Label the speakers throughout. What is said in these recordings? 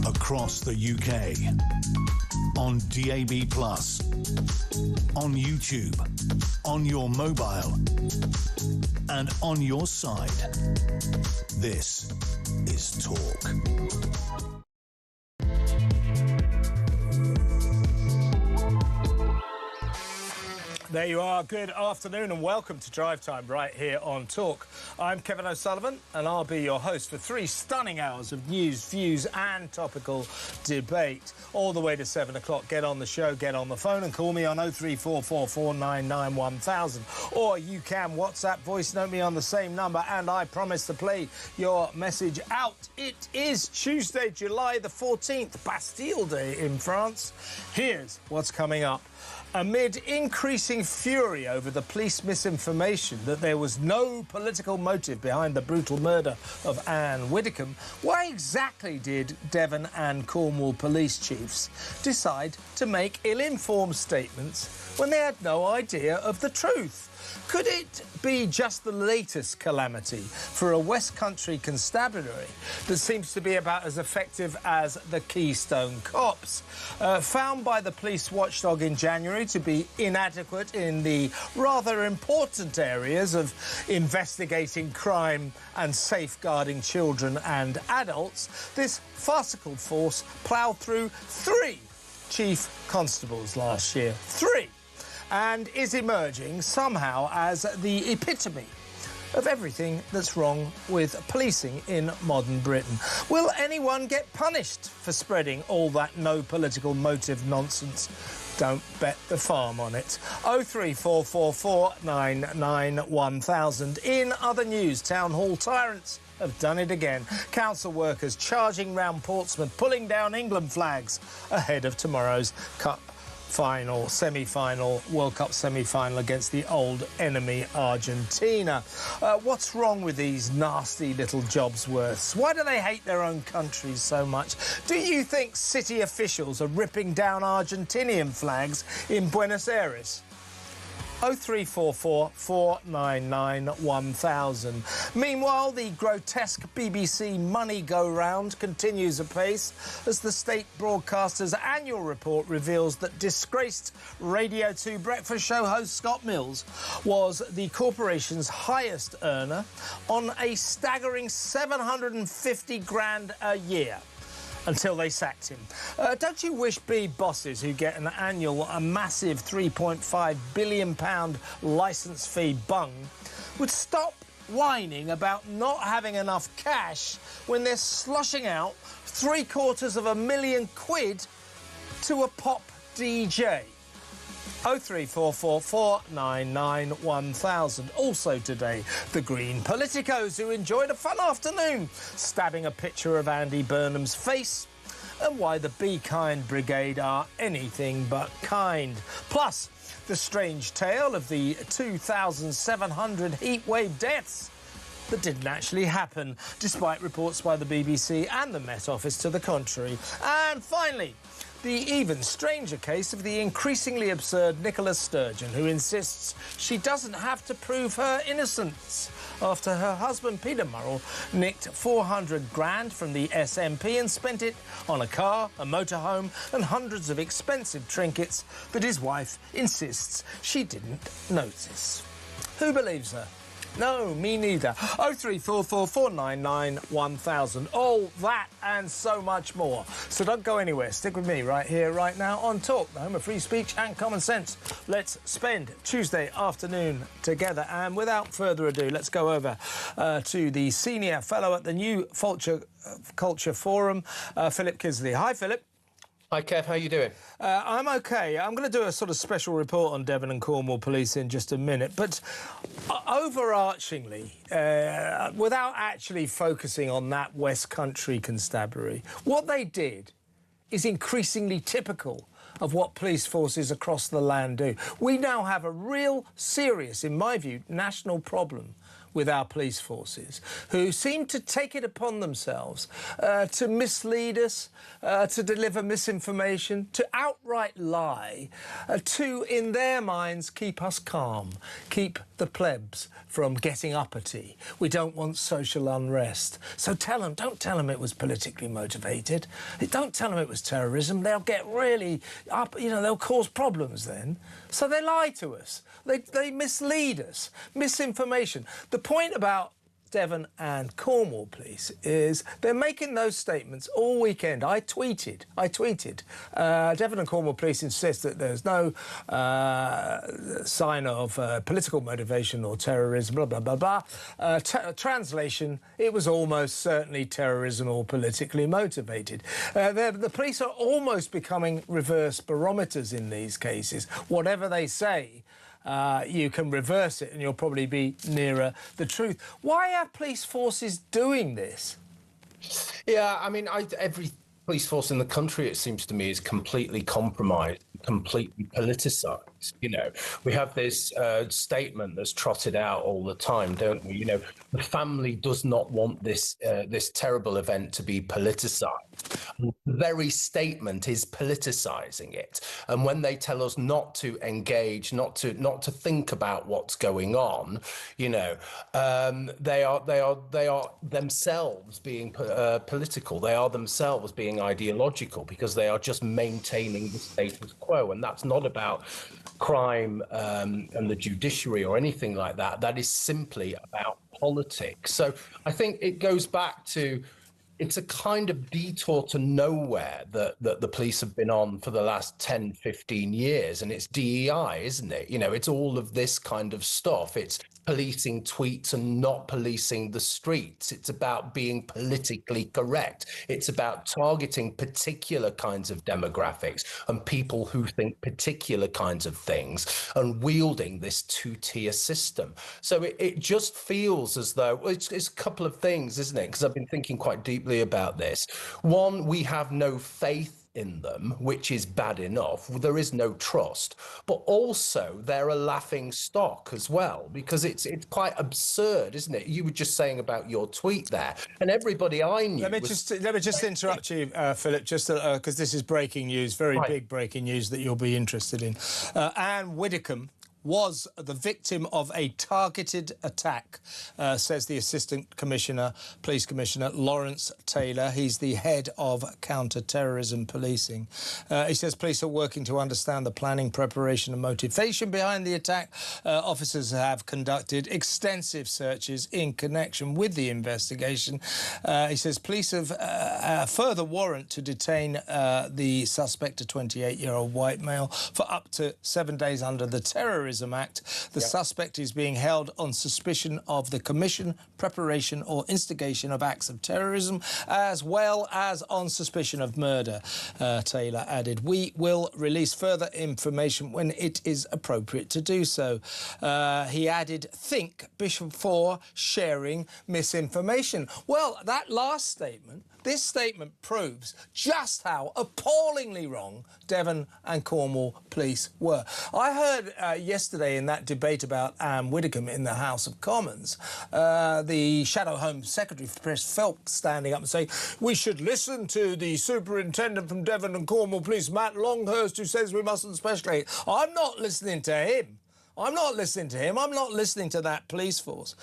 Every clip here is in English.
Speaker 1: across the UK, on DAB+, on YouTube, on your mobile, and on your side. This is Talk.
Speaker 2: There you are. Good afternoon and welcome to Drive Time right here on Talk. I'm Kevin O'Sullivan and I'll be your host for 3 stunning hours of news, views and topical debate all the way to 7 o'clock. Get on the show, get on the phone and call me on 03444991000, or you can WhatsApp voice note me on the same number and I promise to play your message out. It is Tuesday, July the 14th, Bastille Day in France. Here's what's coming up. Amid increasing fury over the police misinformation that there was no political motive behind the brutal murder of Ann Widdecombe, why exactly did Devon and Cornwall police chiefs decide to make ill-informed statements when they had no idea of the truth? Could it be just the latest calamity for a West Country constabulary that seems to be about as effective as the Keystone Cops? Found by the police watchdog in January to be inadequate in the rather important areas of investigating crime and safeguarding children and adults, this farcical force ploughed through 3 chief constables last year. 3! And is emerging somehow as the epitome of everything that's wrong with policing in modern Britain. Will anyone get punished for spreading all that no political motive nonsense? Don't bet the farm on it. 03444991000. In other news, Town Hall tyrants have done it again. Council workers charging round Portsmouth, pulling down England flags ahead of tomorrow's semi-final, World Cup semi-final against the old enemy Argentina. What's wrong with these nasty little Jobsworths? Why do they hate their own countries so much? Do you think city officials are ripping down Argentinian flags in Buenos Aires? 03444991000. Meanwhile, the grotesque BBC money go-round continues apace as the state broadcaster's annual report reveals that disgraced Radio 2 breakfast show host Scott Mills was the corporation's highest earner on a staggering 750 grand a year. Until they sacked him. Don't you wish big bosses who get a massive £3.5 billion licence fee bung would stop whining about not having enough cash when they're sloshing out £750,000 to a pop DJ? 03444991000. Also today, the Green politicos who enjoyed a fun afternoon stabbing a picture of Andy Burnham's face, and why the Be Kind Brigade are anything but kind. Plus, the strange tale of the 2,700 heatwave deaths that didn't actually happen, despite reports by the BBC and the Met Office to the contrary. And finally, the even stranger case of the increasingly absurd Nicola Sturgeon, who insists she doesn't have to prove her innocence after her husband Peter Murrell nicked 400 grand from the SNP and spent it on a car, a motorhome and hundreds of expensive trinkets that his wife insists she didn't notice. Who believes her? No, me neither. 03444991000. All that and so much more. So don't go anywhere. Stick with me right here, right now on Talk, the home of free speech and common sense. Let's spend Tuesday afternoon together. And without further ado, let's go over to the senior fellow at the New Culture Forum, Philip Kisley. Hi, Philip.
Speaker 3: Hi, Kev. How are you doing?
Speaker 2: I'm OK. I'm going to do a sort of special report on Devon and Cornwall Police in just a minute. But overarchingly, without actually focusing on that West Country constabulary, what they did is increasingly typical of what police forces across the land do. We now have a real serious, in my view, national problem with our police forces, who seem to take it upon themselves to mislead us, to deliver misinformation, to outright lie, to, in their minds, keep us calm, keep the plebs from getting uppity. We don't want social unrest. So don't tell them it was politically motivated. Don't tell them it was terrorism. They'll get really up, they'll cause problems then. So they lie to us. They mislead us. Misinformation. The point about Devon and Cornwall Police is they're making those statements all weekend. I tweeted. Devon and Cornwall Police insist that there's no sign of political motivation or terrorism, blah, blah, blah, blah. Translation, it was almost certainly terrorism or politically motivated. The police are almost becoming reverse barometers in these cases. Whatever they say, you can reverse it and you'll probably be nearer the truth. Why are police forces doing this?
Speaker 3: Yeah, I mean, every police force in the country, it seems to me, is completely compromised, completely politicised. We have this statement that's trotted out all the time, don't we? The family does not want this terrible event to be politicised. The very statement is politicizing it. And when they tell us not to engage, not to think about what's going on, they are themselves being political. They are themselves being ideological because they are just maintaining the status quo. And that's not about crime and the judiciary or anything like that. That is simply about politics. So I think it goes back to, it's a kind of detour to nowhere that the police have been on for the last 10, 15 years. And it's DEI, isn't it? It's all of this kind of stuff. It's policing tweets and not policing the streets. It's about being politically correct. It's about targeting particular kinds of demographics and people who think particular kinds of things and wielding this two-tier system. So it just feels as though it's a couple of things, isn't it? Because I've been thinking quite deeply about this. One, we have no faith in them, which is bad enough. There is no trust, but also they're a laughing stock as well, because it's quite absurd, isn't it? You were just saying about your tweet there, and everybody I knew.
Speaker 2: Let me just interrupt you, Philip, just because this is breaking news, very big breaking news that you'll be interested in. Ann Widdecombe was the victim of a targeted attack, says the Assistant Commissioner, Police Commissioner Lawrence Taylor. He's the head of counter-terrorism policing. He says police are working to understand the planning, preparation and motivation behind the attack. Officers have conducted extensive searches in connection with the investigation. He says police have a further warrant to detain the suspect, a 28-year-old white male, for up to 7 days under the Terrorism Act. The suspect is being held on suspicion of the commission, preparation or instigation of acts of terrorism, as well as on suspicion of murder, Taylor added. We will release further information when it is appropriate to do so. He added, think before sharing misinformation. Well, that last statement, this statement proves just how appallingly wrong Devon and Cornwall police were. I heard yesterday in that debate about Ann Widdecombe in the House of Commons, the Shadow Home Secretary for Press Felk standing up and saying, we should listen to the superintendent from Devon and Cornwall Police, Matt Longhurst, who says we mustn't speculate. I'm not listening to him. I'm not listening to him. I'm not listening to that police force.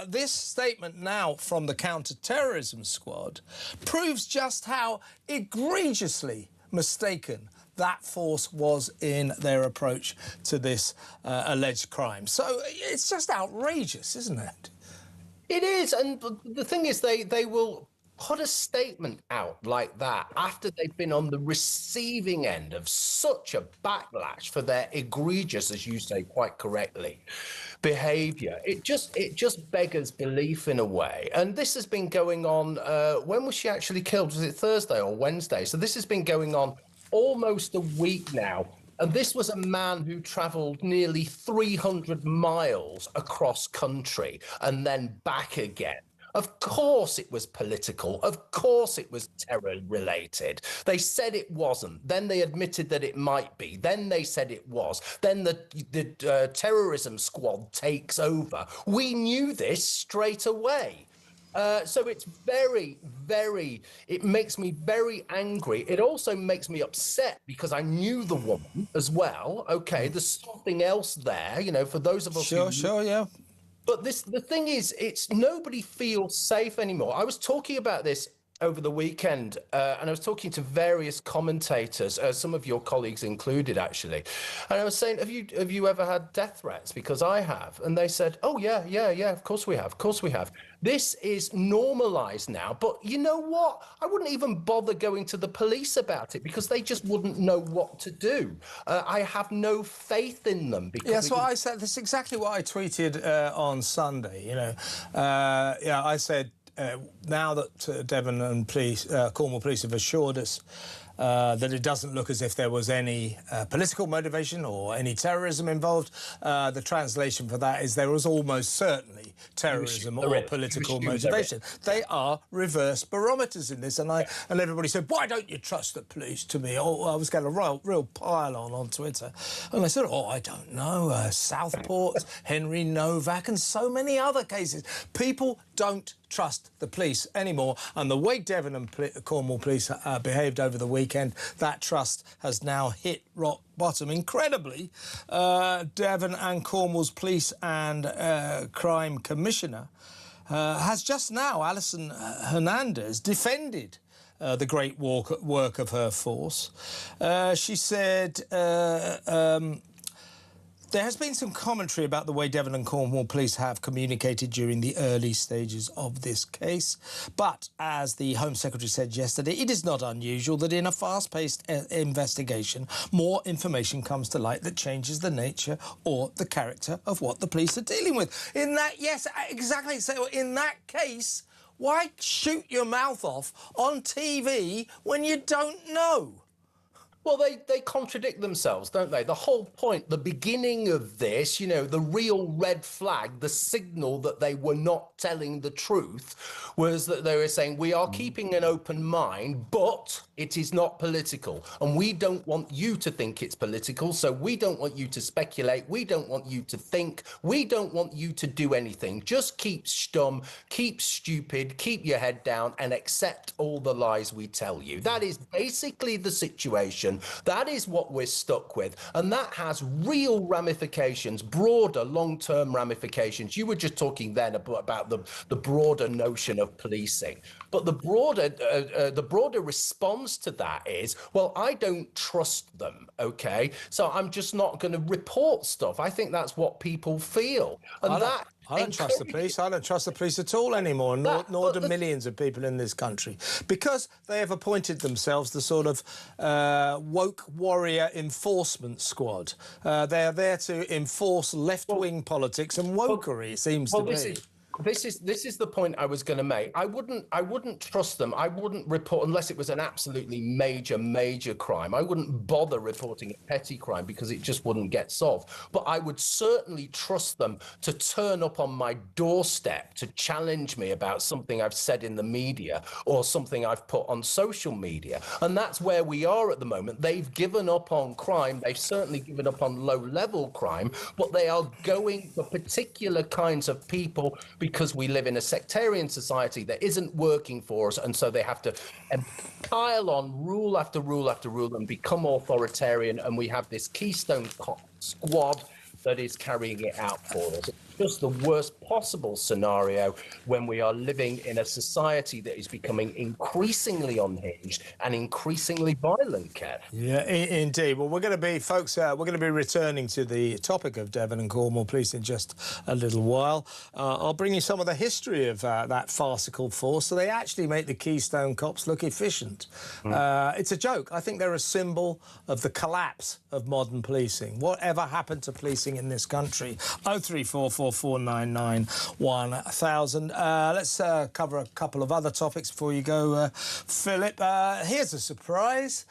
Speaker 2: This statement now from the counter-terrorism squad proves just how egregiously mistaken that force was in their approach to this alleged crime. So it's just outrageous, isn't it?
Speaker 3: It is. And the thing is, they will put a statement out like that after they've been on the receiving end of such a backlash for their egregious, as you say quite correctly, behaviour. It just beggars belief in a way. And this has been going on. When was she actually killed? Was it Thursday or Wednesday? So this has been going on almost a week now. And this was a man who travelled nearly 300 miles across country and then back again. Of course it was political. Of course it was terror-related. They said it wasn't. Then they admitted that it might be. Then they said it was. Then the terrorism squad takes over. We knew this straight away. So it's it makes me very angry. It also makes me upset because I knew the woman as well. Okay, there's something else there, you know, for those of us
Speaker 2: Sure, yeah.
Speaker 3: But the thing is, it's nobody feels safe anymore. I was talking about this over the weekend, and I was talking to various commentators, some of your colleagues included, actually. And I was saying, have you ever had death threats? Because I have. And they said, oh, yeah, of course we have. Of course we have. This is normalized now. But you know what? I wouldn't even bother going to the police about it because they just wouldn't know what to do. I have no faith in them. Because
Speaker 2: Yeah, that's what I said. That's exactly what I tweeted on Sunday. You know, I said, now that Devon and Cornwall Police have assured us that it doesn't look as if there was any political motivation or any terrorism involved, the translation for that is there was almost certainly terrorism or political motivation. They are reverse barometers in this, and everybody said, why don't you trust the police to me? Oh, I was getting a real pile on Twitter, and I said, oh, I don't know, Southport, Henry Novak, and so many other cases. People don't trust the police anymore, and the way Devon and Cornwall Police behaved over the weekend, that trust has now hit rock bottom. Incredibly, Devon and Cornwall's Police and Crime Commissioner has just now, Alison Hernandez, defended the great work of her force. She said there has been some commentary about the way Devon and Cornwall Police have communicated during the early stages of this case. But, as the Home Secretary said yesterday, it is not unusual that in a fast-paced investigation, more information comes to light that changes the nature or the character of what the police are dealing with. In that, yes, exactly. So, in that case, why shoot your mouth off on TV when you don't know?
Speaker 3: Well, they contradict themselves, don't they? The whole point, the beginning of this, you know, the real red flag, the signal that they were not telling the truth was that they were saying, we are keeping an open mind, but it is not political. And we don't want you to think it's political. So we don't want you to speculate. We don't want you to think. We don't want you to do anything. Just keep stum, keep stupid, keep your head down and accept all the lies we tell you. That is basically the situation. That is what we're stuck with. And that has real ramifications, broader long-term ramifications. You were just talking then about the broader notion of policing. But the broader response to that is, well, I don't trust them, OK? So I'm just not going to report stuff. I think that's what people feel. And
Speaker 2: I don't trust the police. I don't trust the police at all anymore, nor do millions of people in this country, because they have appointed themselves the sort of woke warrior enforcement squad. They are there to enforce left-wing politics and wokery, it seems to be.
Speaker 3: This is the point I was going to make. I wouldn't trust them. I wouldn't report unless it was an absolutely major crime. I wouldn't bother reporting a petty crime because it just wouldn't get solved. But I would certainly trust them to turn up on my doorstep to challenge me about something I've said in the media or something I've put on social media. And that's where we are at the moment. They've given up on crime. They've certainly given up on low-level crime, but they are going for particular kinds of people because we live in a sectarian society that isn't working for us, and so they have to pile on rule after rule after rule and become authoritarian, and we have this Keystone squad that is carrying it out for us. It's just the worst possible scenario when we are living in a society that is becoming increasingly unhinged and increasingly violent, Kev.
Speaker 2: Yeah, indeed. Well, we're going to be returning to the topic of Devon and Cornwall Police in just a little while. I'll bring you some of the history of that farcical force. So they actually make the Keystone Cops look efficient. It's a joke. I think they're a symbol of the collapse of modern policing. Whatever happened to policing in this country? 0344499 1000. Let's cover a couple of other topics before you go, Philip. Here's a surprise.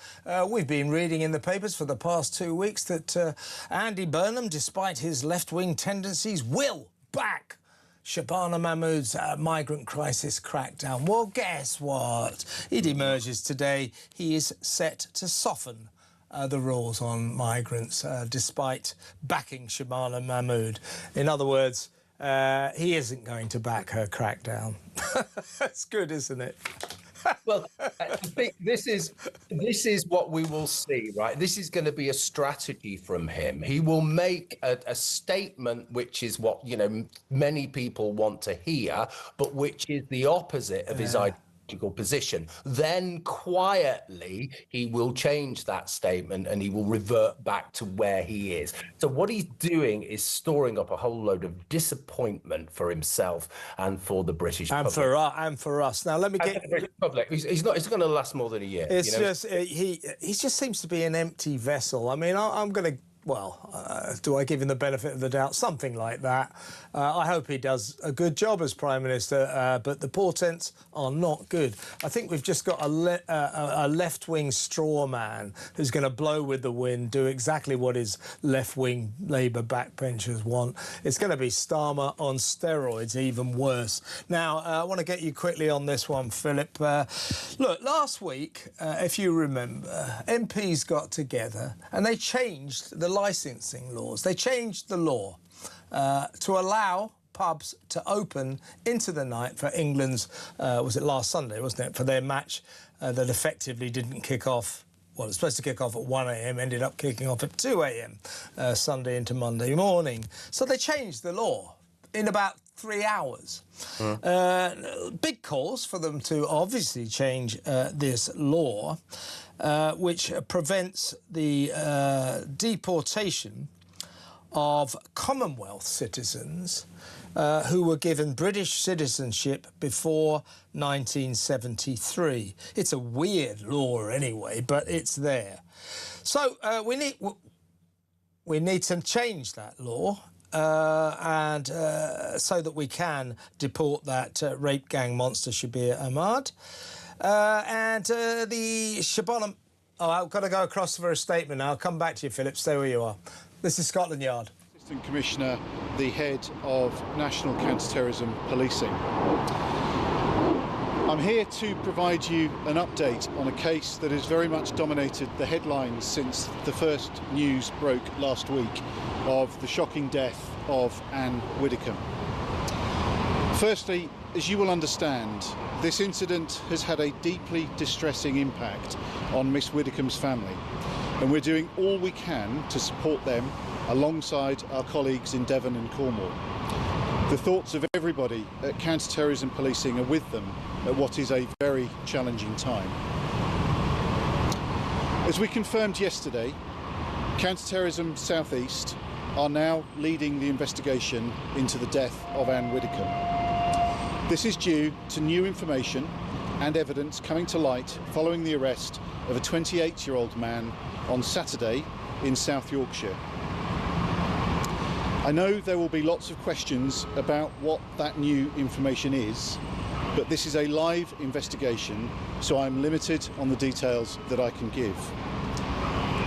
Speaker 2: We've been reading in the papers for the past 2 weeks that Andy Burnham, despite his left-wing tendencies, will back Shabana Mahmood's migrant crisis crackdown. Well, guess what? It emerges today he is set to soften the rules on migrants, despite backing Shabana Mahmood. In other words, he isn't going to back her crackdown. That's good, isn't it?
Speaker 3: Well, I think this is what we will see, right? This is going to be a strategy from him. He will make a statement, which is what many people want to hear, but which is the opposite of his ideological position. Then quietly he will change that statement and he will revert back to where he is. So what he's doing is storing up a whole load of disappointment for himself and for the British public.
Speaker 2: And for us. Now let me get
Speaker 3: the British public. He's not. It's going to last more than a year.
Speaker 2: It's just he just seems to be an empty vessel. I mean, I'm going to. Well, do I give him the benefit of the doubt? Something like that. I hope he does a good job as Prime Minister, but the portents are not good. I think we've just got a left-wing straw man who's going to blow with the wind, do exactly what his left-wing Labour backbenchers want. It's going to be Starmer on steroids, even worse. Now, I want to get you quickly on this one, Philip. Look, last week, if you remember, MPs got together and they changed the licensing laws. They changed the law to allow pubs to open into the night for England's, was it last Sunday, wasn't it, for their match that effectively didn't kick off. Well, it was supposed to kick off at 1 a.m, ended up kicking off at 2 a.m, Sunday into Monday morning. So they changed the law in about 3 hours. Big cause for them to obviously change this law, which prevents the deportation of Commonwealth citizens who were given British citizenship before 1973. It's a weird law anyway, but it's there. So we need to change that law. And so that we can deport that rape gang monster Shabir Ahmad. And the Shabonam... Oh, I've got to go across for a statement now. I'll come back to you, Philip. Stay where you are. This is Scotland Yard.
Speaker 4: Assistant Commissioner, the head of National Counter-Terrorism Policing. I'm here to provide you an update on a case that has very much dominated the headlines since the first news broke last week of the shocking death of Ann Widdecombe. Firstly, as you will understand, this incident has had a deeply distressing impact on Miss Widdecombe's family, and we're doing all we can to support them alongside our colleagues in Devon and Cornwall. The thoughts of everybody at counter-terrorism policing are with them at what is a very challenging time. As we confirmed yesterday, Counter-Terrorism South East are now leading the investigation into the death of Ann Widdecombe. This is due to new information and evidence coming to light following the arrest of a 28-year-old man on Saturday in South Yorkshire. I know there will be lots of questions about what that new information is, but this is a live investigation, so I'm limited on the details that I can give.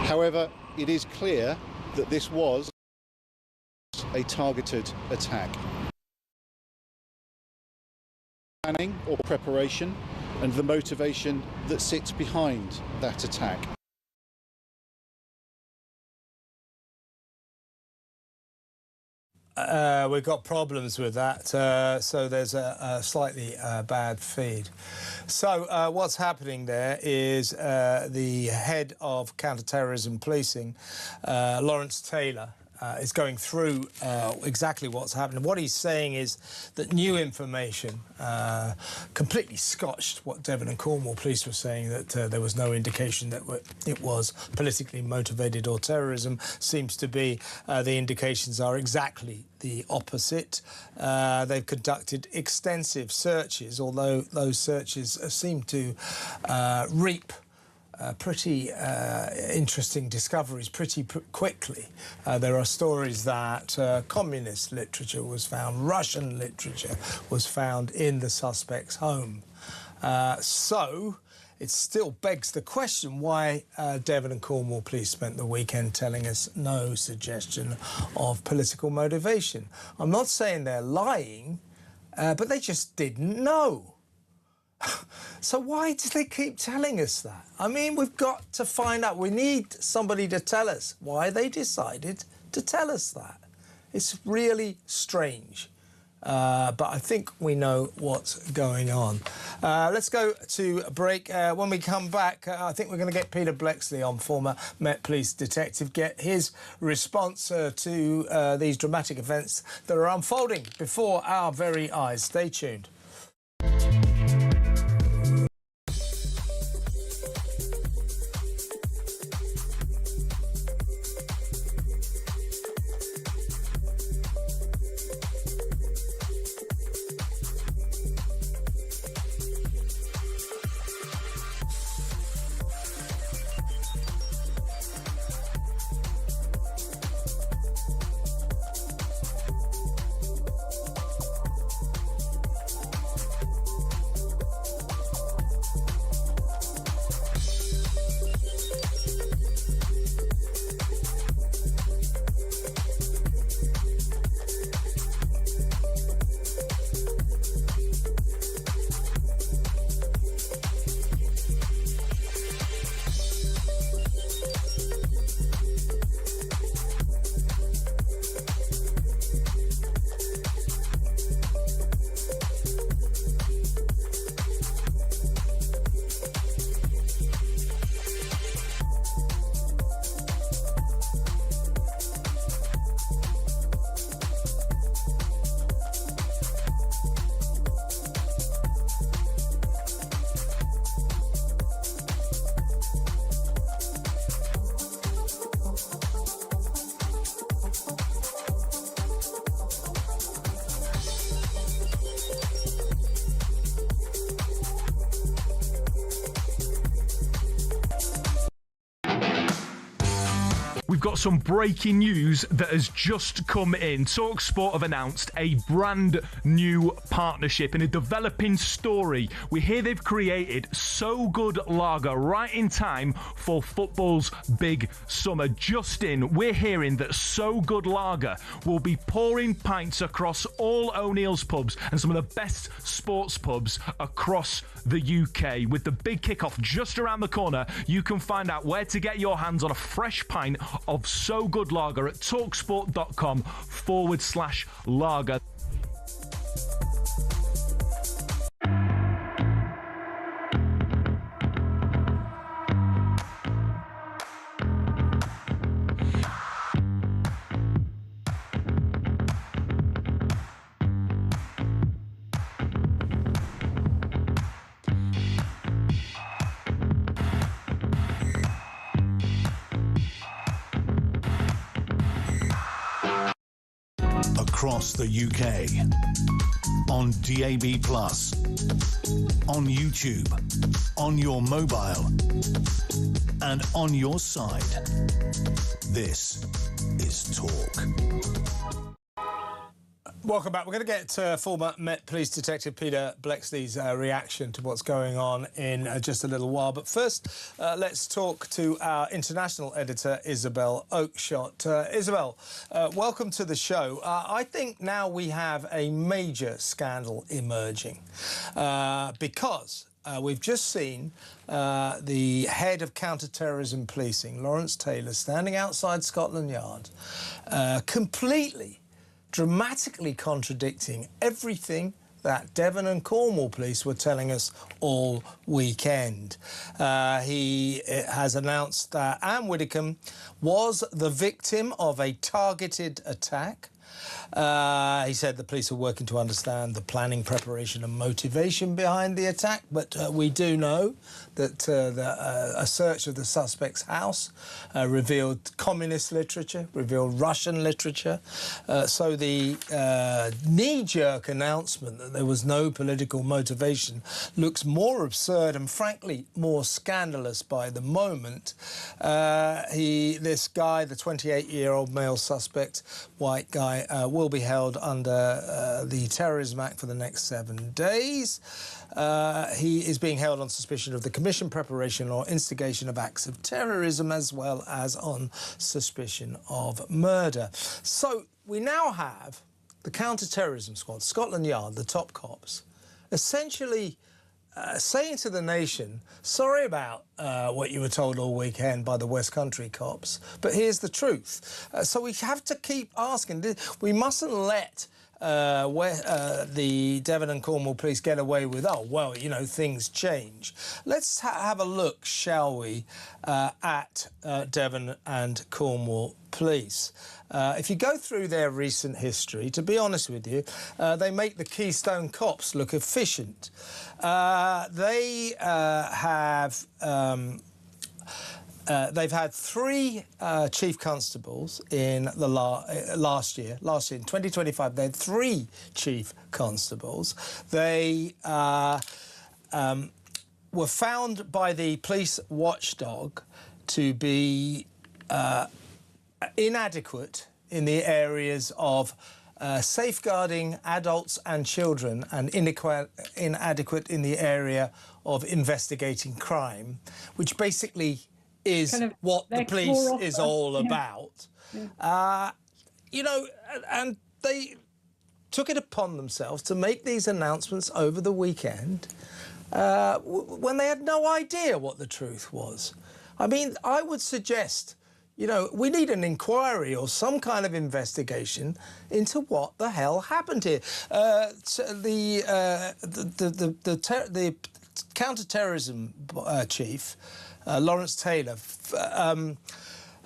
Speaker 4: However, it is clear that this was a targeted attack. Planning or preparation and the motivation that sits behind that attack.
Speaker 2: We've got problems with that, so there's a slightly bad feed. So what's happening there is the head of counter-terrorism policing, Lawrence Taylor, is going through exactly what's happening. What he's saying is that new information completely scotched what Devon and Cornwall police were saying, that there was no indication that it was politically motivated or terrorism. Seems to be the indications are exactly the opposite. They've conducted extensive searches, although those searches seem to reap pretty interesting discoveries pretty quickly. There are stories that communist literature was found, Russian literature was found in the suspect's home. So it still begs the question why Devon and Cornwall police spent the weekend telling us no suggestion of political motivation. I'm not saying they're lying, but they just didn't know. So why do they keep telling us that? I mean, we've got to find out. We need somebody to tell us why they decided to tell us that. It's really strange. but I think we know what's going on. Let's go to a break. When we come back, I think we're going to get Peter Bleksley on, former Met Police detective, get his response to these dramatic events that are unfolding before our very eyes. Stay tuned.
Speaker 5: We've got some breaking news that has just come in. talkSPORT have announced a brand new partnership in a developing story. We hear they've created So Good Lager right in time for football's big summer. Just in, we're hearing that So Good Lager will be pouring pints across all O'Neill's pubs and some of the best sports pubs across the UK. With the big kickoff just around the corner, you can find out where to get your hands on a fresh pint of So Good Lager at talksport.com/lager.
Speaker 1: Across the UK, on DAB+, on YouTube, on your mobile, and on your side. This is Talk.
Speaker 2: Welcome back. We're going to get former Met Police Detective Peter Bleksley's reaction to what's going on in just a little while. But first, let's talk to our international editor, Isabel Oakeshott. Isabel, welcome to the show. I think now we have a major scandal emerging because we've just seen the head of counter-terrorism policing, Lawrence Taylor, standing outside Scotland Yard, completely dramatically contradicting everything that Devon and Cornwall police were telling us all weekend. He has announced that Ann Widdecombe was the victim of a targeted attack. He said the police are working to understand the planning, preparation and motivation behind the attack, but we do know that a search of the suspect's house revealed communist literature, revealed Russian literature. So the knee-jerk announcement that there was no political motivation looks more absurd and, frankly, more scandalous by the moment. This guy, the 28-year-old male suspect, white guy, will be held under the Terrorism Act for the next 7 days. He is being held on suspicion of the commission, preparation or instigation of acts of terrorism, as well as on suspicion of murder. So we now have the counter-terrorism squad, Scotland Yard, the top cops, essentially saying to the nation, sorry about what you were told all weekend by the West Country cops, but here's the truth. So we have to keep asking. We mustn't let the Devon and Cornwall police get away with, oh, well, you know, things change. Let's have a look, shall we, at Devon and Cornwall police. If you go through their recent history, to be honest with you, they make the Keystone Cops look efficient. They've had 3 chief constables in the last year. Last year, in 2025, they had 3 chief constables. They were found by the police watchdog to be inadequate in the areas of safeguarding adults and children, and inadequate in the area of investigating crime, which basically is kind of what the police is all about. Yeah. You know, and they took it upon themselves to make these announcements over the weekend when they had no idea what the truth was. I mean, I would suggest, you know, we need an inquiry or some kind of investigation into what the hell happened here. The counter-terrorism chief, Lawrence Taylor,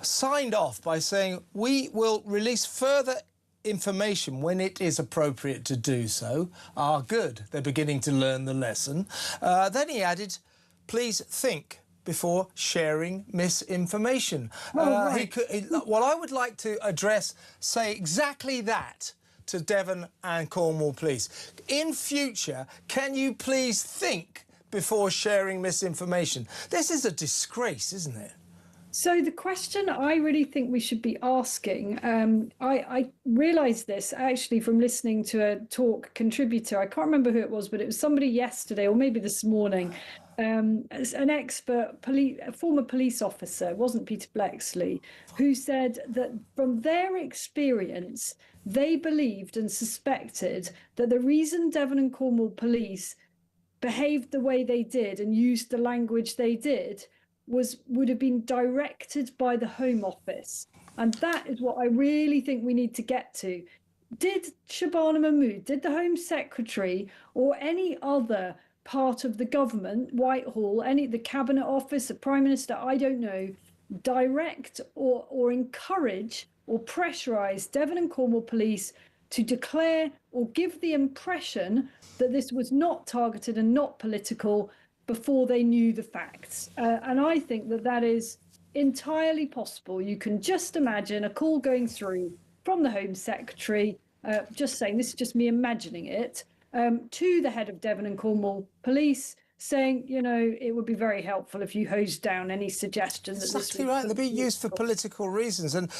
Speaker 2: signed off by saying, we will release further information when it is appropriate to do so. Ah, good. They're beginning to learn the lesson. Then he added, please think before sharing misinformation. Right. Well, I would like to say exactly that to Devon and Cornwall Police. In future, can you please think before sharing misinformation? This is a disgrace, isn't it?
Speaker 6: So the question I really think we should be asking, I realised this actually from listening to a talk contributor. I can't remember who it was, but it was somebody yesterday or maybe this morning, an expert former police officer, it wasn't Peter Blexley, who said that from their experience, they believed and suspected that the reason Devon and Cornwall police behaved the way they did and used the language they did would have been directed by the Home Office. And that is what I really think we need to get to. Did Shabana Mahmood, did the Home Secretary or any other part of the government, Whitehall, the Cabinet Office, the Prime Minister, I don't know, direct or encourage or pressurise Devon and Cornwall police to declare or give the impression that this was not targeted and not political before they knew the facts? And I think that is entirely possible. You can just imagine a call going through from the Home Secretary, just saying, this is just me imagining it, to the head of Devon and Cornwall Police, saying, you know, it would be very helpful if you hosed down any suggestions.
Speaker 2: Exactly right. They're being used for political reasons. And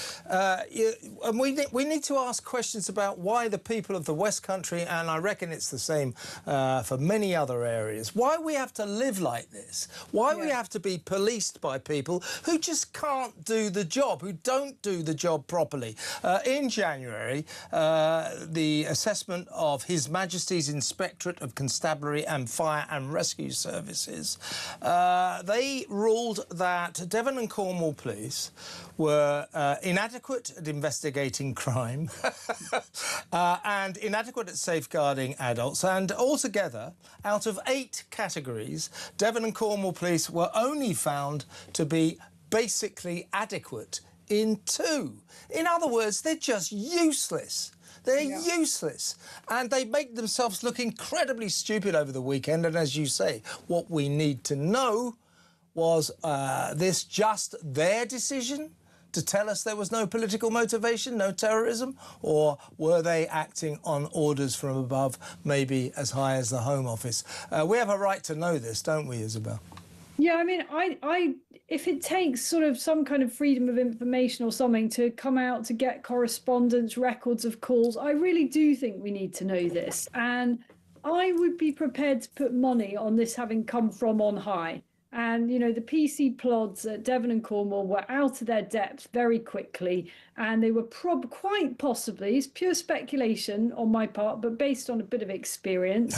Speaker 2: we need to ask questions about why the people of the West Country, and I reckon it's the same for many other areas, why we have to live like this, why we have to be policed by people who just can't do the job, who don't do the job properly. In January, the assessment of His Majesty's Inspectorate of Constabulary and Fire and Rescue Services, they ruled that Devon and Cornwall Police were inadequate at investigating crime and inadequate at safeguarding adults, and altogether, out of 8 categories, Devon and Cornwall Police were only found to be basically adequate in 2. In other words, they're just useless. They're useless. And they make themselves look incredibly stupid over the weekend. And as you say, what we need to know was this just their decision to tell us there was no political motivation, no terrorism? Or were they acting on orders from above, maybe as high as the Home Office? We have a right to know this, don't we, Isabel?
Speaker 6: Yeah, I mean, I if it takes sort of some kind of freedom of information or something to come out to get correspondence, records of calls, I really do think we need to know this. And I would be prepared to put money on this having come from on high. And, you know, the PC plods at Devon and Cornwall were out of their depth very quickly. And they were quite possibly, it's pure speculation on my part, but based on a bit of experience,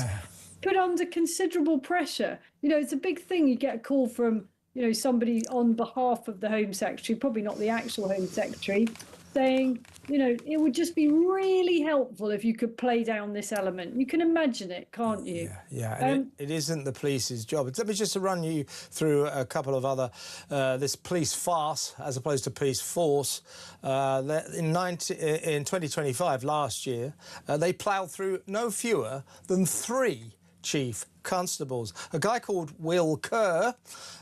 Speaker 6: put under considerable pressure. You know, it's a big thing. You get a call from, you know, somebody on behalf of the Home Secretary, probably not the actual Home Secretary, saying, you know, it would just be really helpful if you could play down this element. You can imagine it, can't you?
Speaker 2: Yeah, and it isn't the police's job. Let me just run you through a couple of other, this police farce as opposed to police force. In 2025, last year, they ploughed through no fewer than 3 chief constables. A guy called Will Kerr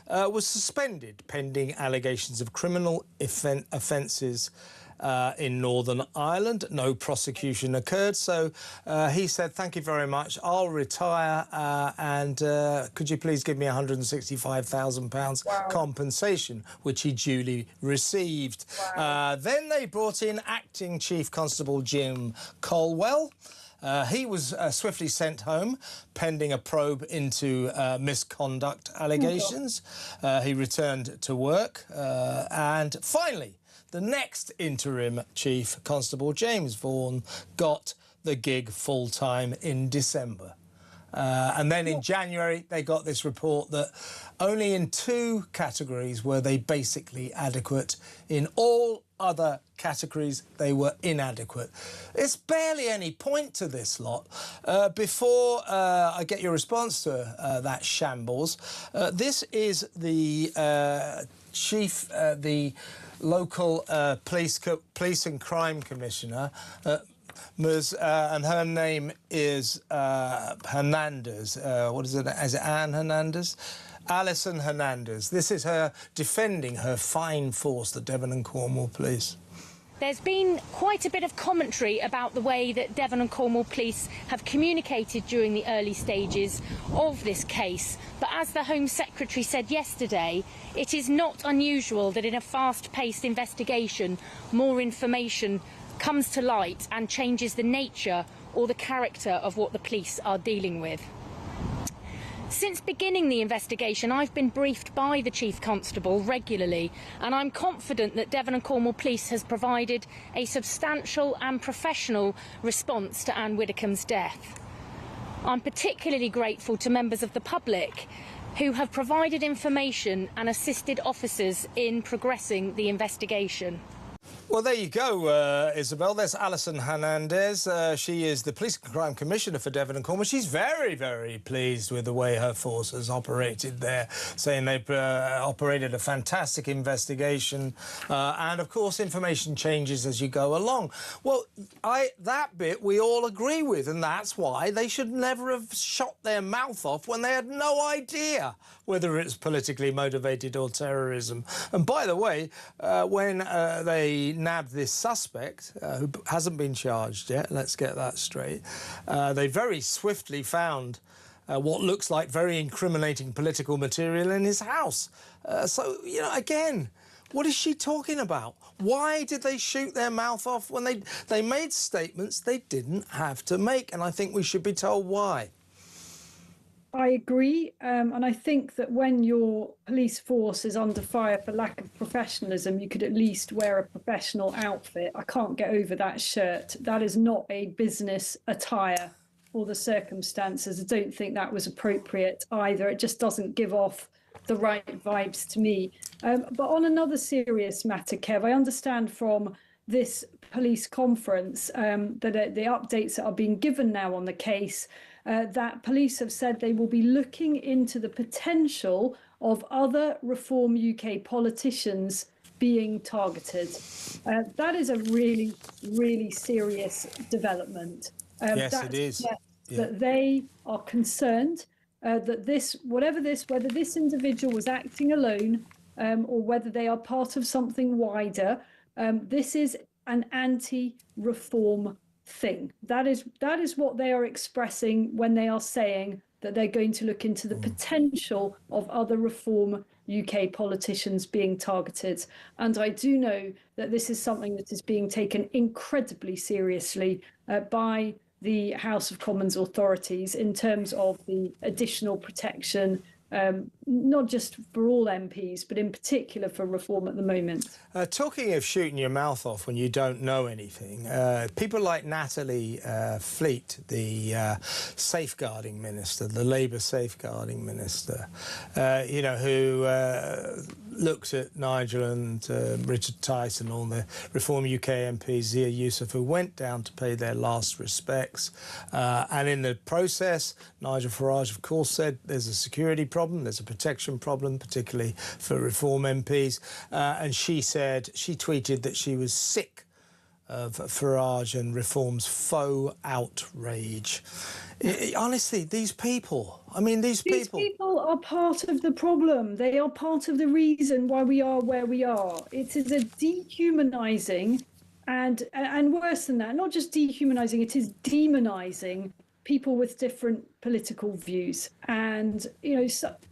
Speaker 2: was suspended pending allegations of criminal offences in Northern Ireland. No prosecution occurred, so he said, thank you very much, I'll retire and could you please give me £165,000 compensation, which he duly received. Then they brought in acting Chief Constable Jim Colwell. He was swiftly sent home pending a probe into misconduct allegations. He returned to work and finally the next interim Chief Constable, James Vaughan, got the gig full-time in December. And then in January, they got this report that only in 2 categories were they basically adequate. In all other categories, they were inadequate. It's barely any point to this lot. Before I get your response to that shambles, this is the chief, the local police and crime commissioner, and her name is Hernandez. What is it? Is it Ann Hernandez? Alison Hernandez. This is her defending her fine force, the Devon and Cornwall Police.
Speaker 7: There's been quite a bit of commentary about the way that Devon and Cornwall Police have communicated during the early stages of this case. But as the Home Secretary said yesterday, it is not unusual that in a fast-paced investigation, more information comes to light and changes the nature or the character of what the police are dealing with. Since beginning the investigation, I've been briefed by the Chief Constable regularly, and I'm confident that Devon and Cornwall Police has provided a substantial and professional response to Ann Widdecombe's death. I'm particularly grateful to members of the public who have provided information and assisted officers in progressing the investigation.
Speaker 2: Well, there you go, Isabel. There's Alison Hernandez. She is the Police and Crime Commissioner for Devon and Cornwall. She's very, very pleased with the way her force has operated there, saying they've operated a fantastic investigation. And, of course, information changes as you go along. Well, that bit we all agree with, and that's why they should never have shot their mouth off when they had no idea whether it's politically motivated or terrorism. And, by the way, when they nabbed this suspect, who hasn't been charged yet, let's get that straight, they very swiftly found what looks like very incriminating political material in his house. So, you know, again, what is she talking about? Why did they shoot their mouth off when they made statements they didn't have to make? And I think we should be told why.
Speaker 6: I agree, and I think that when your police force is under fire for lack of professionalism, you could at least wear a professional outfit. I can't get over that shirt. That is not a business attire for the circumstances. I don't think that was appropriate either. It just doesn't give off the right vibes to me. But on another serious matter, Kev, I understand from this police conference that the updates that are being given now on the case, that police have said they will be looking into the potential of other Reform UK politicians being targeted. That is a really, really serious development.
Speaker 2: Yes, it is.
Speaker 6: That they are concerned that whether this individual was acting alone or whether they are part of something wider, this is an anti-reform thing. That is what they are expressing when they are saying that they're going to look into the potential of other Reform UK politicians being targeted. And I do know that this is something that is being taken incredibly seriously by the House of Commons authorities in terms of the additional protection not just for all MPs, but in particular for reform at the moment.
Speaker 2: Talking of shooting your mouth off when you don't know anything, people like Natalie Fleet, the safeguarding minister, the Labour safeguarding minister, who looks at Nigel and Richard Tice and all the Reform UK MPs, Zia Youssef, who went down to pay their last respects. And in the process, Nigel Farage, of course, said there's a security problem, there's a protection problem, particularly for Reform MPs. And she tweeted that she was sick of Farage and Reform's faux outrage. Honestly, these people
Speaker 6: are part of the problem. They are part of the reason why we are where we are. It is a dehumanising and worse than that, not just dehumanising, it is demonising people with different political views. And,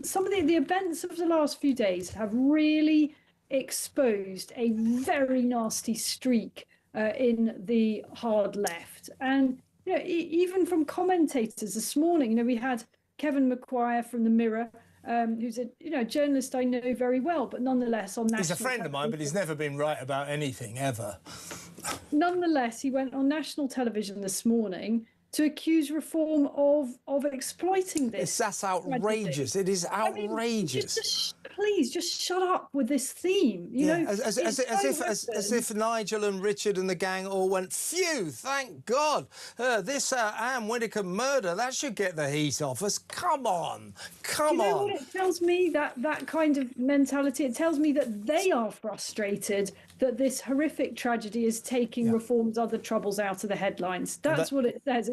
Speaker 6: some of the events of the last few days have really exposed a very nasty streak in the hard left. And even from commentators this morning, we had Kevin McQuire from the Mirror, who's a journalist I know very well, but nonetheless on national.
Speaker 2: He's a friend of mine, but he's never been right about anything ever.
Speaker 6: Nonetheless, he went on national television this morning to accuse Reform of exploiting this.
Speaker 2: That's outrageous. It is outrageous.
Speaker 6: Please just shut up with this theme.
Speaker 2: As if Nigel and Richard and the gang all went, phew, thank God. This Ann Widdecombe murder, that should get the heat off us. Come on.
Speaker 6: You know what it tells me, that kind of mentality? It tells me that they are frustrated that this horrific tragedy is taking Reform's other troubles out of the headlines. That's what it says.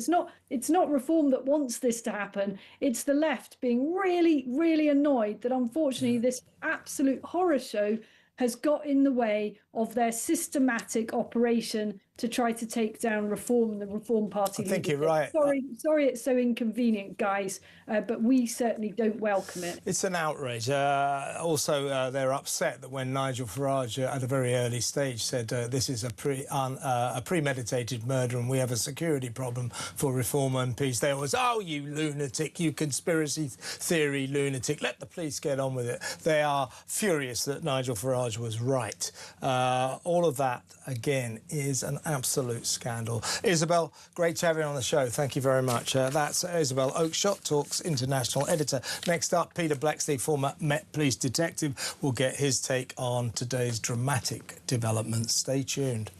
Speaker 6: It's not Reform that wants this to happen. It's the left being really, really annoyed that unfortunately this absolute horror show has got in the way of their systematic operation to try to take down Reform and the Reform Party.
Speaker 2: I think you're right.
Speaker 6: Sorry it's so inconvenient, guys, but we certainly don't welcome it.
Speaker 2: It's an outrage. Also, they're upset that when Nigel Farage, at a very early stage, said this is a premeditated murder and we have a security problem for Reform MPs, they was, oh, you lunatic, you conspiracy theory lunatic, let the police get on with it. They are furious that Nigel Farage was right. All of that, again, is an absolute scandal. Isabel, great to have you on the show. Thank you very much. That's Isabel Oakeshott, Talk's international editor. Next up, Peter Blacksley, former Met Police detective, will get his take on today's dramatic developments. Stay tuned.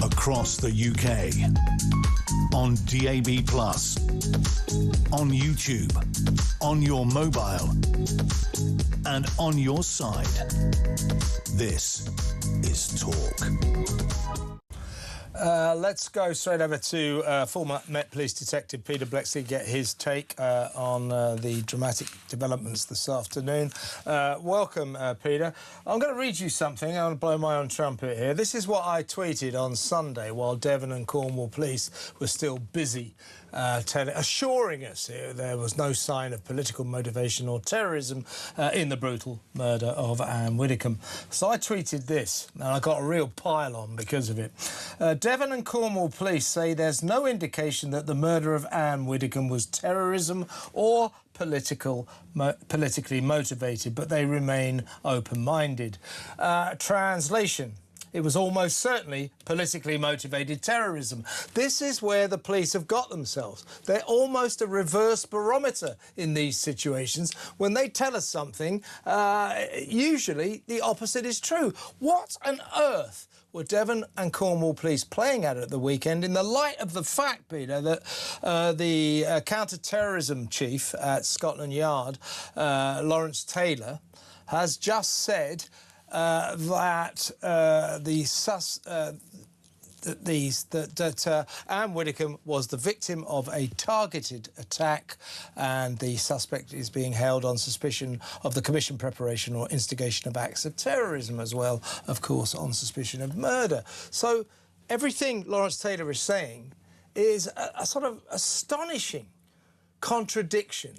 Speaker 1: Across the UK, on DAB+, on YouTube, on your mobile, and on your side. This is Talk.
Speaker 2: Let's go straight over to former Met Police Detective Peter Blexley, get his take on the dramatic developments this afternoon. Welcome, Peter. I'm going to read you something. I'm going to blow my own trumpet here. This is what I tweeted on Sunday while Devon and Cornwall Police were still busy assuring us there was no sign of political motivation or terrorism in the brutal murder of Ann Widdecombe. So I tweeted this, and I got a real pile on because of it. Devon and Cornwall Police say there's no indication that the murder of Ann Widdecombe was terrorism or politically motivated, but they remain open-minded. Translation. It was almost certainly politically motivated terrorism. This is where the police have got themselves. They're almost a reverse barometer in these situations. When they tell us something, usually the opposite is true. What on earth were Devon and Cornwall Police playing at the weekend in the light of the fact, Peter, that the counter-terrorism chief at Scotland Yard, Lawrence Taylor, has just said that Ann Widdecombe was the victim of a targeted attack, and the suspect is being held on suspicion of the commission, preparation or instigation of acts of terrorism, as well, of course, on suspicion of murder. So everything Lawrence Taylor is saying is a sort of astonishing contradiction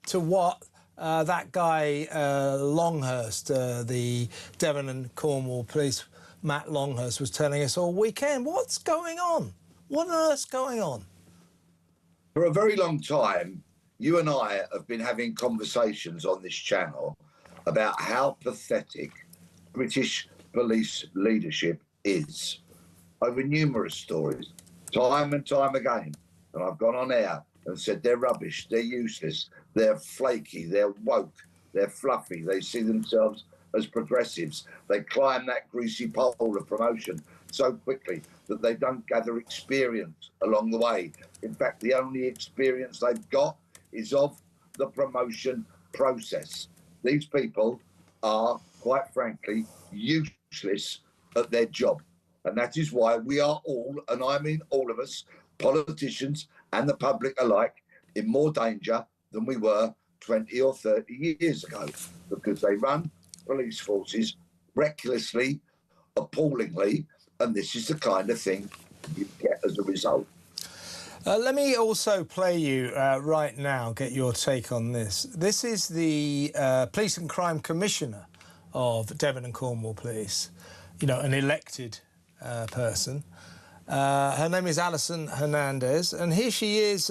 Speaker 2: to what that guy Longhurst, the Devon and Cornwall Police, Matt Longhurst, was telling us all weekend. What's going on? What on earth's going on?
Speaker 8: For a very long time, you and I have been having conversations on this channel about how pathetic British police leadership is. Over numerous stories, time and time again, and I've gone on air and said they're rubbish, they're useless, they're flaky, they're woke, they're fluffy, they see themselves as progressives. They climb that greasy pole of promotion so quickly that they don't gather experience along the way. In fact, the only experience they've got is of the promotion process. These people are, quite frankly, useless at their job. And that is why we are all, and I mean all of us, politicians and the public alike, in more danger than we were 20 or 30 years ago, because they run police forces recklessly, appallingly, and this is the kind of thing you get as a result.
Speaker 2: Let me also play you right now, get your take on this. This is the Police and Crime Commissioner of Devon and Cornwall Police, you know, an elected person. Her name is Alison Hernandez, and here she is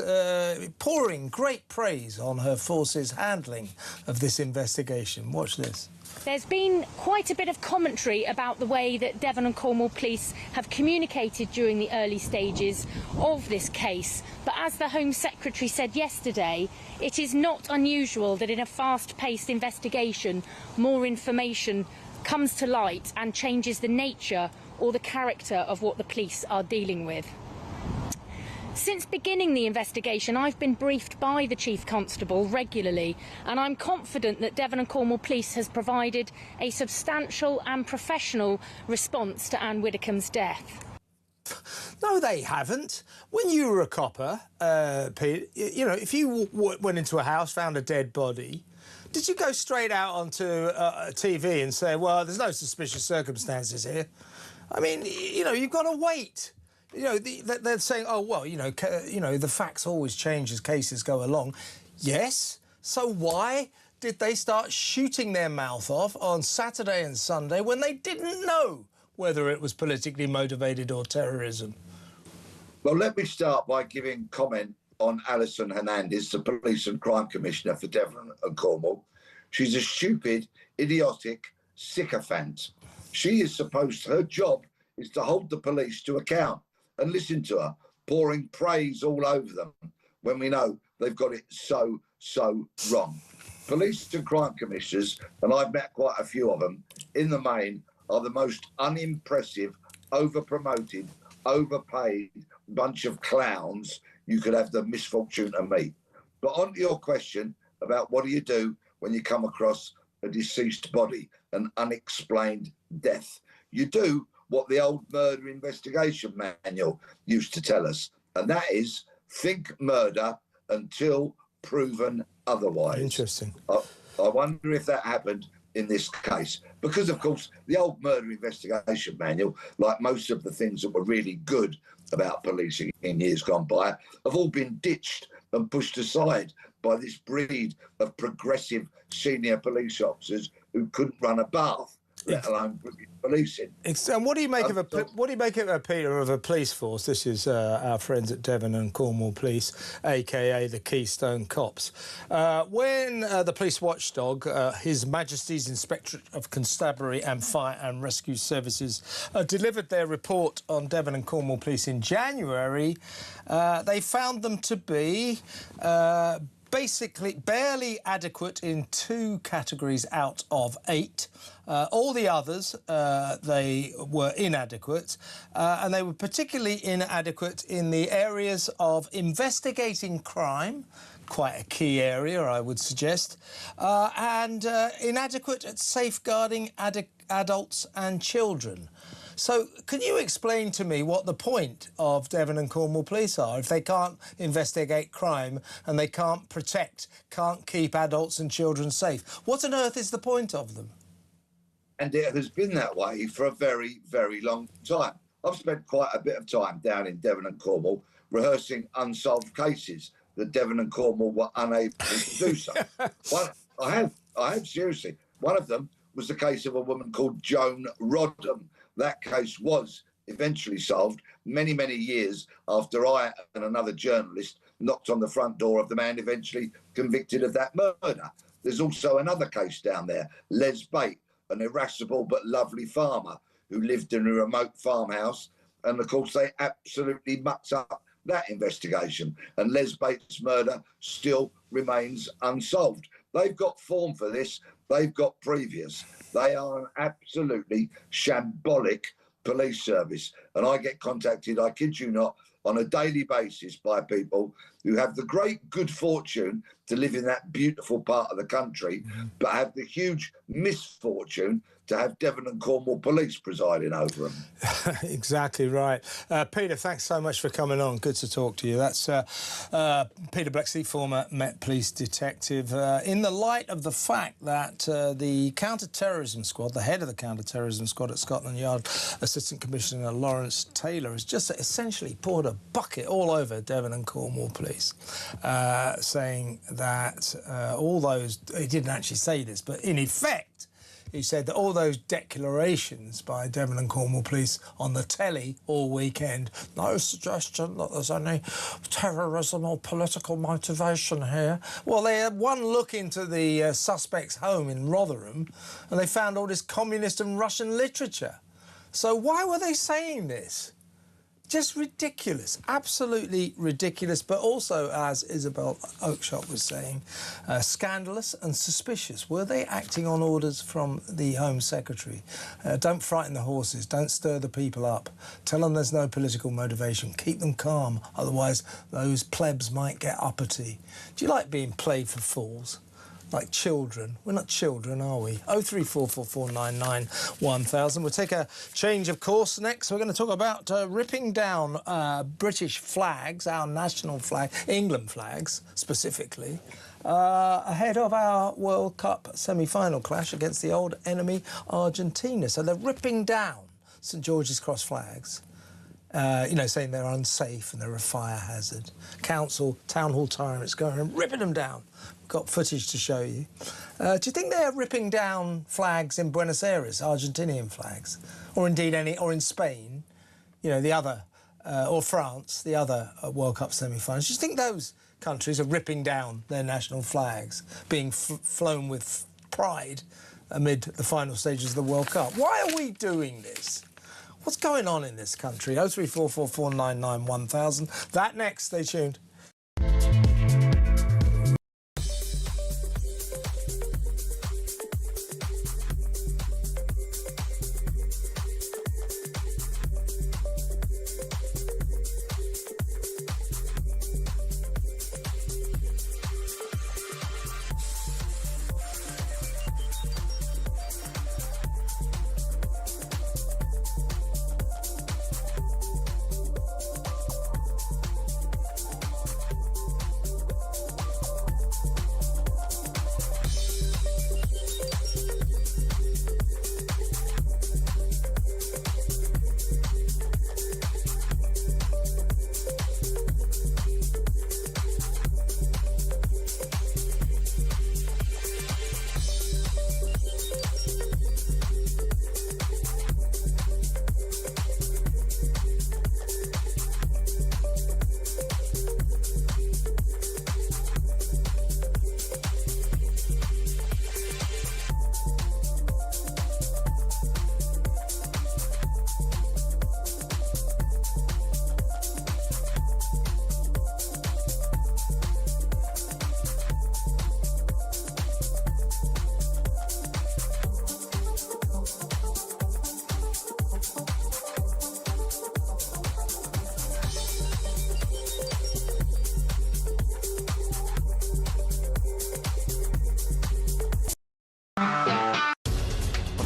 Speaker 2: pouring great praise on her force's handling of this investigation. Watch this.
Speaker 7: There's been quite a bit of commentary about the way that Devon and Cornwall Police have communicated during the early stages of this case. But as the Home Secretary said yesterday, it is not unusual that in a fast-paced investigation, more information comes to light and changes the nature or the character of what the police are dealing with. Since beginning the investigation, I've been briefed by the Chief Constable regularly, and I'm confident that Devon and Cornwall Police has provided a substantial and professional response to Ann Widdecombe's death.
Speaker 2: No, they haven't. When you were a copper, Pete, you know, if you went into a house, found a dead body, did you go straight out onto TV and say, well, there's no suspicious circumstances here? I mean, you know, you've got to wait. You know, they're saying, oh, well, you know, the facts always change as cases go along. Yes. So why did they start shooting their mouth off on Saturday and Sunday when they didn't know whether it was politically motivated or terrorism?
Speaker 8: Well, let me start by giving comment on Alison Hernandez, the Police and Crime Commissioner for Devon and Cornwall. She's a stupid, idiotic sycophant. She is supposed, her job is to hold the police to account. And listen to her, pouring praise all over them when we know they've got it so wrong. Police and crime commissioners, and I've met quite a few of them, in the main are the most unimpressive, over-promoted, overpaid bunch of clowns you could have the misfortune to meet. But on to your question about what do you do when you come across a deceased body, an unexplained death. You do what the old murder investigation manual used to tell us, and that is think murder until proven otherwise.
Speaker 2: Interesting.
Speaker 8: I wonder if that happened in this case, because of course the old murder investigation manual, like most of the things that were really good about policing in years gone by, have all been ditched and pushed aside by this breed of progressive senior police officers who couldn't run a bath, let alone policing.
Speaker 2: And what do you make of Peter, of a police force? This is our friends at Devon and Cornwall Police, aka the Keystone Cops. When the police watchdog, His Majesty's Inspectorate of Constabulary and Fire and Rescue Services, delivered their report on Devon and Cornwall Police in January, they found them to be basically barely adequate in 2 categories out of 8. All the others, they were inadequate, and they were particularly inadequate in the areas of investigating crime, quite a key area, I would suggest, and inadequate at safeguarding adults and children. So can you explain to me what the point of Devon and Cornwall Police are if they can't investigate crime and they can't keep adults and children safe? What on earth is the point of them?
Speaker 8: And it has been that way for a very, very long time. I've spent quite a bit of time down in Devon and Cornwall rehearsing unsolved cases that Devon and Cornwall were unable to do so. I have seriously. One of them was the case of a woman called Joan Rodham. That case was eventually solved many, many years after I and another journalist knocked on the front door of the man eventually convicted of that murder. There's also another case down there, Les Bate, an irascible but lovely farmer who lived in a remote farmhouse. And of course, they absolutely mucked up that investigation. And Les Bate's murder still remains unsolved. They've got form for this. They've got previous. They are an absolutely shambolic police service. And I get contacted, I kid you not, on a daily basis by people who have the great good fortune to live in that beautiful part of the country, but have the huge misfortune to have Devon and Cornwall Police presiding over them.
Speaker 2: Exactly right. Peter, thanks so much for coming on. Good to talk to you. That's Peter Blexley, former Met Police detective. In the light of the fact that the counter-terrorism squad, the head of the counter-terrorism squad at Scotland Yard, Assistant Commissioner Lawrence Taylor, has just essentially poured a bucket all over Devon and Cornwall Police, saying that all those... He didn't actually say this, but in effect, he said that all those declarations by Devon and Cornwall Police on the telly all weekend, no suggestion that there's any terrorism or political motivation here. Well, they had one look into the suspect's home in Rotherham and they found all this communist and Russian literature. So why were they saying this? Just ridiculous, absolutely ridiculous, but also, as Isabel Oakshott was saying, scandalous and suspicious. Were they acting on orders from the Home Secretary? Don't frighten the horses, don't stir the people up. Tell them there's no political motivation, keep them calm, otherwise those plebs might get uppity. Do you like being played for fools? Like children. We're not children, are we? 03444991000. We'll take a change of course next. We're going to talk about ripping down British flags, our national flag, England flags specifically, ahead of our World Cup semi-final clash against the old enemy Argentina. So they're ripping down St George's Cross flags. You know, saying they're unsafe and they're a fire hazard. Council, town hall tyrants going and ripping them down. We've got footage to show you. Do you think they're ripping down flags in Buenos Aires, Argentinian flags? Or indeed or in Spain, you know, the other, or France, the other World Cup semi-finals? Do you think those countries are ripping down their national flags, being flown with pride amid the final stages of the World Cup? Why are we doing this? What's going on in this country? 03444991000. That next. Stay tuned.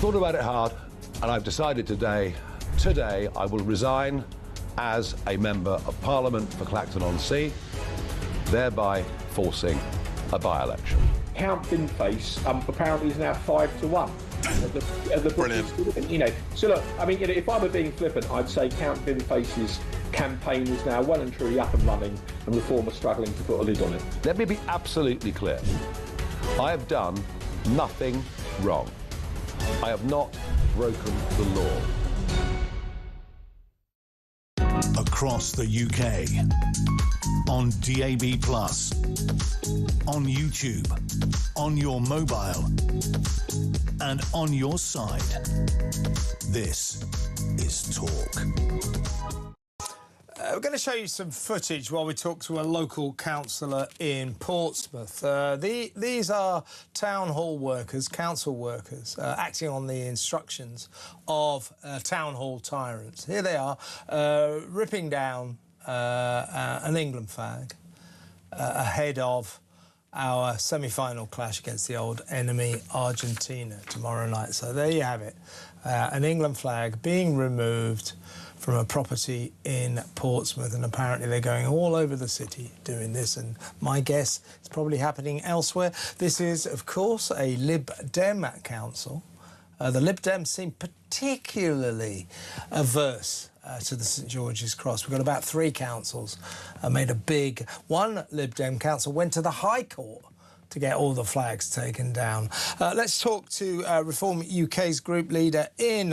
Speaker 9: thought about it hard, and I've decided today I will resign as a Member of Parliament for Clacton-on-Sea, thereby forcing a by-election.
Speaker 10: Count Binface apparently is now 5-1. Brilliant. You know, so look, I mean, you know, if I were being flippant, I'd say Count Binface's campaign is now well and truly up and running, and Reform are struggling to put a lid on it.
Speaker 9: Let me be absolutely clear. I have done nothing wrong. I have not broken the law.
Speaker 1: Across the UK, on DAB+, on YouTube, on your mobile, and on your side. This is Talk.
Speaker 2: We're going to show you some footage while we talk to a local councillor in Portsmouth. These are town hall workers, council workers, acting on the instructions of town hall tyrants. Here they are, ripping down an England flag ahead of our semi-final clash against the old enemy Argentina tomorrow night. So there you have it, an England flag being removed from a property in Portsmouth, and apparently they're going all over the city doing this, and my guess it's probably happening elsewhere. This is, of course, a Lib Dem council. The Lib Dems seem particularly averse to the St George's Cross. We've got about 3 councils made a big... One Lib Dem council went to the High Court to get all the flags taken down. Let's talk to Reform UK's group leader in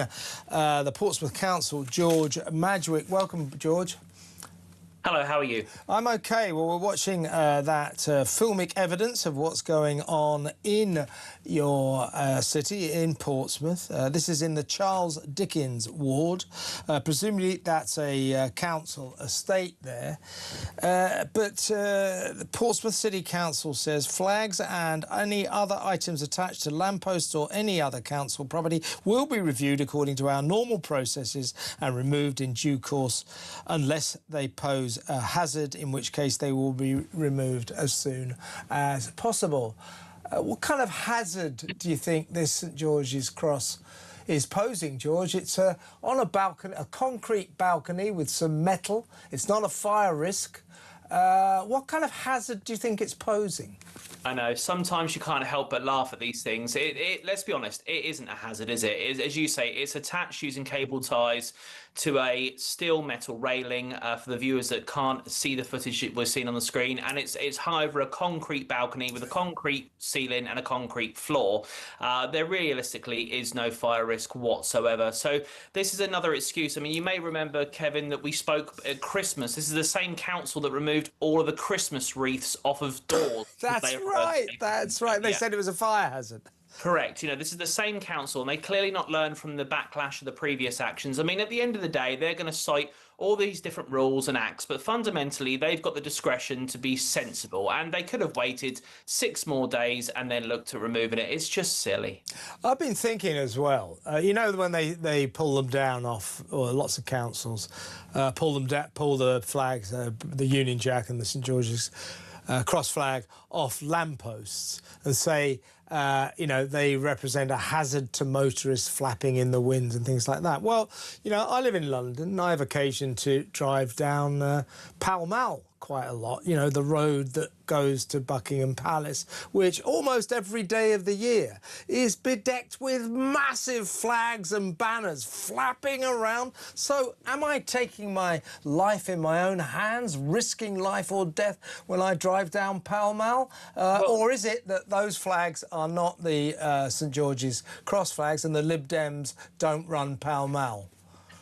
Speaker 2: the Portsmouth Council, George Madgwick. Welcome, George.
Speaker 11: Hello, how are you?
Speaker 2: I'm OK. Well, we're watching that filmic evidence of what's going on in your city, in Portsmouth. This is in the Charles Dickens ward. Presumably that's a council estate there. But the Portsmouth City Council says flags and any other items attached to lampposts or any other council property will be reviewed according to our normal processes and removed in due course unless they pose a hazard, in which case they will be removed as soon as possible. What kind of hazard do you think this St George's Cross is posing, George? It's on a balcony, a concrete balcony with some metal. It's not a fire risk. What kind of hazard do you think it's posing?
Speaker 11: I know, sometimes you can't help but laugh at these things. Let's be honest, it isn't a hazard, is it? As you say, it's attached using cable ties to a steel metal railing for the viewers that can't see the footage that we're seeing on the screen, and it's high over a concrete balcony with a concrete ceiling and a concrete floor. There realistically is no fire risk whatsoever. So this is another excuse. I mean, you may remember, Kevin, that we spoke at Christmas. This is the same council that removed all of the Christmas wreaths off of doors.
Speaker 2: That's right. That's right. They said it was a fire hazard.
Speaker 11: Correct. You know, this is the same council, and they clearly not learned from the backlash of the previous actions. I mean, at the end of the day, they're going to cite all these different rules and acts, but fundamentally, they've got the discretion to be sensible, and they could have waited 6 more days and then looked at removing it. It's just silly.
Speaker 2: I've been thinking as well, you know, when they pull them down off, or lots of councils pull the flags, the Union Jack and the St George's Cross flag off lampposts and say, you know, they represent a hazard to motorists flapping in the winds and things like that. Well, you know, I live in London and I have occasion to drive down Pall Mall quite a lot, you know, the road that goes to Buckingham Palace, which almost every day of the year is bedecked with massive flags and banners flapping around. So am I taking my life in my own hands, risking life or death when I drive down Pall Mall? Or is it that those flags are not the St George's Cross flags and the Lib Dems don't run Pall Mall?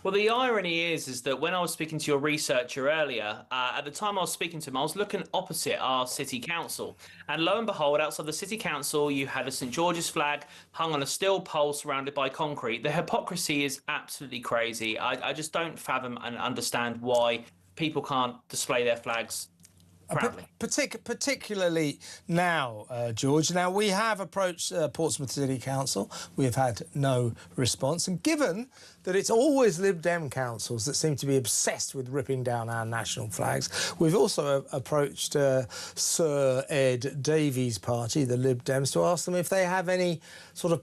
Speaker 11: Well, the irony is that when I was speaking to your researcher earlier, at the time I was speaking to him, I was looking opposite our city council. And lo and behold, outside the city council, you had a St George's flag hung on a steel pole surrounded by concrete. The hypocrisy is absolutely crazy. I just don't fathom and understand why people can't display their flags proudly.
Speaker 2: Particularly now, George. Now, we have approached Portsmouth City Council. We have had no response. And given that it's always Lib Dem councils that seem to be obsessed with ripping down our national flags, we've also approached Sir Ed Davies' party, the Lib Dems, to ask them if they have any sort of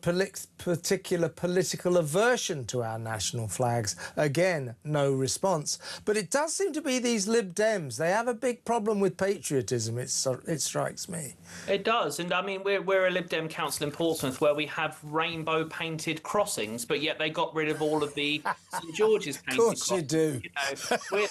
Speaker 2: particular political aversion to our national flags. Again, no response. But it does seem to be these Lib Dems. They have a big problem with patriotism, it strikes me.
Speaker 11: It does. And I mean, we're a Lib Dem council in Portsmouth where we have rainbow painted crossings, but yet they got rid of all of the St George's painted crossings.
Speaker 2: Of course you do.
Speaker 11: You know,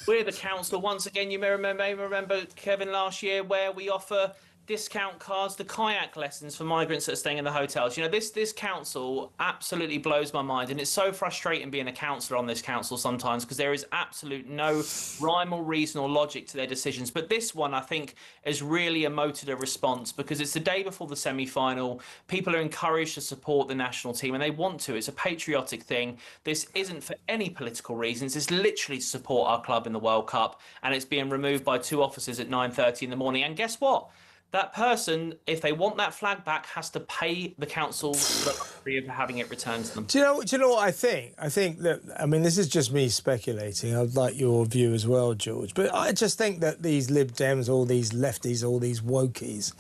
Speaker 11: we're the council, once again, you may remember, Kevin, last year, where we offer discount cards, the kayak lessons for migrants that are staying in the hotels. You know, this council absolutely blows my mind, and it's so frustrating being a councillor on this council sometimes because there is absolute no rhyme or reason or logic to their decisions. But this one, I think, has really emoted a response because it's the day before the semi-final. People are encouraged to support the national team, and they want to. It's a patriotic thing. This isn't for any political reasons. It's literally to support our club in the World Cup, and it's being removed by 2 officers at 9:30 in the morning. And guess what? That person, if they want that flag back, has to pay the council the luxury of having it returned to them.
Speaker 2: Do you know what I think? I think that, I mean, this is just me speculating. I'd like your view as well, George. But I just think that these Lib Dems, all these lefties, all these wokies,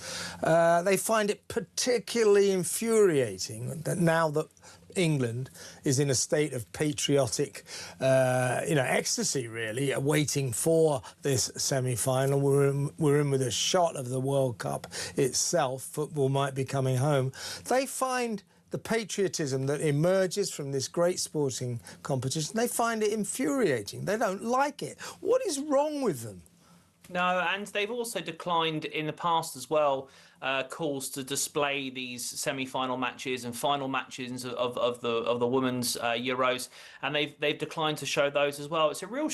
Speaker 2: they find it particularly infuriating that now that England is in a state of patriotic, ecstasy, really, waiting for this semi-final. We're in with a shot of the World Cup itself. Football might be coming home. They find the patriotism that emerges from this great sporting competition, they find it infuriating. They don't like it. What is wrong with them?
Speaker 11: No, and they've also declined in the past as well calls to display these semi-final matches and final matches of the women's Euros, and they've declined to show those as well. It's a really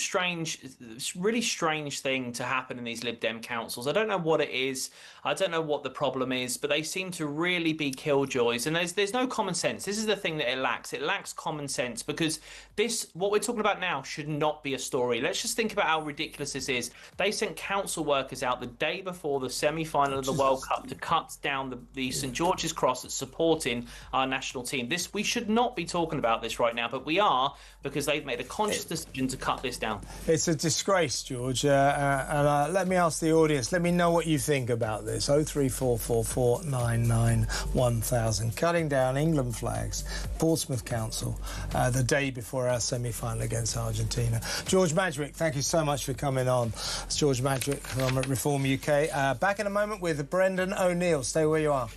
Speaker 11: strange thing to happen in these Lib Dem councils. I don't know what it is. I don't know what the problem is, but they seem to really be killjoys, and there's no common sense. This is the thing that it lacks. It lacks common sense because what we're talking about now should not be a story. Let's just think about how ridiculous this is. They sent council workers out the day before the semi-final of the World Cup to cut down the St George's Cross that's supporting our national team. We should not be talking about this right now, but we are, because they've made a conscious decision to cut this down.
Speaker 2: It's a disgrace, George. And let me ask the audience, let me know what you think about this. 03444991000. Cutting down England flags, Portsmouth Council, the day before our semi-final against Argentina. George Madgwick, thank you so much for coming on. It's George Madgwick from Reform UK. Back in a moment with Brendan O'Neill. Stay where you are.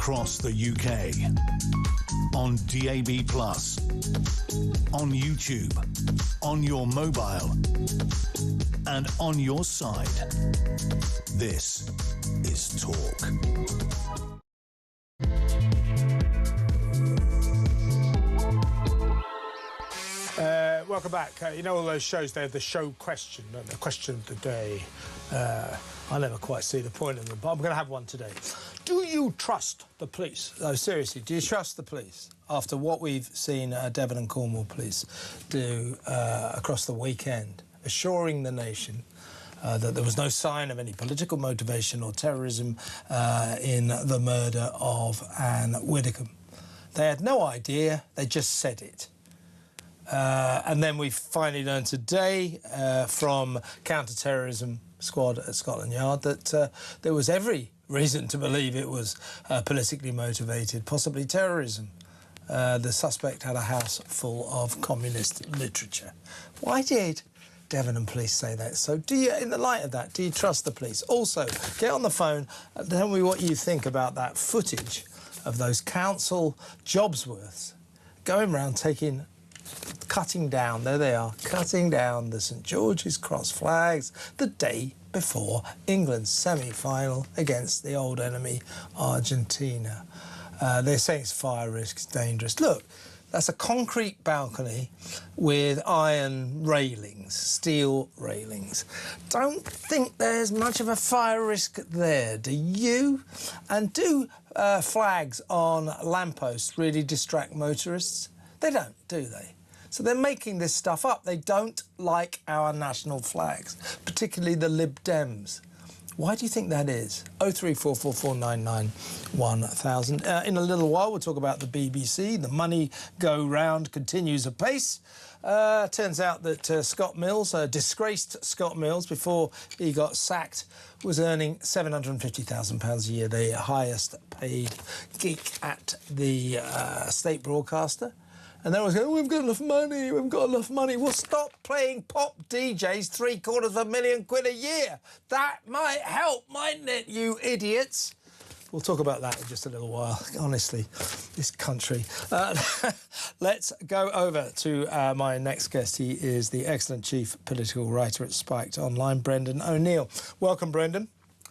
Speaker 1: across the UK. On DAB+, on YouTube, on your mobile, and on your side. This is Talk.
Speaker 2: Welcome back. You know all those shows, they have the show question, and the question of the day. I never quite see the point of them, but I'm going to have one today. Do you trust the police? No, seriously, do you trust the police after what we've seen Devon and Cornwall police do across the weekend, assuring the nation that there was no sign of any political motivation or terrorism in the murder of Ann Widdecombe? They had no idea, they just said it. And then we finally learned today from counter-terrorism squad at Scotland Yard that there was every reason to believe it was politically motivated, possibly terrorism. The suspect had a house full of communist literature. Why did Devon and police say that? So do you, in the light of that, do you trust the police? Also, get on the phone and tell me what you think about that footage of those council jobsworths going around cutting down, there they are, cutting down the St George's Cross flags the day before England's semi-final against the old enemy, Argentina. They're saying it's fire risk, it's dangerous. Look, that's a concrete balcony with iron railings, steel railings. Don't think there's much of a fire risk there, do you? And do flags on lampposts really distract motorists? They don't, do they? So they're making this stuff up. They don't like our national flags, particularly the Lib Dems. Why do you think that is? 03444991000. In a little while, we'll talk about the BBC. The money go round continues apace. Turns out that Scott Mills, disgraced Scott Mills, before he got sacked, was earning £750,000 a year, the highest paid geek at the state broadcaster. And then I was going, we've got enough money, we've got enough money. Well, stop playing pop DJs £750,000 a year. That might help, mightn't it, you idiots? We'll talk about that in just a little while. Honestly, this country. Let's go over to my next guest. He is the excellent chief political writer at Spiked Online, Brendan O'Neill. Welcome, Brendan.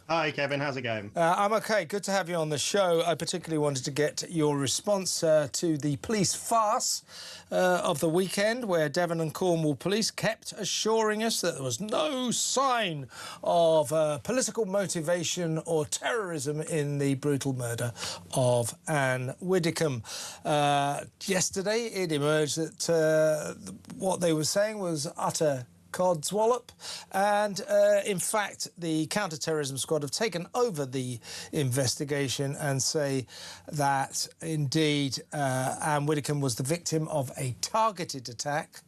Speaker 12: Hi, Kevin. How's it going?
Speaker 2: I'm OK. Good to have you on the show. I particularly wanted to get your response to the police farce of the weekend, where Devon and Cornwall police kept assuring us that there was no sign of political motivation or terrorism in the brutal murder of Ann Widdecombe. Yesterday, it emerged that what they were saying was utter codswallop, and in fact the counter-terrorism squad have taken over the investigation and say that indeed Ann Widdecombe was the victim of a targeted attack,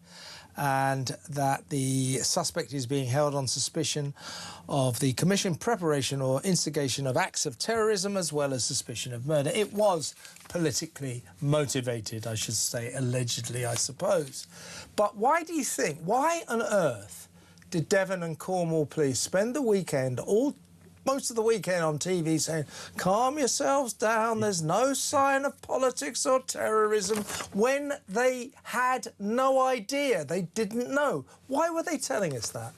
Speaker 2: and that the suspect is being held on suspicion of the commission, preparation or instigation of acts of terrorism, as well as suspicion of murder. It was politically motivated, I should say, allegedly, I suppose. But why do you think, why on earth did Devon and Cornwall police spend the weekend, most of the weekend on TV saying, calm yourselves down, there's no sign of politics or terrorism, when they had no idea, they didn't know? Why were they telling us that?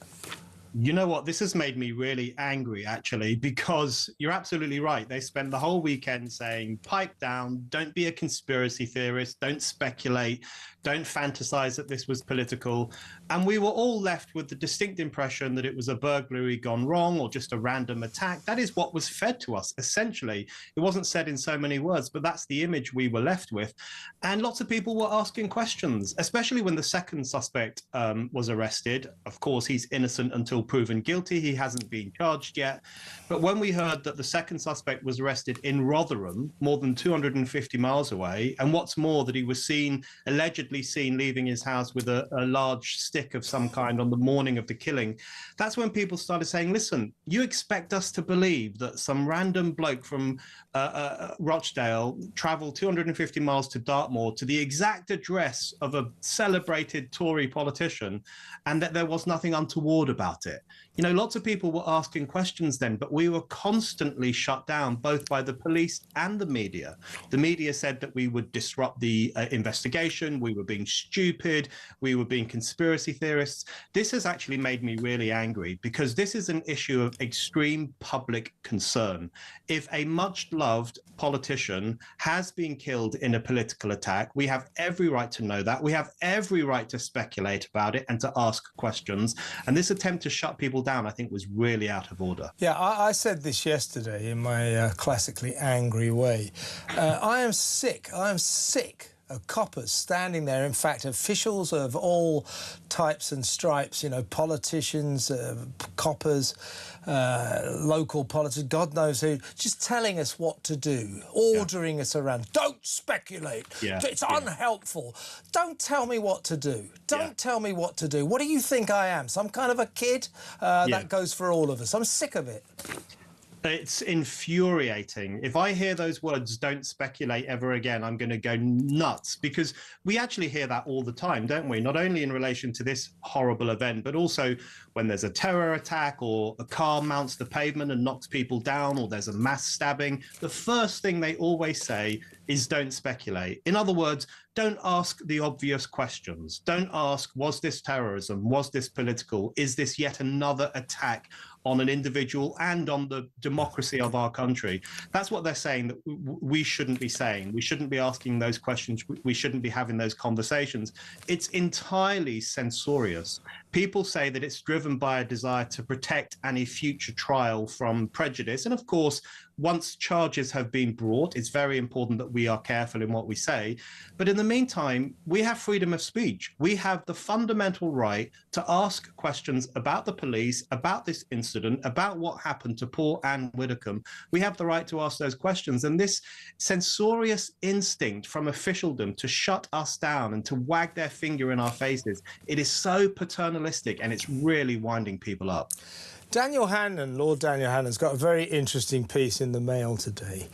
Speaker 12: You know what? This has made me really angry, actually, because you're absolutely right. They spent the whole weekend saying, pipe down, don't be a conspiracy theorist, don't speculate, don't fantasize that this was political. And we were all left with the distinct impression that it was a burglary gone wrong or just a random attack. That is what was fed to us, essentially. It wasn't said in so many words, but that's the image we were left with. And lots of people were asking questions, especially when the second suspect was arrested. Of course, he's innocent until proven guilty. He hasn't been charged yet. But when we heard that the second suspect was arrested in Rotherham, more than 250 miles away, and what's more, that he was allegedly seen leaving his house with a large stick of some kind on the morning of the killing, that's when people started saying, listen, you expect us to believe that some random bloke from Rochdale travelled 250 miles to Dartmoor to the exact address of a celebrated Tory politician, and that there was nothing untoward about it? it. You know, lots of people were asking questions then, but we were constantly shut down, both by the police and the media. The media said that we would disrupt the investigation, we were being stupid, we were being conspiracy theorists. This has actually made me really angry, because this is an issue of extreme public concern. If a much-loved politician has been killed in a political attack, we have every right to know that. We have every right to speculate about it and to ask questions. And this attempt to shut people down, I think, was really out of order.
Speaker 2: Yeah, I said this yesterday in my classically angry way. I am sick of coppers standing there. In fact, officials of all types and stripes, you know, politicians, coppers, local politicians, God knows who, just telling us what to do, ordering us around. Don't speculate. It's unhelpful. Don't tell me what to do. Don't tell me what to do. What do you think I am? Some kind of a kid? That goes for all of us. I'm sick of it.
Speaker 12: It's infuriating. If I hear those words, don't speculate ever again, I'm going to go nuts, because we actually hear that all the time, don't we? Not only in relation to this horrible event, but also when there's a terror attack or a car mounts the pavement and knocks people down, or there's a mass stabbing. The first thing they always say is don't speculate. In other words, don't ask the obvious questions. Don't ask, was this terrorism? Was this political? Is this yet another attack on an individual and on the democracy of our country? That's what they're saying that we shouldn't be saying. We shouldn't be asking those questions. We shouldn't be having those conversations. It's entirely censorious. People say that it's driven by a desire to protect any future trial from prejudice. And of course, once charges have been brought, it's very important that we are careful in what we say. But in the meantime, we have freedom of speech. We have the fundamental right to ask questions about the police, about this incident, about what happened to poor Ann Widdecombe. We have the right to ask those questions. And this censorious instinct from officialdom to shut us down and to wag their finger in our faces, it is so paternalistic, and it's really winding people up.
Speaker 2: Daniel Hannan, Lord Daniel Hannan's got a very interesting piece in the Mail today,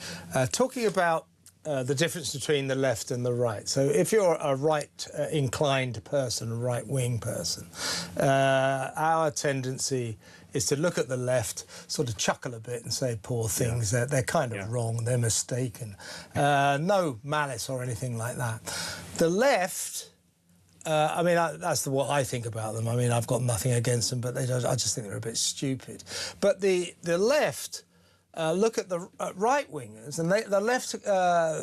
Speaker 2: talking about the difference between the left and the right. So if you're a right-inclined person, a right-wing person, our tendency is to look at the left, sort of chuckle a bit and say, poor things, they're kind of wrong, they're mistaken. No malice or anything like that. The left... I mean, that's what I think about them. I mean, I've got nothing against them, but I just think they're a bit stupid. But the left look at the right-wingers, and the left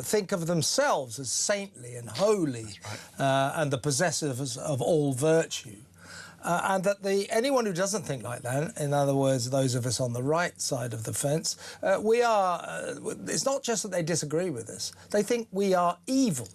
Speaker 2: think of themselves as saintly and holy, and the possessors of all virtue. And that anyone who doesn't think like that, in other words, those of us on the right side of the fence, it's not just that they disagree with us, they think we are evil.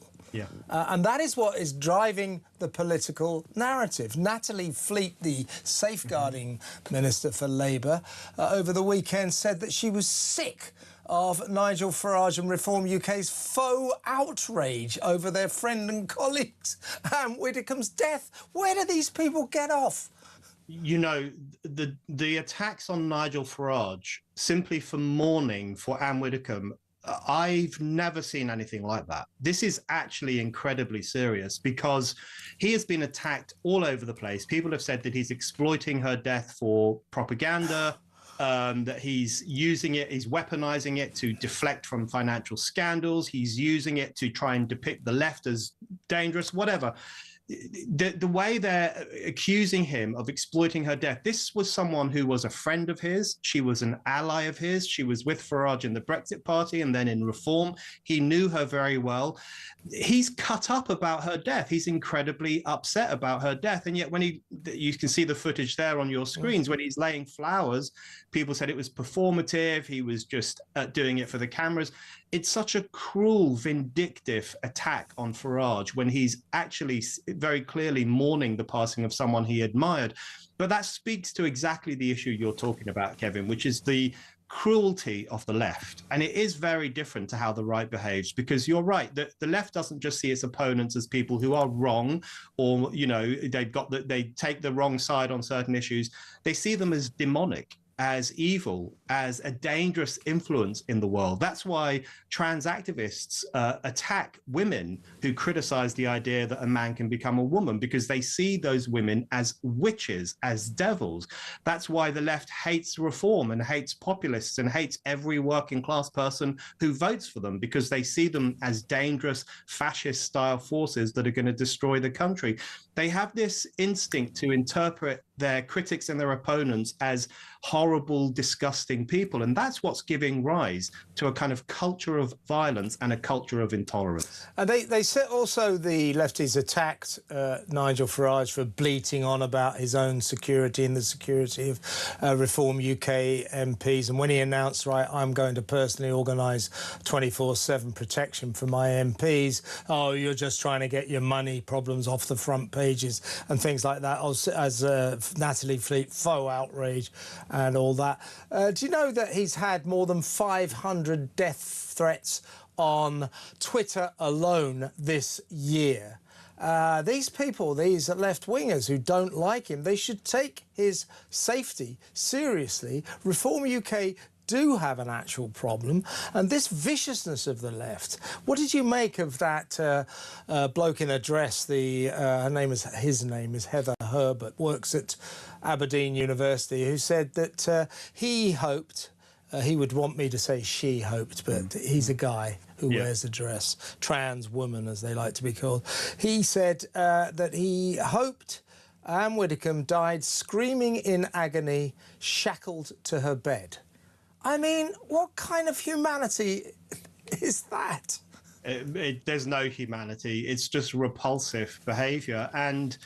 Speaker 2: And that is what is driving the political narrative. Natalie Fleet, the safeguarding minister for Labour, over the weekend said that she was sick of Nigel Farage and Reform UK's faux outrage over their friend and colleagues Ann Widdecombe's death. Where do these people get off?
Speaker 12: You know, the attacks on Nigel Farage simply for mourning for Ann Widdecombe, I've never seen anything like that. This is actually incredibly serious, because he has been attacked all over the place. People have said that he's exploiting her death for propaganda, that he's using it, he's weaponizing it to deflect from financial scandals. He's using it to try and depict the left as dangerous, whatever. The way they're accusing him of exploiting her death, this was someone who was a friend of his. She was an ally of his. She was with Farage in the Brexit Party and then in Reform. He knew her very well. He's cut up about her death. He's incredibly upset about her death. And yet when you can see the footage there on your screens, when he's laying flowers, people said it was performative. He was just doing it for the cameras. It's such a cruel, vindictive attack on Farage when he's actually very clearly mourning the passing of someone he admired. But that speaks to exactly the issue you're talking about, Kevin, which is the cruelty of the left. And it is very different to how the right behaves, because you're right, the left doesn't just see its opponents as people who are wrong, or, you know, they take the wrong side on certain issues. They see them as demonic. as evil, as a dangerous influence in the world. That's why trans activists attack women who criticize the idea that a man can become a woman, because they see those women as witches, as devils. That's why the left hates reform and hates populists and hates every working class person who votes for them, because they see them as dangerous fascist style forces that are going to destroy the country. They have this instinct to interpret their critics and their opponents as horrible, disgusting people. And that's what's giving rise to a kind of culture of violence and a culture of intolerance.
Speaker 2: And they said also the lefties attacked Nigel Farage for bleating on about his own security and the security of Reform UK MPs. And when he announced, right, I'm going to personally organise 24/7 protection for my MPs, oh, you're just trying to get your money problems off the front pages and things like that, as Natalie Fleet, faux outrage and all that. Do you know that he's had more than 500 death threats on Twitter alone this year? These people, these left-wingers who don't like him, they should take his safety seriously. Reform UK do have an actual problem, and this viciousness of the left. What did you make of that bloke in a dress? His name is Heather Herbert, works at Aberdeen University, who said that he hoped, he would want me to say she hoped, but he's a guy who wears a dress, trans woman as they like to be called. He said that he hoped Ann Widdecombe died screaming in agony, shackled to her bed. I mean, what kind of humanity is that?
Speaker 12: There's no humanity. It's just repulsive behaviour. And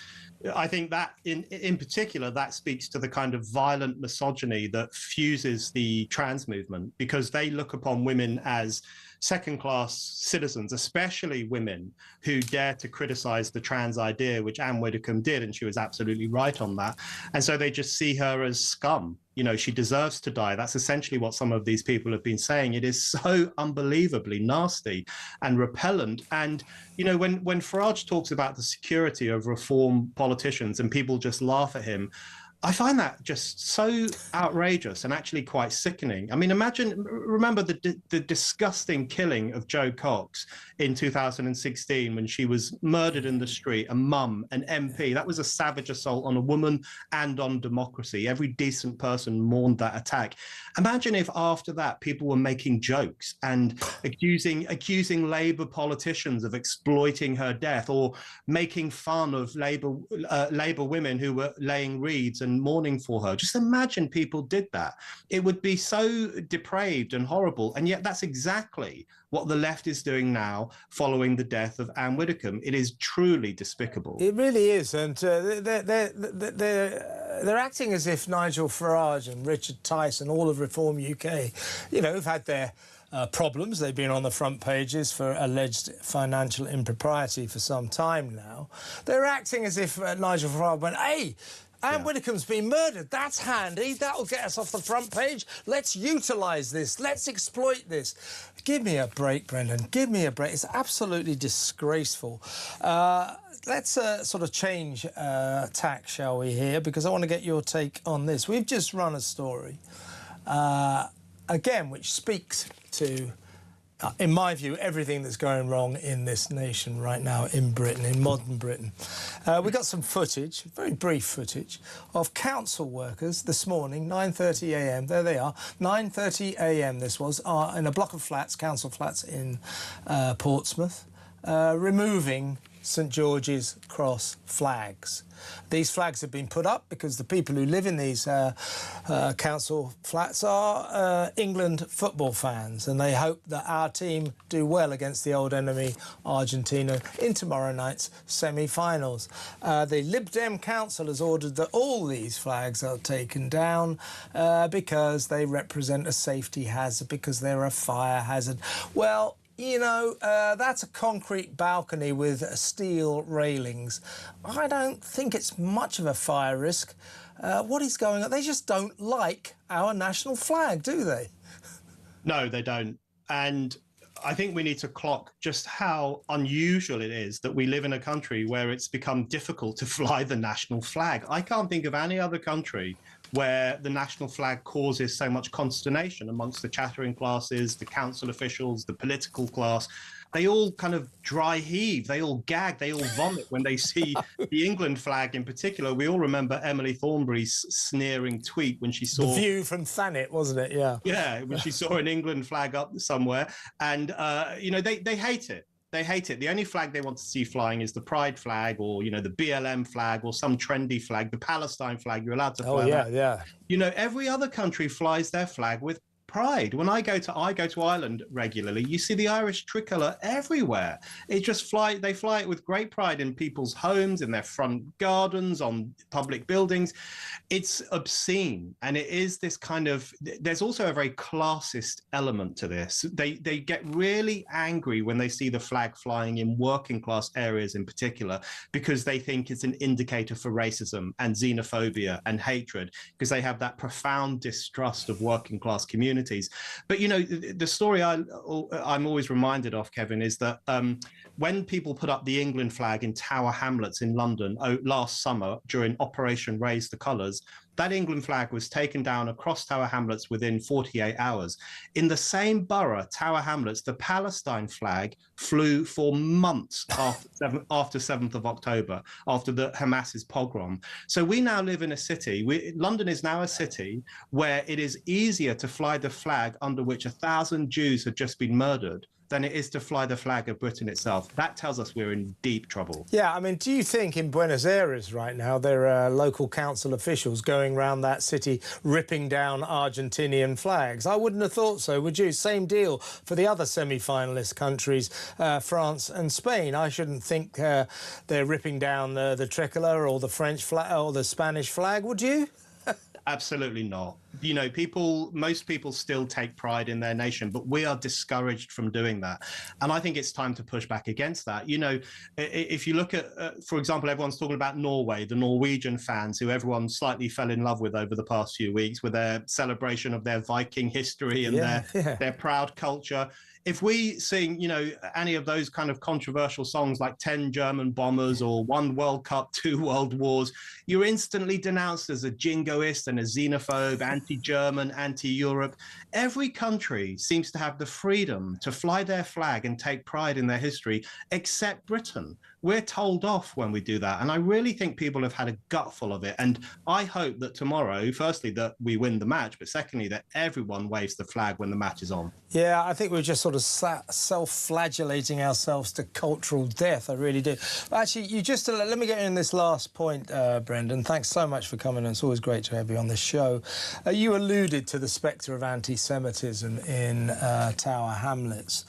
Speaker 12: I think that, in particular, that speaks to the kind of violent misogyny that fuses the trans movement, because they look upon women as second-class citizens, especially women who dare to criticize the trans idea, which Ann Widdecombe did, and she was absolutely right on that. And so they just see her as scum. You know, she deserves to die. That's essentially what some of these people have been saying. It is so unbelievably nasty and repellent. And, you know, when Farage talks about the security of reform politicians and people just laugh at him, I find that just so outrageous and actually quite sickening. I mean, remember the disgusting killing of Jo Cox in 2016 when she was murdered in the street, a mum, an MP. That was a savage assault on a woman and on democracy. Every decent person mourned that attack. Imagine if after that people were making jokes and accusing Labour politicians of exploiting her death, or making fun of Labour women who were laying reeds and mourning for her. Just imagine people did that. It would be so depraved and horrible. And yet that's exactly what the left is doing now following the death of Ann Widdecombe. It is truly despicable.
Speaker 2: It really is. And they're acting as if Nigel Farage and Richard Tice and all of Reform UK, you know, have had their problems. They've been on the front pages for alleged financial impropriety for some time now. They're acting as if Nigel Farage went, hey, Ann Widdecombe's been murdered. That's handy. That'll get us off the front page. Let's utilise this. Let's exploit this. Give me a break, Brendan. Give me a break. It's absolutely disgraceful. Let's sort of change tack, shall we, here, because I want to get your take on this. We've just run a story, again, which speaks to, in my view, everything that's going wrong in this nation right now, in Britain, in modern Britain. We got some footage, very brief footage, of council workers this morning, 9:30 a.m. There they are, 9:30 a.m. this was, in a block of flats, council flats in Portsmouth, removing St George's Cross flags. These flags have been put up because the people who live in these council flats are England football fans, and they hope that our team do well against the old enemy Argentina in tomorrow night's semi-finals. The Lib Dem Council has ordered that all these flags are taken down because they represent a safety hazard, because they're a fire hazard. Well, you know, that's a concrete balcony with steel railings. I don't think it's much of a fire risk. What is going on? They just don't like our national flag, do they?
Speaker 12: No, they don't. And I think we need to clock just how unusual it is that we live in a country where it's become difficult to fly the national flag. I can't think of any other country where the national flag causes so much consternation amongst the chattering classes, the council officials, the political class. They all kind of dry heave, they all gag, they all vomit when they see the England flag in particular. We all remember Emily Thornberry's sneering tweet when she saw...
Speaker 2: The view from Thanet, wasn't it? Yeah.
Speaker 12: Yeah, when she saw an England flag up somewhere. And, you know, they hate it. They hate it. The only flag they want to see flying is the Pride flag, or, you know, the BLM flag, or some trendy flag, the Palestine flag. You're allowed to fly that.
Speaker 2: Yeah.
Speaker 12: You know, every other country flies their flag with pride. When I go to Ireland regularly, you see the Irish tricolour everywhere. They fly it with great pride in people's homes, in their front gardens, on public buildings. It's obscene, and it is this kind of... There's also a very classist element to this. They get really angry when they see the flag flying in working class areas in particular, because they think it's an indicator for racism and xenophobia and hatred, because they have that profound distrust of working class communities. But, you know, the story I'm always reminded of, Kevin, is that when people put up the England flag in Tower Hamlets in London last summer during Operation Raise the Colours, that England flag was taken down across Tower Hamlets within 48 hours. In the same borough, Tower Hamlets, the Palestine flag flew for months after 7th of October, after the Hamas's pogrom. So we now live in a city, London is now a city where it is easier to fly the flag under which 1,000 Jews had just been murdered than it is to fly the flag of Britain itself. That tells us we're in deep trouble.
Speaker 2: Yeah, I mean, do you think in Buenos Aires right now there are local council officials going around that city ripping down Argentinian flags? I wouldn't have thought so, would you? Same deal for the other semi-finalist countries, France and Spain. I shouldn't think they're ripping down the tricolour or the French flag or the Spanish flag, would you?
Speaker 12: Absolutely not. You know, most people still take pride in their nation, but we are discouraged from doing that. And I think it's time to push back against that. You know, if you look at, for example, everyone's talking about Norway, the Norwegian fans who everyone slightly fell in love with over the past few weeks with their celebration of their Viking history and their proud culture. If we sing, you know, any of those kind of controversial songs like 10 German Bombers or 1 World Cup, 2 World Wars, you're instantly denounced as a jingoist and a xenophobe, anti-German, anti-Europe. Every country seems to have the freedom to fly their flag and take pride in their history, except Britain. We're told off when we do that. And I really think people have had a gutful of it. And I hope that tomorrow, firstly, that we win the match, but secondly, that everyone waves the flag when the match is on.
Speaker 2: Yeah, I think we're just sort of self-flagellating ourselves to cultural death. I really do. But actually, you just let me get in this last point, Brendan. Thanks so much for coming. It's always great to have you on the show. You alluded to the spectre of anti-Semitism in Tower Hamlets.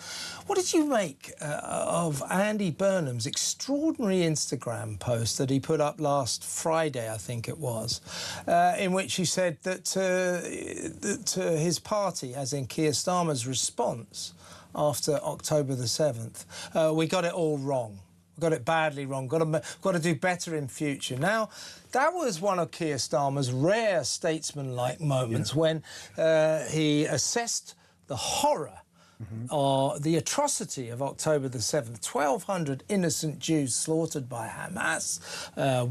Speaker 2: What did you make of Andy Burnham's extraordinary Instagram post that he put up last Friday, I think it was, in which he said that his party, as in Keir Starmer's response after October the 7th, we got it all wrong. We got it badly wrong. Got to do better in future. Now, that was one of Keir Starmer's rare statesman-like moments when he assessed the horror or the atrocity of October the 7th. 1,200 innocent Jews slaughtered by Hamas,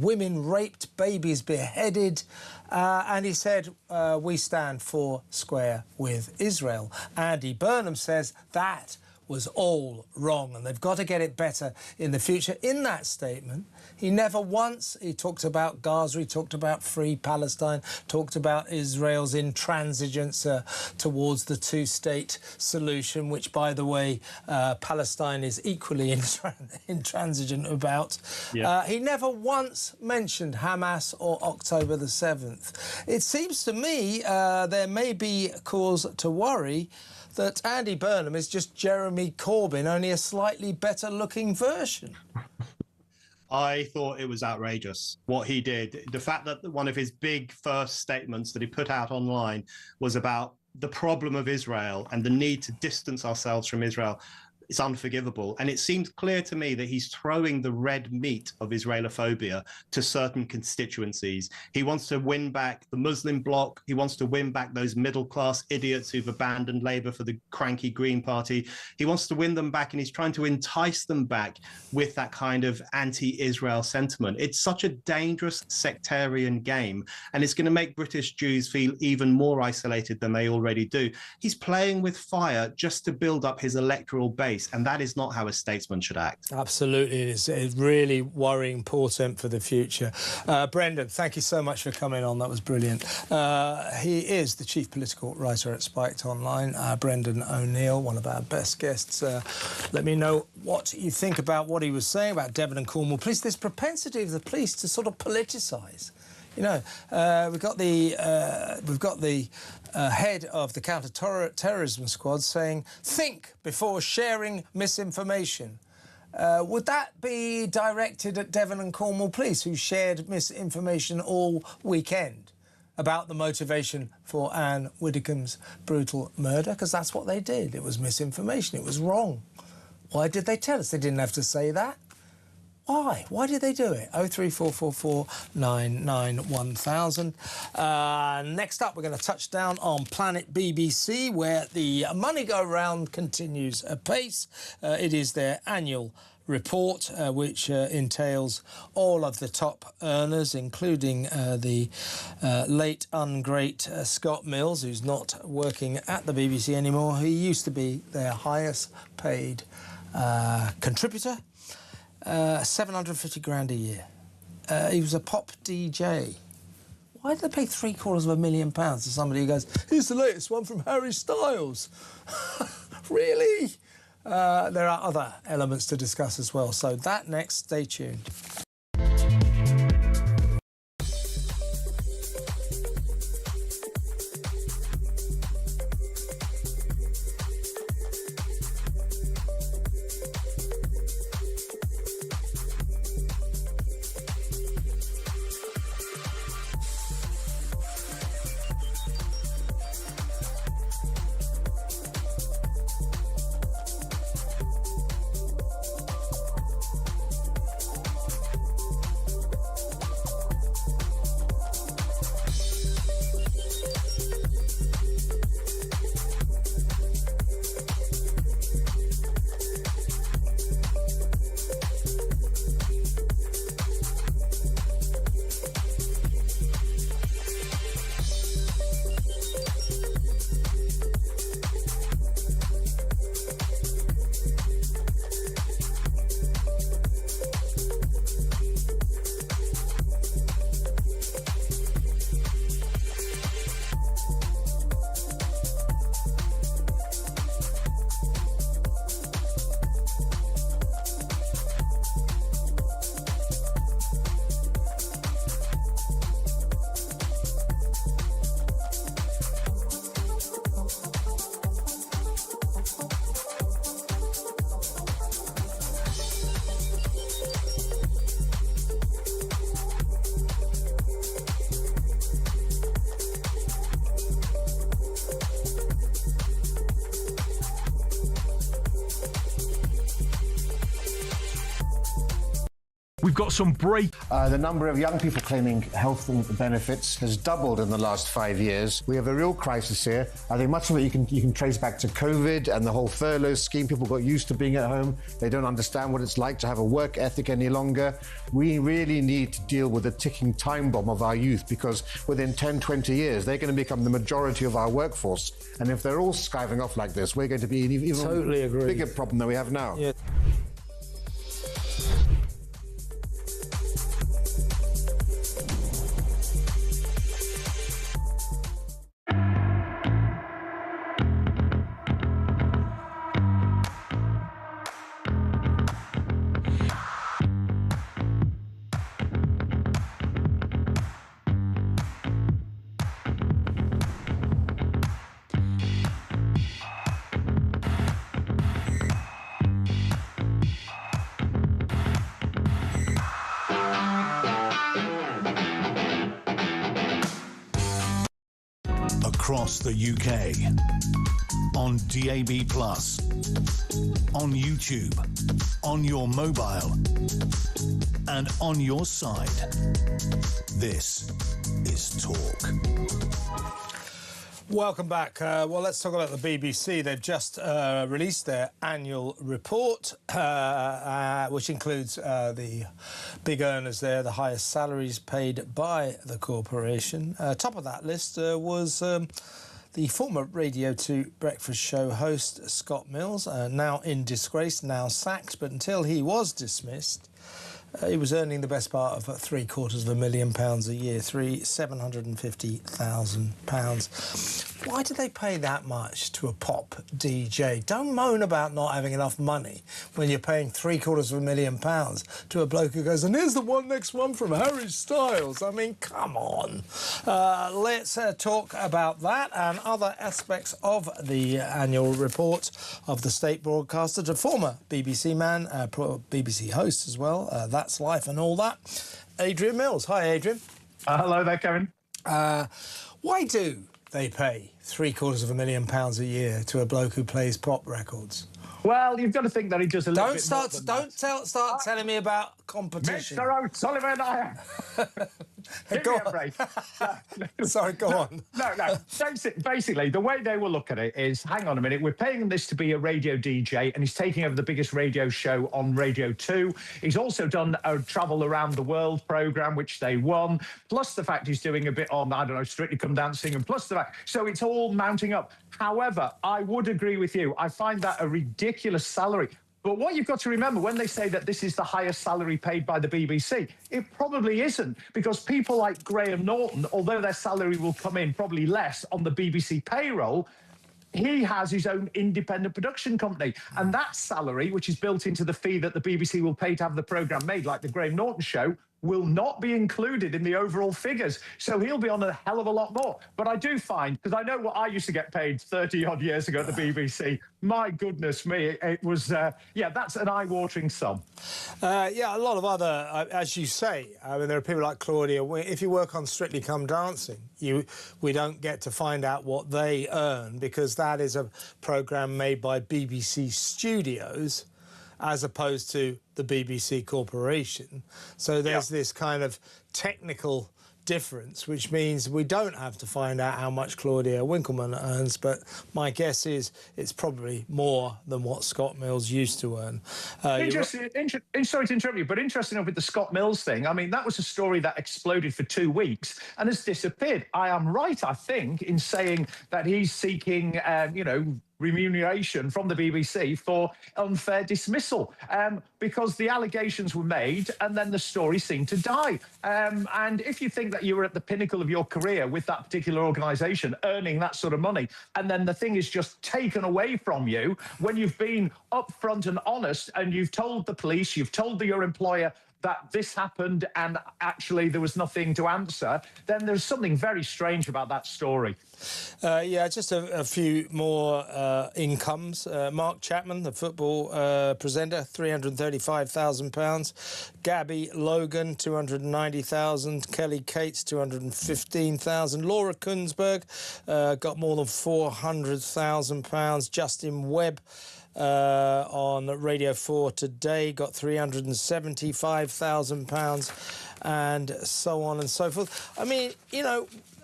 Speaker 2: women raped, babies beheaded, and he said, we stand four square with Israel. Andy Burnham says that was all wrong and they've got to get it better in the future. In that statement, he never once, he talked about Gaza, he talked about free Palestine, talked about Israel's intransigence towards the two-state solution, which, by the way, Palestine is equally intransigent about. Yeah. He never once mentioned Hamas or October the 7th. It seems to me there may be cause to worry that Andy Burnham is just Jeremy Corbyn, only a slightly better-looking version.
Speaker 12: I thought it was outrageous what he did. The fact that one of his big first statements that he put out online was about the problem of Israel and the need to distance ourselves from Israel. it's unforgivable. And it seems clear to me that he's throwing the red meat of Israelophobia to certain constituencies. He wants to win back the Muslim bloc. He wants to win back those middle-class idiots who've abandoned Labour for the cranky Green Party. He wants to win them back, and he's trying to entice them back with that kind of anti-Israel sentiment. It's such a dangerous sectarian game, and it's going to make British Jews feel even more isolated than they already do. He's playing with fire just to build up his electoral base, and that is not how a statesman should act.
Speaker 2: Absolutely. It's a really worrying portent for the future. Brendan, thank you so much for coming on. That was brilliant. He is the chief political writer at Spiked Online, Brendan O'Neill, one of our best guests. Let me know what you think about what he was saying about Devon and Cornwall Police, this propensity of the police to sort of politicise. You know, we've got the head of the counter-terrorism squad saying, think before sharing misinformation. Would that be directed at Devon and Cornwall Police, who shared misinformation all weekend about the motivation for Ann Widdecombe's brutal murder? Because that's what they did. It was misinformation. It was wrong. Why did they tell us? They didn't have to say that. Why? Why did they do it? 03444 991,000. Next up, we're going to touch down on Planet BBC, where the money go-round continues apace. It is their annual report, which entails all of the top earners, including the late ungreat Scott Mills, who's not working at the BBC anymore. He used to be their highest paid contributor. 750 grand a year. He was a pop DJ. Why did they pay £750,000 to somebody who goes, here's the latest one from Harry Styles? Really? There are other elements to discuss as well. So that next, stay tuned.
Speaker 5: We've got some break.
Speaker 13: The number of young people claiming health benefits has doubled in the last 5 years. We have a real crisis here. I think much of it you can trace back to COVID and the whole furlough scheme. People got used to being at home. They don't understand what it's like to have a work ethic any longer. We really need to deal with the ticking time bomb of our youth, because within 10, 20 years, they're going to become the majority of our workforce. And if they're all skiving off like this, we're going to be an even bigger problem than we have now.
Speaker 2: Yeah.
Speaker 1: across the UK. On DAB+, on YouTube, on your mobile, and on your side. This is Talk.
Speaker 2: Welcome back. Well, let's talk about the BBC. They've just released their annual report, which includes the big earners there, the highest salaries paid by the corporation. Top of that list was the former Radio 2 breakfast show host, Scott Mills, now in disgrace, now sacked, but until he was dismissed, he was earning the best part of £750,000 a year, £750,000. Why do they pay that much to a pop DJ? Don't moan about not having enough money when you're paying £750,000 to a bloke who goes, and here's the next one from Harry Styles. I mean, come on. Let's talk about that and other aspects of the annual report of the state broadcaster, to former BBC man, BBC host as well, That's Life and all that, Adrian Mills. Hi, Adrian.
Speaker 14: Hello there, Kevin.
Speaker 2: Why do they pay £750,000 a year to a bloke who plays pop records?
Speaker 14: Well, you've got to think that he does a little bit more than
Speaker 2: Don't start telling me about competition.
Speaker 14: Mr. O'Sullivan, Give me a break.
Speaker 2: Sorry, go on.
Speaker 14: No. Basically, the way they will look at it is, hang on a minute, we're paying him this to be a radio DJ, and he's taking over the biggest radio show on Radio 2. He's also done a Travel Around the World programme, which they won, plus the fact he's doing a bit on, I don't know, Strictly Come Dancing, and plus the fact... So it's all mounting up. However, I would agree with you. I find that a ridiculous salary. But what you've got to remember, when they say that this is the highest salary paid by the BBC, it probably isn't, because people like Graham Norton, although their salary will come in probably less on the BBC payroll, he has his own independent production company. And that salary, which is built into the fee that the BBC will pay to have the programme made, like the Graham Norton show, will not be included in the overall figures. So he'll be on a hell of a lot more. But I do find, because I know what I used to get paid 30-odd years ago at the BBC, my goodness me, it was, that's an eye-watering sum.
Speaker 2: A lot of other, as you say, I mean, there are people like Claudia. If you work on Strictly Come Dancing, we don't get to find out what they earn, because that is a programme made by BBC Studios, as opposed to the BBC Corporation. So there's this kind of technical difference, which means we don't have to find out how much Claudia Winkleman earns, but my guess is it's probably more than what Scott Mills used to earn.
Speaker 14: Sorry to interrupt you, but interesting enough with the Scott Mills thing, I mean, that was a story that exploded for 2 weeks and has disappeared. I am right, I think, in saying that he's seeking, remuneration from the BBC for unfair dismissal, because the allegations were made and then the story seemed to die. And if you think that you were at the pinnacle of your career with that particular organisation, earning that sort of money, and then the thing is just taken away from you when you've been upfront and honest and you've told the police, you've told your employer that this happened and actually there was nothing to answer, then there's something very strange about that story.
Speaker 2: Just a few more incomes. Mark Chapman, the football presenter, £335,000. Gabby Logan, £290,000. Kelly Cates, £215,000. Laura Kunsberg got more than £400,000. Justin Webb on Radio 4 Today got £375,000, and so on and so forth. I mean,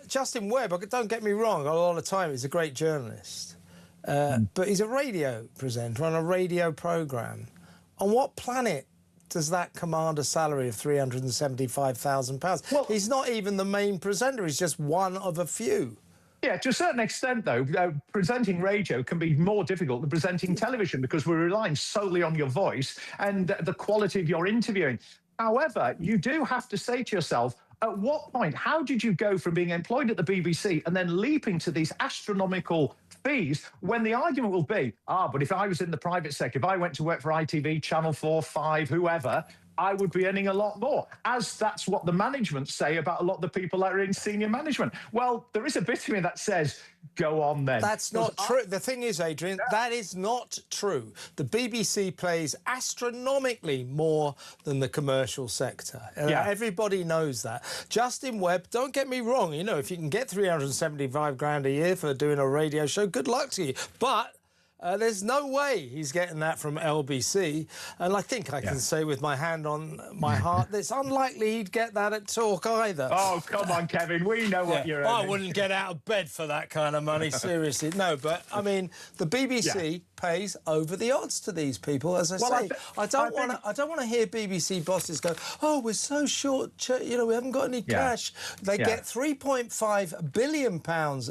Speaker 2: Justin Webb, don't get me wrong, a lot of time he's a great journalist, but he's a radio presenter on a radio programme. On what planet does that command a salary of £375,000? Well, he's not even the main presenter, he's just one of a few.
Speaker 14: Yeah, to a certain extent, though, presenting radio can be more difficult than presenting television, because we're relying solely on your voice and the quality of your interviewing. However, you do have to say to yourself, at what point, how did you go from being employed at the BBC and then leaping to these astronomical fees, when the argument will be, but if I was in the private sector, if I went to work for ITV, Channel 4, 5, whoever, I would be earning a lot more, as that's what the management say about a lot of the people that are in senior management. Well, there is a bit of me that says, go on then.
Speaker 2: That's not true. The thing is, Adrian, that is not true. The BBC pays astronomically more than the commercial sector. Everybody knows that. Justin Webb, don't get me wrong, you know, if you can get 375 grand a year for doing a radio show, good luck to you. But there's no way he's getting that from LBC. And I think I can say with my hand on my heart that it's unlikely he'd get that at Talk either.
Speaker 14: Oh, come on, Kevin. We know what you're earning.
Speaker 2: I wouldn't get out of bed for that kind of money, seriously. No, but, I mean, the BBC pays over the odds to these people, as I say. I don't want to hear BBC bosses go, oh, we're so short, you know, we haven't got any cash. They get £3.5 billion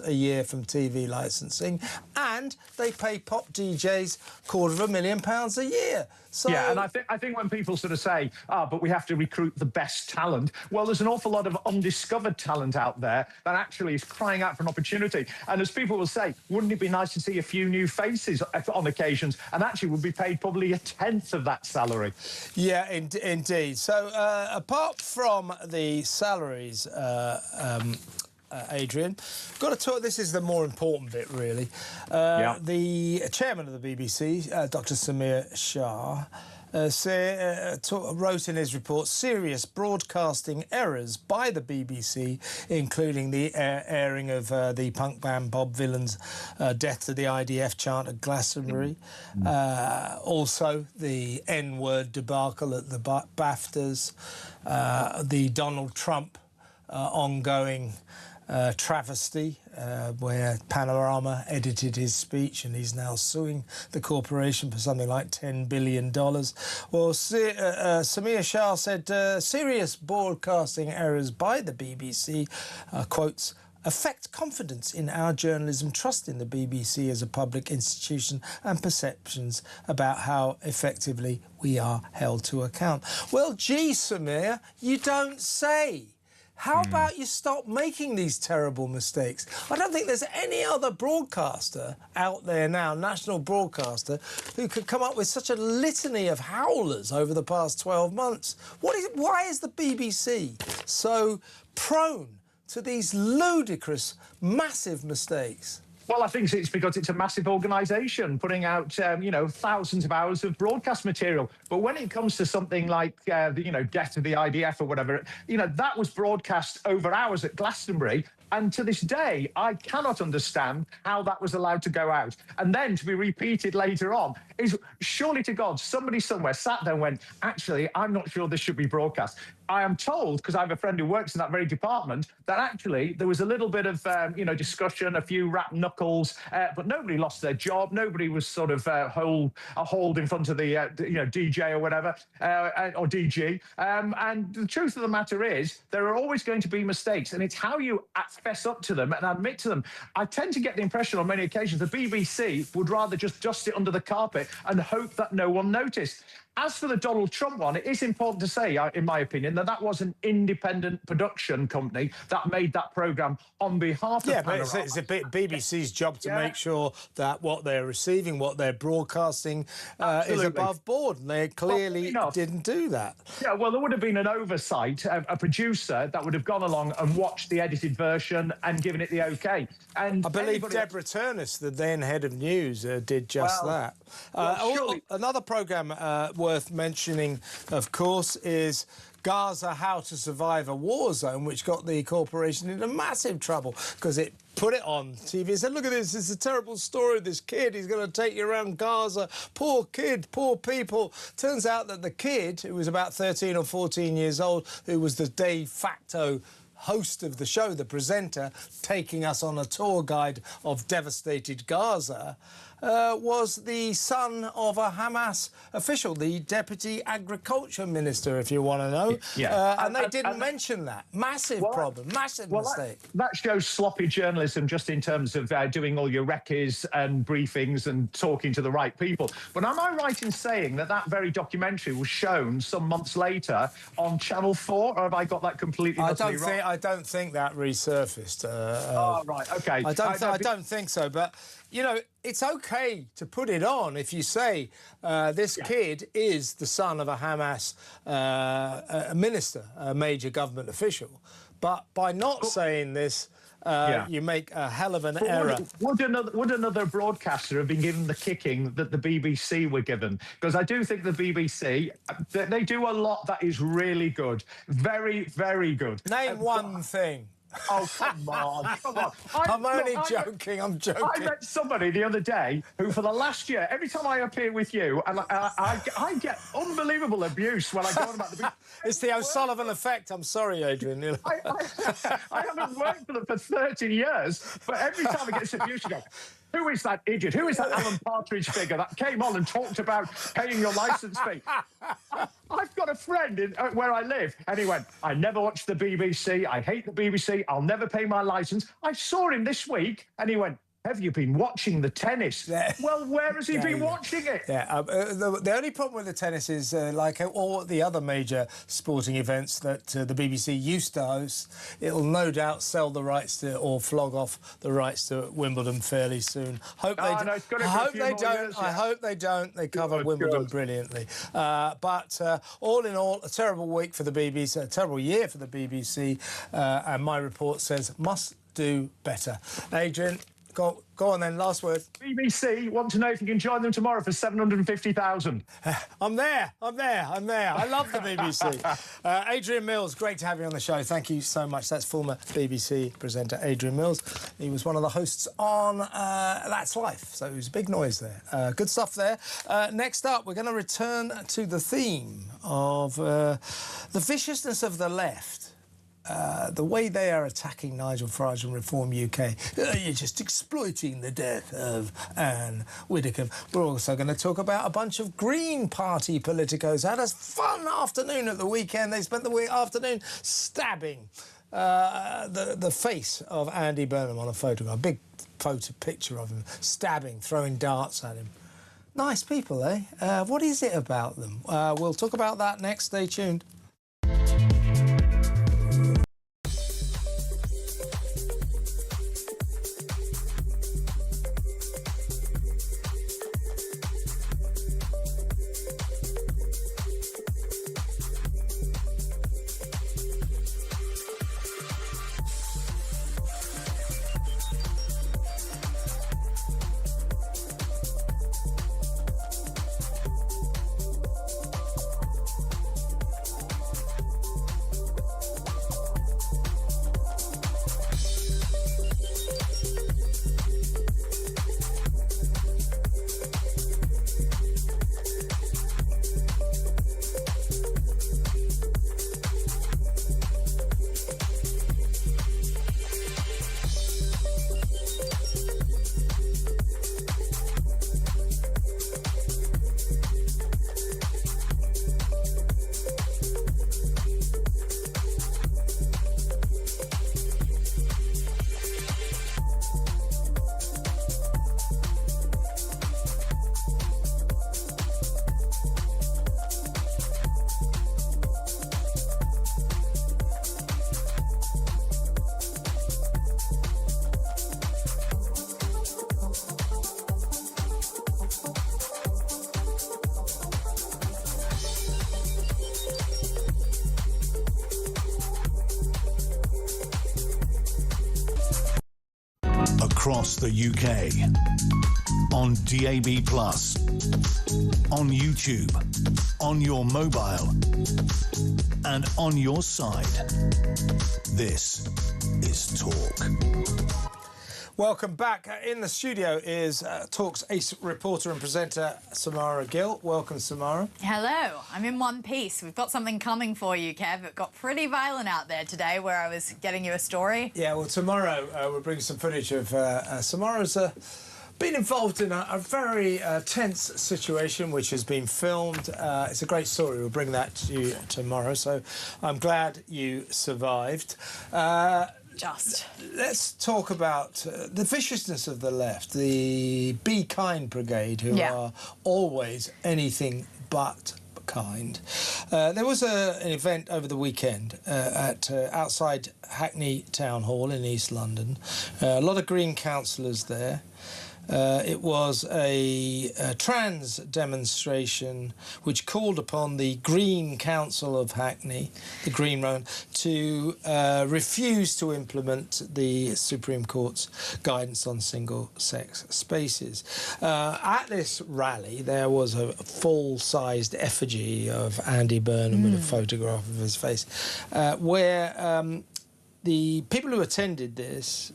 Speaker 2: a year from TV licensing, and they pay pop DJs £250,000 a year. So,
Speaker 14: and I think when people sort of say, but we have to recruit the best talent, well, there's an awful lot of undiscovered talent out there that actually is crying out for an opportunity. And as people will say, wouldn't it be nice to see a few new faces on occasions, and actually would be paid probably a tenth of that salary?
Speaker 2: Yeah, indeed. So apart from the salaries, Adrian, got to talk. This is the more important bit, really. The chairman of the BBC, Dr. Samir Shah, wrote in his report serious broadcasting errors by the BBC, including the airing of the punk band Bob Vylan's Death to the IDF chant at Glastonbury. Also, the N-word debacle at the BAFTAs, the Donald Trump ongoing travesty, where Panorama edited his speech and he's now suing the corporation for something like $10 billion. Well, Samir Shah said serious broadcasting errors by the BBC, quotes, affect confidence in our journalism, trust in the BBC as a public institution, and perceptions about how effectively we are held to account. Well, gee, Samir, you don't say. How about you stop making these terrible mistakes? I don't think there's any other broadcaster out there now, national broadcaster, who could come up with such a litany of howlers over the past 12 months. Why is the BBC so prone to these ludicrous, massive mistakes?
Speaker 14: Well, I think it's because it's a massive organisation putting out, you know, thousands of hours of broadcast material. But when it comes to something like, you know, Death to the IDF or whatever, you know, that was broadcast over hours at Glastonbury. And to this day, I cannot understand how that was allowed to go out. And then to be repeated later on is surely to God, somebody somewhere sat there and went, actually, I'm not sure this should be broadcast. I am told, because I have a friend who works in that very department, that actually there was a little bit of, you know, discussion, a few rap knuckles, but nobody lost their job. Nobody was sort of hauled in front of the, you know, DJ or whatever, or DG. And the truth of the matter is there are always going to be mistakes, and it's how you fess up to them and admit to them. I tend to get the impression on many occasions the BBC would rather just dust it under the carpet and hope that no one noticed. As for the Donald Trump one, it is important to say, in my opinion, that was an independent production company that made that programme on behalf of Panorama.
Speaker 2: But it's a bit BBC's job to make sure that what they're receiving, what they're broadcasting is above board, and they clearly didn't do that.
Speaker 14: Yeah, well, there would have been an oversight, a producer that would have gone along and watched the edited version and given it the OK. And
Speaker 2: I believe Deborah Turnus, the then head of news, did just that. Another programme worth mentioning, of course, is Gaza, How to Survive a War Zone, which got the corporation into massive trouble because it put it on TV and said, look at this, it's a terrible story of this kid, he's going to take you around Gaza, poor kid, poor people. Turns out that the kid, who was about 13 or 14 years old, who was the de facto host of the show, the presenter, taking us on a tour guide of devastated Gaza, was the son of a Hamas official, the Deputy Agriculture Minister, if you want to know. And they didn't mention that. Massive problem, massive mistake.
Speaker 14: That shows sloppy journalism just in terms of doing all your recces and briefings and talking to the right people. But am I right in saying that that very documentary was shown some months later on Channel 4, or have I got that completely wrong?
Speaker 2: I don't think that resurfaced.
Speaker 14: Oh, right, OK.
Speaker 2: I don't think so, but, you know, it's OK to put it on if you say this kid is the son of a Hamas minister, a major government official. But by not saying this, you make a hell of an error.
Speaker 14: Would another broadcaster have been given the kicking that the BBC were given? Because I do think the BBC, they do a lot that is really good. Very, very good.
Speaker 2: Name one thing.
Speaker 14: Oh, come on, come on.
Speaker 2: I'm only joking, I'm joking.
Speaker 14: I met somebody the other day who, for the last year, every time I appear with you, and I get unbelievable abuse when I go on about the...
Speaker 2: It's the O'Sullivan effect. I'm sorry, Adrian. You know.
Speaker 14: I haven't worked for them for 30 years, but every time I get abuse, you go, who is that idiot? Who is that Alan Partridge figure that came on and talked about paying your licence fee? I've got a friend where I live, and he went, I never watch the BBC. I hate the BBC. I'll never pay my licence. I saw him this week, and he went, have you been watching the tennis? Well, where has he been watching it?
Speaker 2: The only problem with the tennis is, like all the other major sporting events that the BBC used to host, it'll no doubt sell the rights to or flog off the rights to Wimbledon fairly soon. I hope they don't. They cover Wimbledon brilliantly. But all in all, a terrible week for the BBC, a terrible year for the BBC, and my report says must do better. Adrian, go on then, last word.
Speaker 14: BBC want to know if you can join them tomorrow for 750,000.
Speaker 2: I'm there. I love the BBC. Adrian Mills, great to have you on the show. Thank you so much. That's former BBC presenter Adrian Mills. He was one of the hosts on That's Life, so it was a big noise there. Good stuff there. Next up, we're going to return to the theme of the viciousness of the left. The way they are attacking Nigel Farage and Reform UK. You're just exploiting the death of Ann Widdecombe. We're also going to talk about a bunch of Green Party politicos. Had a fun afternoon at the weekend. They spent the afternoon stabbing the face of Andy Burnham on a photograph. A big picture of him, stabbing, throwing darts at him. Nice people, eh? What is it about them? We'll talk about that next. Stay tuned.
Speaker 1: Across the UK, on DAB+, on YouTube, on your mobile, and on your side. This is Talk.
Speaker 2: Welcome back. In the studio is Talk's ace reporter and presenter Samara Gill. Welcome, Samara.
Speaker 15: Hello. I'm in one piece. We've got something coming for you, Kev. It got pretty violent out there today where I was getting you a story.
Speaker 2: Yeah, well, tomorrow we'll bring some footage of Samara's been involved in a very tense situation which has been filmed. It's a great story. We'll bring that to you tomorrow. So I'm glad you survived. Let's talk about the viciousness of the left, the Be Kind Brigade, who are always anything but kind. There was an event over the weekend at outside Hackney Town Hall in East London. A lot of Green councillors there. It was a trans demonstration which called upon the Green Council of Hackney, the Green Road, to refuse to implement the Supreme Court's guidance on single-sex spaces. At this rally, there was a full-sized effigy of Andy Burnham with a photograph of his face, where the people who attended this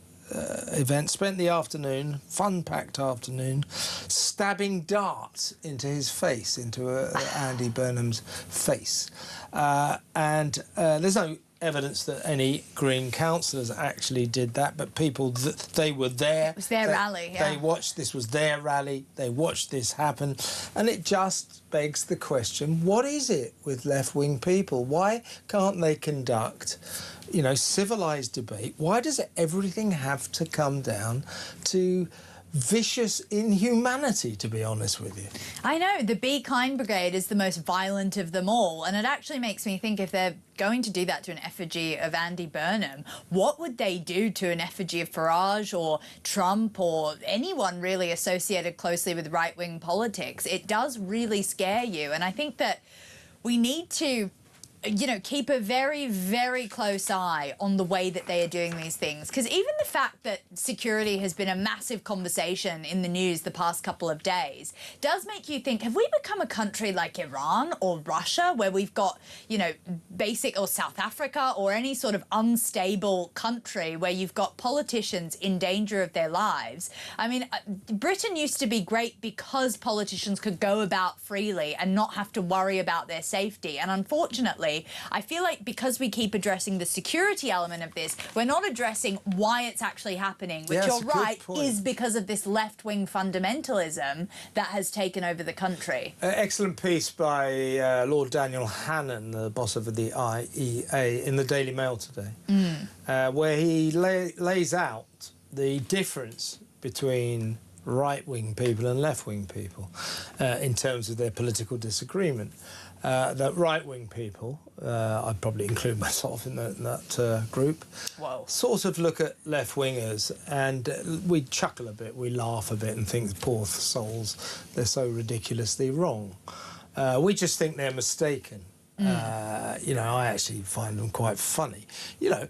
Speaker 2: event spent the afternoon, fun-packed afternoon, stabbing darts into his face, into Andy Burnham's face. And there's no evidence that any Green councillors actually did that, but people, they were there.
Speaker 15: It was their rally, yeah.
Speaker 2: They watched, this was their rally, they watched this happen, and it just begs the question, what is it with left-wing people? Why can't they conduct, you know, civilised debate? Why does everything have to come down to vicious inhumanity, to be honest with you?
Speaker 15: I know, the Be Kind Brigade is the most violent of them all, and it actually makes me think, if they're going to do that to an effigy of Andy Burnham, what would they do to an effigy of Farage or Trump or anyone really associated closely with right-wing politics? It does really scare you, and I think that we need to, you know, keep a very, very close eye on the way that they are doing these things. Because even the fact that security has been a massive conversation in the news the past couple of days does make you think, have we become a country like Iran or Russia, where we've got, you know, or South Africa, or any sort of unstable country where you've got politicians in danger of their lives? I mean, Britain used to be great because politicians could go about freely and not have to worry about their safety. And unfortunately, I feel like because we keep addressing the security element of this, we're not addressing why it's actually happening, which, you're right, is because of this left-wing fundamentalism that has taken over the country.
Speaker 2: Excellent piece by Lord Daniel Hannan, the boss of the IEA, in the Daily Mail today, where he lays out the difference between right-wing people and left-wing people in terms of their political disagreement. That right-wing people, I'd probably include myself in that group, sort of look at left-wingers and we chuckle a bit, we laugh a bit and think, poor souls, they're so ridiculously wrong. We just think they're mistaken. You know, I actually find them quite funny. You know,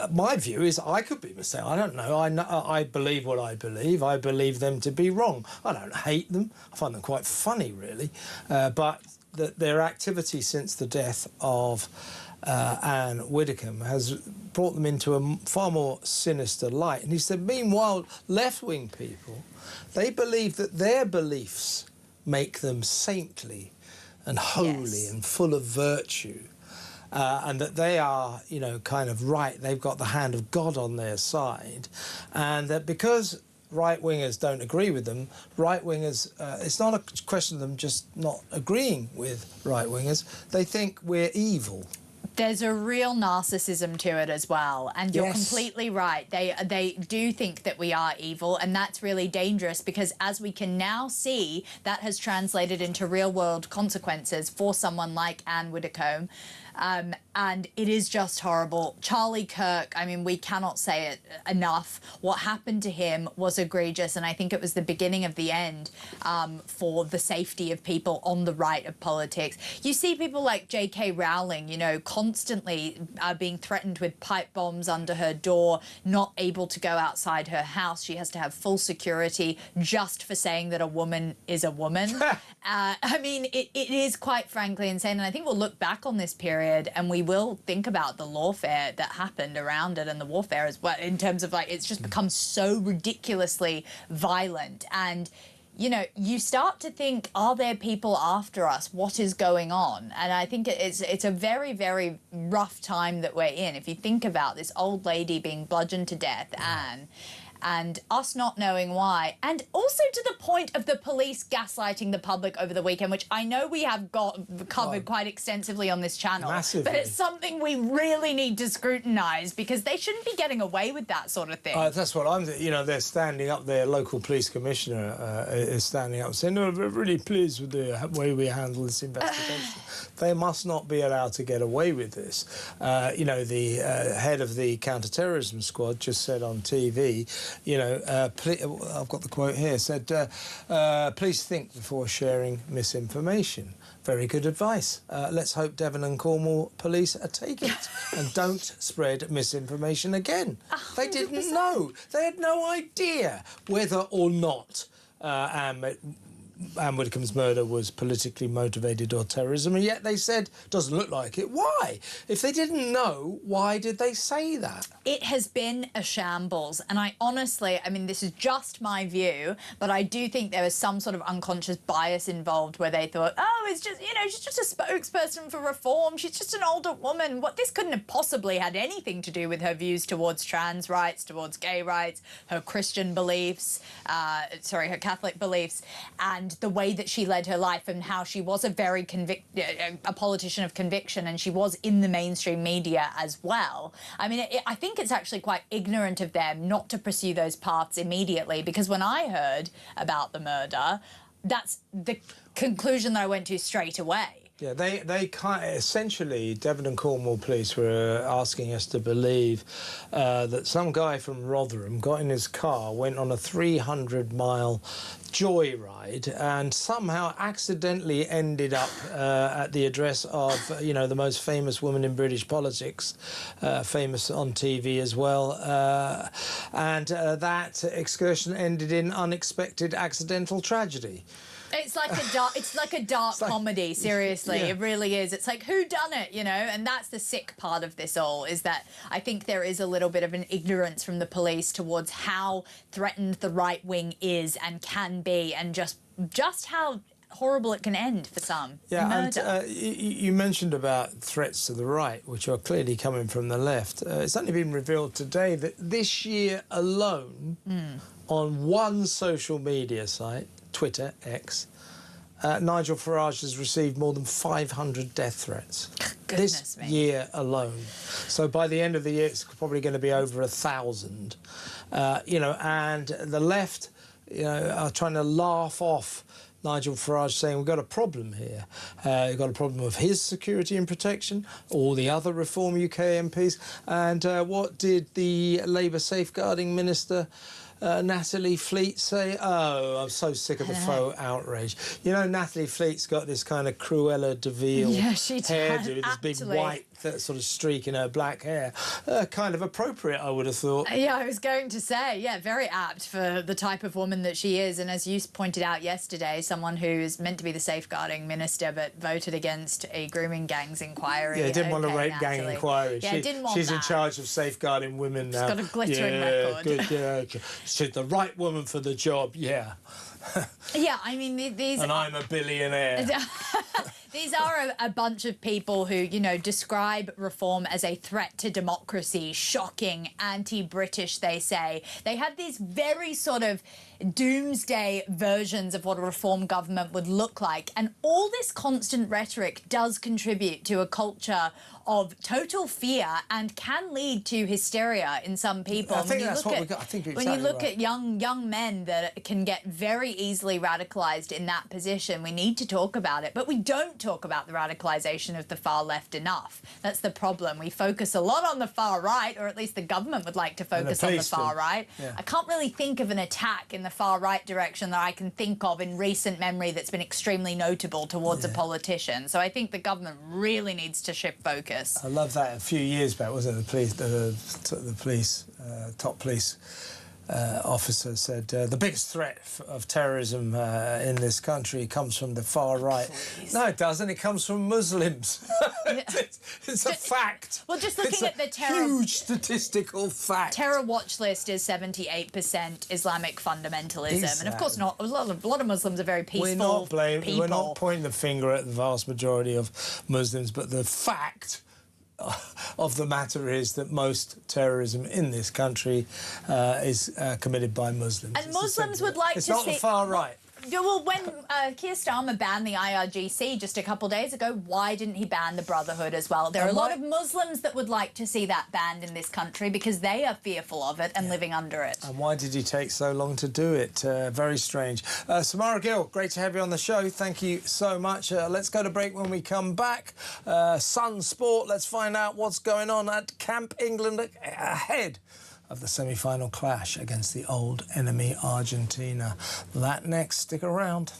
Speaker 2: my view is I could be mistaken. I don't know. I believe what I believe. I believe them to be wrong. I don't hate them. I find them quite funny, really. But their activity since the death of Ann Widdecombe has brought them into a far more sinister light. And he said, meanwhile, left-wing people, they believe that their beliefs make them saintly and holy and full of virtue, and that they are, you know, kind of right. They've got the hand of God on their side, and that because right-wingers don't agree with them, right-wingers, it's not a question of them just not agreeing with right-wingers. They think we're evil.
Speaker 15: There's a real narcissism to it as well, and you're completely right. They do think that we are evil, and that's really dangerous because, as we can now see, that has translated into real-world consequences for someone like Ann Widdecombe. And it is just horrible. Charlie Kirk, I mean, we cannot say it enough. What happened to him was egregious, and I think it was the beginning of the end for the safety of people on the right of politics. You see people like J.K. Rowling, you know, constantly being threatened with pipe bombs under her door, not able to go outside her house. She has to have full security just for saying that a woman is a woman. I mean, it is quite frankly insane, and I think we'll look back on this period and we will think about the lawfare that happened around it, and the warfare as well, in terms of, like, it's just become so ridiculously violent. And, you know, you start to think, are there people after us? What is going on? And I think it's a very, very rough time that we're in. If you think about this old lady being bludgeoned to death, Anne, and us not knowing why, and also to the point of the police gaslighting the public over the weekend, which I know we have covered quite extensively on this channel.
Speaker 2: Massively.
Speaker 15: But it's something we really need to scrutinise, because they shouldn't be getting away with that sort of thing.
Speaker 2: That's what I'm. You know, they're standing up. Their local police commissioner is standing up, saying, "No, we're really pleased with the way we handle this investigation." They must not be allowed to get away with this. You know, the head of the counter-terrorism squad just said on TV, you know, I've got the quote here, said, "Please think before sharing misinformation." Very good advice. Let's hope Devon and Cornwall police take it and don't spread misinformation again. 100%. They didn't know. They had no idea whether or not Ann Widdecombe's murder was politically motivated or terrorism, and yet they said, doesn't look like it. Why? If they didn't know, why did they say that?
Speaker 15: It has been a shambles, and I honestly, I mean, this is just my view, but I do think there was some sort of unconscious bias involved where they thought, oh, it's just, you know, she's just a spokesperson for reform, she's just an older woman. This couldn't have possibly had anything to do with her views towards trans rights, towards gay rights, her Christian beliefs, her Catholic beliefs, and the way that she led her life, and how she was a very a politician of conviction, and she was in the mainstream media as well. I mean, I think it's actually quite ignorant of them not to pursue those paths immediately, because when I heard about the murder, that's the conclusion that I went to straight away.
Speaker 2: Yeah, they essentially, Devon and Cornwall police were asking us to believe that some guy from Rotherham got in his car, went on a 300-mile joyride, and somehow accidentally ended up at the address of, you know, the most famous woman in British politics, famous on TV as well, and that excursion ended in unexpected accidental tragedy.
Speaker 15: It's like a dark comedy, seriously. Yeah. It really is. It's like, who done it, you know? And that's the sick part of this all, is that I think there is a little bit of an ignorance from the police towards how threatened the right wing is and can be, and just how horrible it can end for some.
Speaker 2: Yeah, and you mentioned about threats to the right, which are clearly coming from the left. It's only been revealed today that this year alone, on one social media site, Twitter, X, Nigel Farage has received more than 500 death threats this year alone. So by the end of the year, it's probably going to be over 1,000. You know, and the left, you know, are trying to laugh off Nigel Farage, saying we've got a problem here. We've got a problem of his security and protection, all the other Reform UK MPs. And what did the Labour safeguarding minister Natalie Fleet say? Oh, I'm so sick of the faux outrage. You know, Natalie Fleet's got this kind of Cruella de Vil hairdo, this big white sort of streak in her black hair. Kind of appropriate, I would have thought.
Speaker 15: Yeah, I was going to say, yeah, very apt for the type of woman that she is. And as you pointed out yesterday, someone who's meant to be the safeguarding minister but voted against a grooming gangs inquiry.
Speaker 2: Yeah, didn't want a rape gang inquiry.
Speaker 15: Yeah, didn't want
Speaker 2: she's
Speaker 15: that.
Speaker 2: in charge of safeguarding women now.
Speaker 15: She's got a glittering record.
Speaker 2: Good, yeah, she's the right woman for the job, yeah.
Speaker 15: Yeah, I mean, these...
Speaker 2: And I'm a billionaire.
Speaker 15: These are a bunch of people who, you know, describe reform as a threat to democracy, shocking, anti-British, they say. They have these very sort of doomsday versions of what a reform government would look like. And all this constant rhetoric does contribute to a culture of total fear and can lead to hysteria in some people.
Speaker 2: I think that's what we got. I think
Speaker 15: when you look at young men that can get very easily radicalised in that position, we need to talk about it. But we don't talk about the radicalisation of the far left enough. That's the problem. We focus a lot on the far right, or at least the government would like to focus on the far right. Yeah. I can't really think of an attack in the far right direction that I can think of in recent memory that's been extremely notable towards a politician. So I think the government really needs to shift focus.
Speaker 2: I love that. A few years back, wasn't it, the top police officer said the biggest threat of terrorism in this country comes from the far right. Please. No, it doesn't. It comes from Muslims. It's a fact.
Speaker 15: Well, just looking at the terror...
Speaker 2: huge statistical fact.
Speaker 15: Terror watch list is 78% Islamic fundamentalism. Exactly. And, of course, a lot of Muslims are very peaceful people.
Speaker 2: We're not pointing the finger at the vast majority of Muslims, but the fact of the matter is that most terrorism in this country is committed by Muslims.
Speaker 15: And Muslims would like to see...
Speaker 2: It's not the far right.
Speaker 15: Well, when Keir Starmer banned the IRGC just a couple of days ago, why didn't he ban the Brotherhood as well? There are a lot of Muslims that would like to see that banned in this country because they are fearful of it and living under it.
Speaker 2: And why did he take so long to do it? Very strange. Samara Gill, great to have you on the show. Thank you so much. Let's go to break. When we come back. Sun Sport, let's find out what's going on at Camp England ahead of the semi-final clash against the old enemy Argentina. That next, stick around.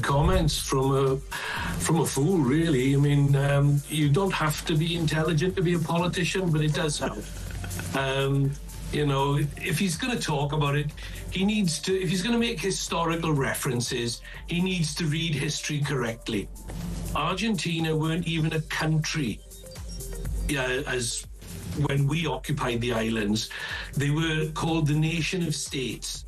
Speaker 16: Comments from a fool, really. I mean, you don't have to be intelligent to be a politician, but it does help. You know, if he's going to talk about it, he needs to, if he's going to make historical references, he needs to read history correctly. Argentina weren't even a country as when we occupied the islands. They were called the Nation of States.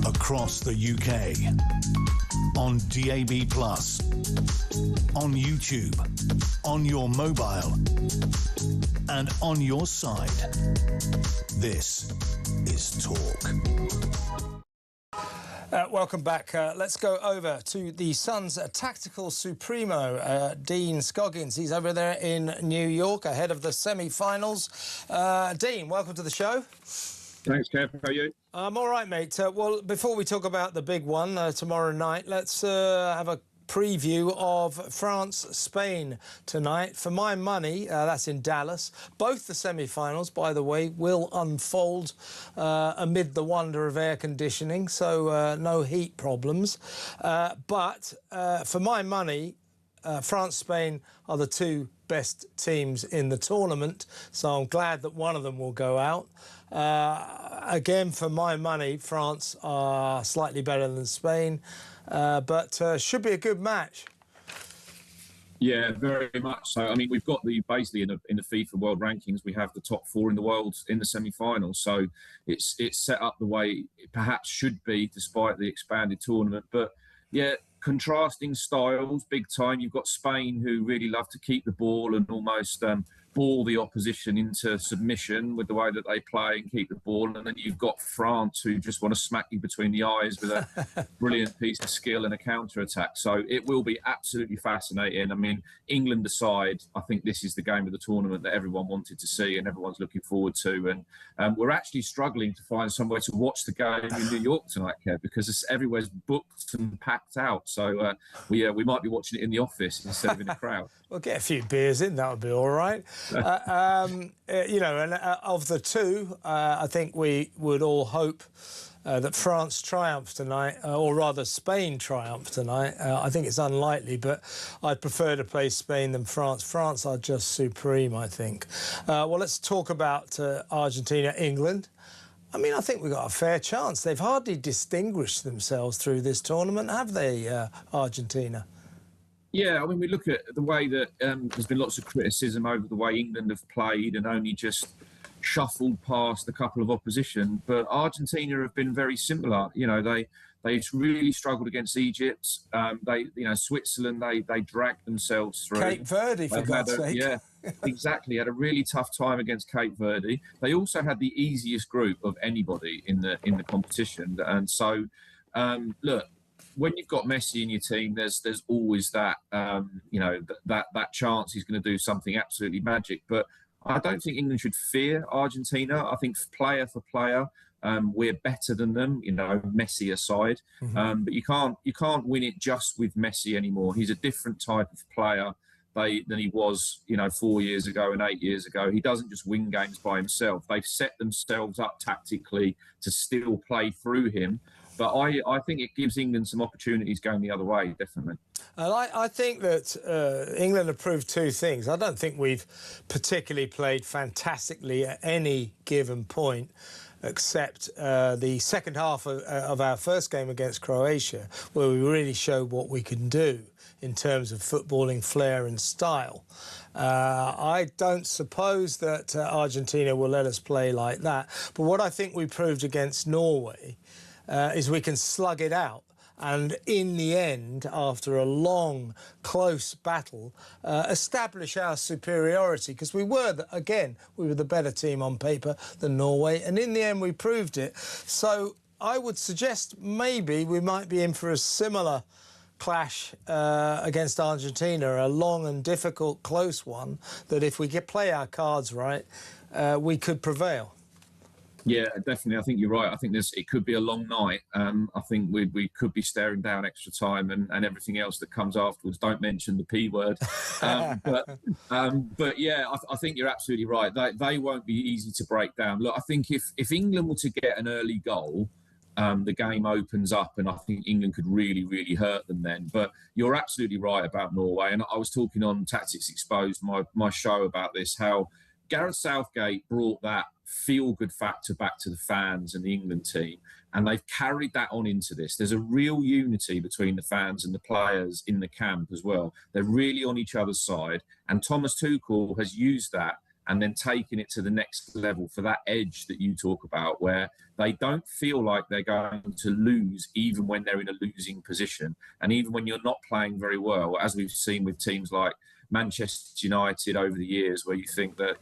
Speaker 1: Across the UK, on DAB+, on YouTube, on your mobile, and on your side. This is Talk.
Speaker 2: Welcome back. Let's go over to the Suns' tactical supremo, Dean Scoggins. He's over there in New York ahead of the semi-finals. Dean, welcome to the show.
Speaker 17: Thanks, Kev. How are you?
Speaker 2: I'm all right, mate. Well, before we talk about the big one tomorrow night, let's have a preview of France-Spain tonight. For my money, that's in Dallas. Both the semi-finals, by the way, will unfold amid the wonder of air conditioning, so no heat problems. But for my money, France-Spain are the two best teams in the tournament, so I'm glad that one of them will go out. Again, for my money, France are slightly better than Spain, but should be a good match.
Speaker 17: Yeah, very much so. I mean, we've got basically in the FIFA World Rankings, we have the top four in the world in the semi-finals. So it's set up the way it perhaps should be, despite the expanded tournament. But yeah, contrasting styles, big time. You've got Spain, who really love to keep the ball and almost bore the opposition into submission with the way that they play and keep the ball. And then you've got France, who just want to smack you between the eyes with a brilliant piece of skill and a counter-attack. So it will be absolutely fascinating. I mean, England aside, I think this is the game of the tournament that everyone wanted to see and everyone's looking forward to. And we're actually struggling to find somewhere to watch the game in New York tonight, Kev, because everywhere's booked and packed out. So we might be watching it in the office instead of in a crowd.
Speaker 2: We'll get a few beers in, that would be all right. You know, and of the two, I think we would all hope that France triumphs tonight, or rather Spain triumph tonight. I think it's unlikely, but I'd prefer to play Spain than France. France are just supreme, I think. Well, let's talk about Argentina, England. I mean, I think we've got a fair chance. They've hardly distinguished themselves through this tournament, have they, Argentina?
Speaker 17: Yeah, I mean, we look at the way that there's been lots of criticism over the way England have played and only just shuffled past a couple of opposition. But Argentina have been very similar. You know, they really struggled against Egypt. Switzerland, they dragged themselves through.
Speaker 2: Cape Verde, for God's sake.
Speaker 17: Yeah, exactly. Had a really tough time against Cape Verde. They also had the easiest group of anybody in the competition. And so, look, when you've got Messi in your team, there's always that that chance he's going to do something absolutely magic. But I don't think England should fear Argentina. I think player for player, we're better than them. You know, Messi aside, but you can't win it just with Messi anymore. He's a different type of player than he was, 4 years ago and 8 years ago. He doesn't just win games by himself. They've set themselves up tactically to still play through him. But I think it gives England some opportunities going the other way, definitely.
Speaker 2: And I think that England have proved two things. I don't think we've particularly played fantastically at any given point, except the second half of our first game against Croatia, where we really showed what we can do in terms of footballing flair and style. I don't suppose that Argentina will let us play like that. But what I think we proved against Norway is we can slug it out. And in the end, after a long, close battle, establish our superiority. Because we were the better team on paper than Norway. And in the end, we proved it. So I would suggest maybe we might be in for a similar clash against Argentina, a long and difficult, close one, that if we play our cards right, we could prevail.
Speaker 17: Yeah, definitely. I think you're right. I think it could be a long night. I think we could be staring down extra time and everything else that comes afterwards. Don't mention the P word. But yeah, I think you're absolutely right. They won't be easy to break down. Look, I think if England were to get an early goal, the game opens up, and I think England could really, really hurt them then. But you're absolutely right about Norway. And I was talking on Tactics Exposed, my show, about this, how Gareth Southgate brought that feel-good factor back to the fans and the England team, and they've carried that on into this. There's a real unity between the fans and the players in the camp as well. They're really on each other's side, and Thomas Tuchel has used that and then taken it to the next level for that edge that you talk about, where they don't feel like they're going to lose even when they're in a losing position, and even when you're not playing very well, as we've seen with teams like Manchester United over the years, where you think that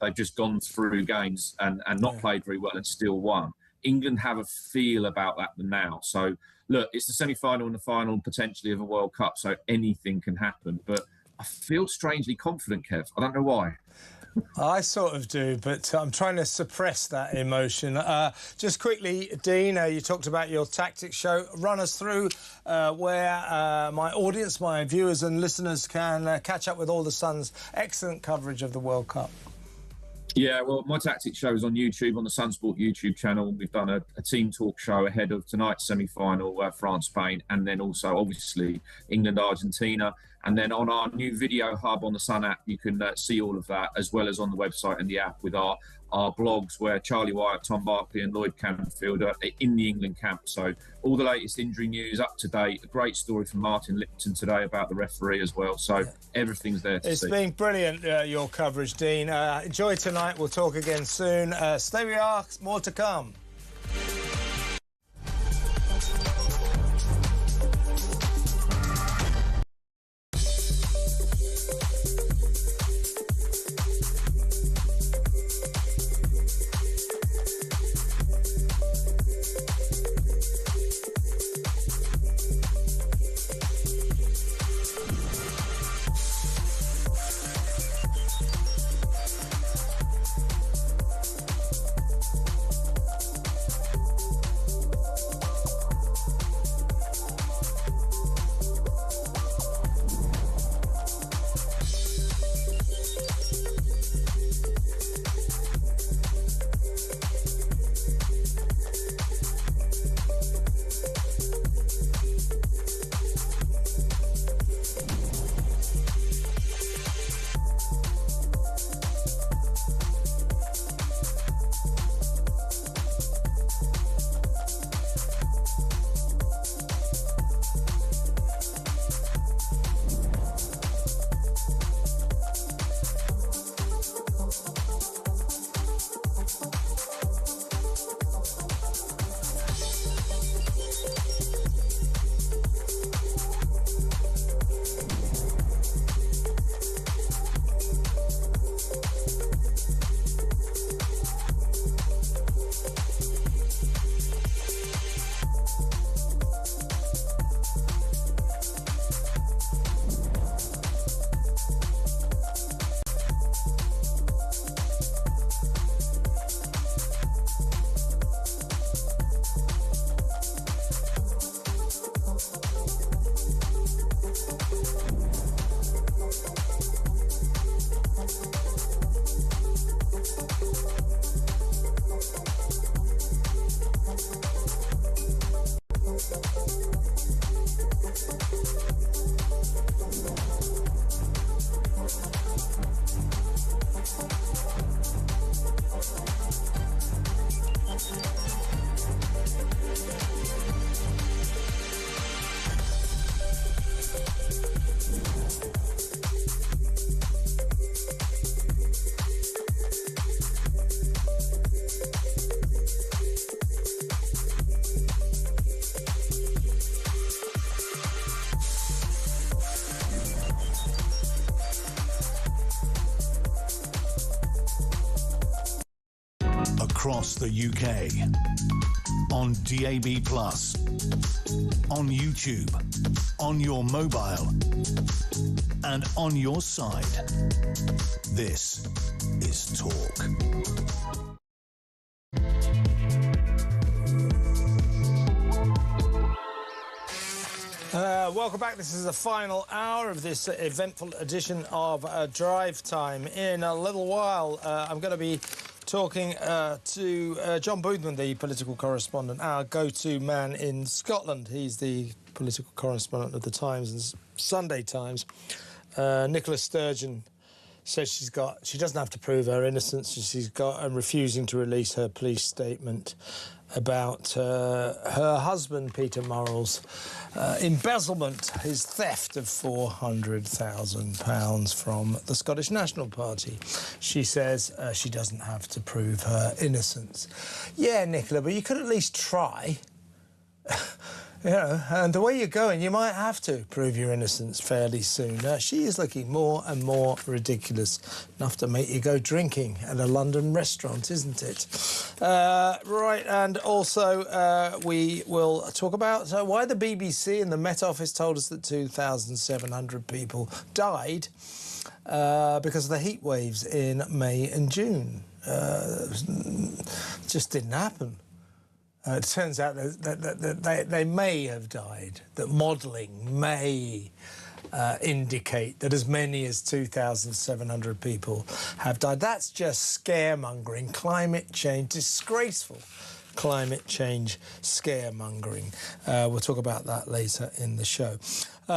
Speaker 17: they've just gone through games and not played very well and still won. England have a feel about that now. So look, it's the semi-final and the final potentially of a World Cup, so anything can happen. But I feel strangely confident, Kev. I don't know why.
Speaker 2: I sort of do, but I'm trying to suppress that emotion. Just quickly, Dean, you talked about your tactics show. Run us through where my audience, my viewers and listeners can catch up with all the Sun's excellent coverage of the World Cup.
Speaker 17: Yeah, well, my tactics show is on YouTube, on the Sunsport YouTube channel. We've done a team talk show ahead of tonight's semi-final, France-Spain, and then also, obviously, England-Argentina. And then on our new video hub on the Sun app, you can see all of that, as well as on the website and the app with our blogs, where Charlie Wyatt, Tom Barkley and Lloyd Canfield are in the England camp. So all the latest injury news up to date. A great story from Martin Lipton today about the referee as well. So everything's there to see. It's
Speaker 2: been brilliant, your coverage, Dean. Enjoy tonight. We'll talk again soon. Stay where you are. More to come.
Speaker 1: across the UK. On DAB+, on YouTube, on your mobile, and on your side. This is Talk.
Speaker 2: Welcome back. This is the final hour of this eventful edition of Drive Time. In a little while, I'm going to be talking to John Boothman, the political correspondent, our go-to man in Scotland. He's the political correspondent of the Times and Sunday Times. Nicola Sturgeon says she doesn't have to prove her innocence. She's refusing to release her police statement about her husband, Peter Murrell's embezzlement, his theft of £400,000 from the Scottish National Party. She says she doesn't have to prove her innocence. Yeah, Nicola, but you could at least try. You know, and the way you're going, you might have to prove your innocence fairly soon. She is looking more and more ridiculous, enough to make you go drinking at a London restaurant, isn't it? Right, and also we will talk about why the BBC and the Met Office told us that 2,700 people died because of the heat waves in May and June. Just didn't happen. It turns out that they may have died, that modelling may indicate that as many as 2,700 people have died. That's just scaremongering, climate change, disgraceful climate change scaremongering. We'll talk about that later in the show.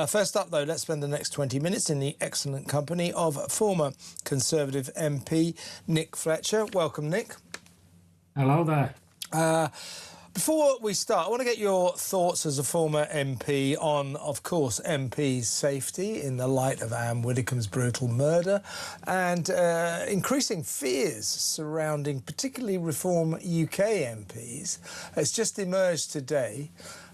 Speaker 2: First up, though, let's spend the next 20 minutes in the excellent company of former Conservative MP Nick Fletcher. Welcome, Nick.
Speaker 18: Hello there.
Speaker 2: Before we start, I want to get your thoughts as a former MP on, of course, MPs' safety in the light of Ann Widdecombe's brutal murder and increasing fears surrounding particularly Reform UK MPs. It's just emerged today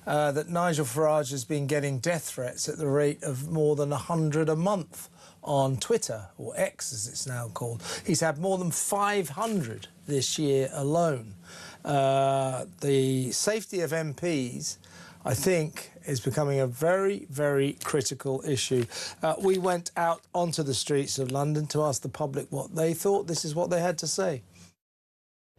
Speaker 2: that Nigel Farage has been getting death threats at the rate of more than 100 a month on Twitter, or X as it's now called. He's had more than 500 this year alone. The safety of MPs, I think, is becoming a very, very critical issue. We went out onto the streets of London to ask the public what they thought. This is what they had to say.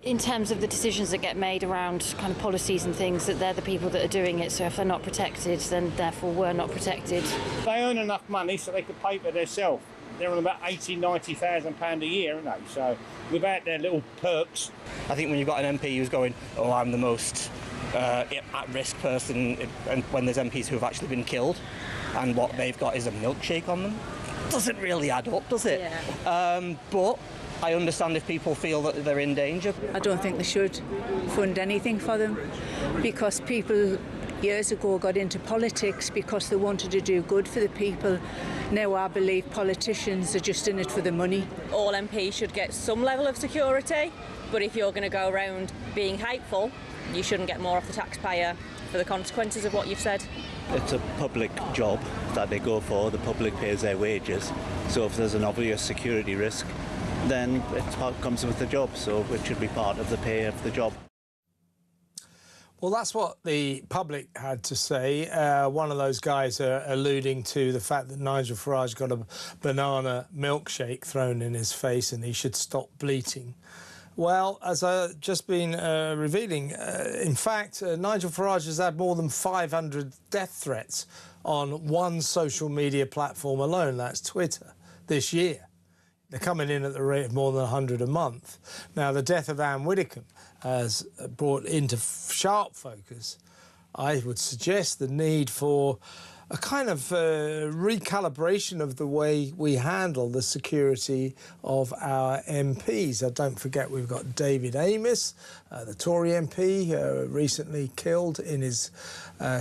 Speaker 19: In terms of the decisions that get made around kind of policies and things, that they're the people that are doing it, so if they're not protected, then therefore we're not protected.
Speaker 20: They earn enough money so they could pay for themselves. They're on about £80,000-90,000 a year, aren't they? So without their little perks.
Speaker 21: I think when you've got an MP who's going, oh, I'm the most at-risk person, and when there's MPs who have actually been killed, and what they've got is a milkshake on them, doesn't really add up, does it? Yeah. But I understand if people feel that they're in danger.
Speaker 22: I don't think they should fund anything for them, because people years ago got into politics because they wanted to do good for the people. Now I believe politicians are just in it for the money.
Speaker 23: All MPs should get some level of security, but if you're going to go around being hateful, you shouldn't get more off the taxpayer for the consequences of what you've said.
Speaker 24: It's a public job that they go for, the public pays their wages, so if there's an obvious security risk, then it comes with the job, so it should be part of the pay of the job.
Speaker 2: Well, that's what the public had to say. One of those guys alluding to the fact that Nigel Farage got a banana milkshake thrown in his face and he should stop bleating. Well, as I've just been revealing, in fact, Nigel Farage has had more than 500 death threats on one social media platform alone, that's Twitter, this year. They're coming in at the rate of more than 100 a month. Now, the death of Ann Widdecombe has brought into sharp focus, I would suggest, the need for a kind of recalibration of the way we handle the security of our MPs. Don't forget we've got David Amess, the Tory MP, recently killed in his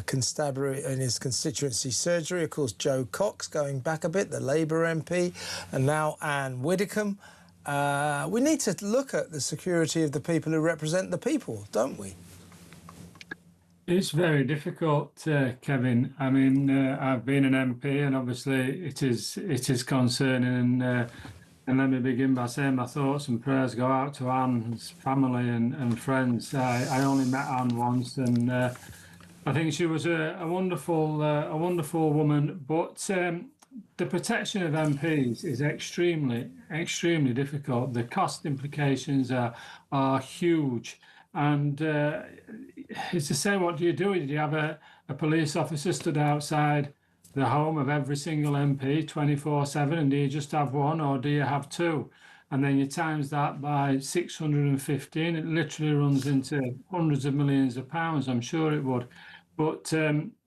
Speaker 2: constabulary, in his constituency surgery. Of course, Joe Cox going back a bit, the Labour MP, and now Ann Widdecombe. We need to look at the security of the people who represent the people, don't we?
Speaker 18: It's very difficult, Kevin. I mean, I've been an MP, and obviously it is concerning. And And let me begin by saying my thoughts and prayers go out to Ann's family and friends. I only met Ann once, and I think she was a wonderful woman. But the protection of MPs is extremely difficult. The cost implications are huge, and it's the same. What do you do? Do you have a police officer stood outside the home of every single MP 24/7, and do you just have one, or do you have two? And then you times that by 615, it literally runs into hundreds of millions of pounds. I'm sure it would. But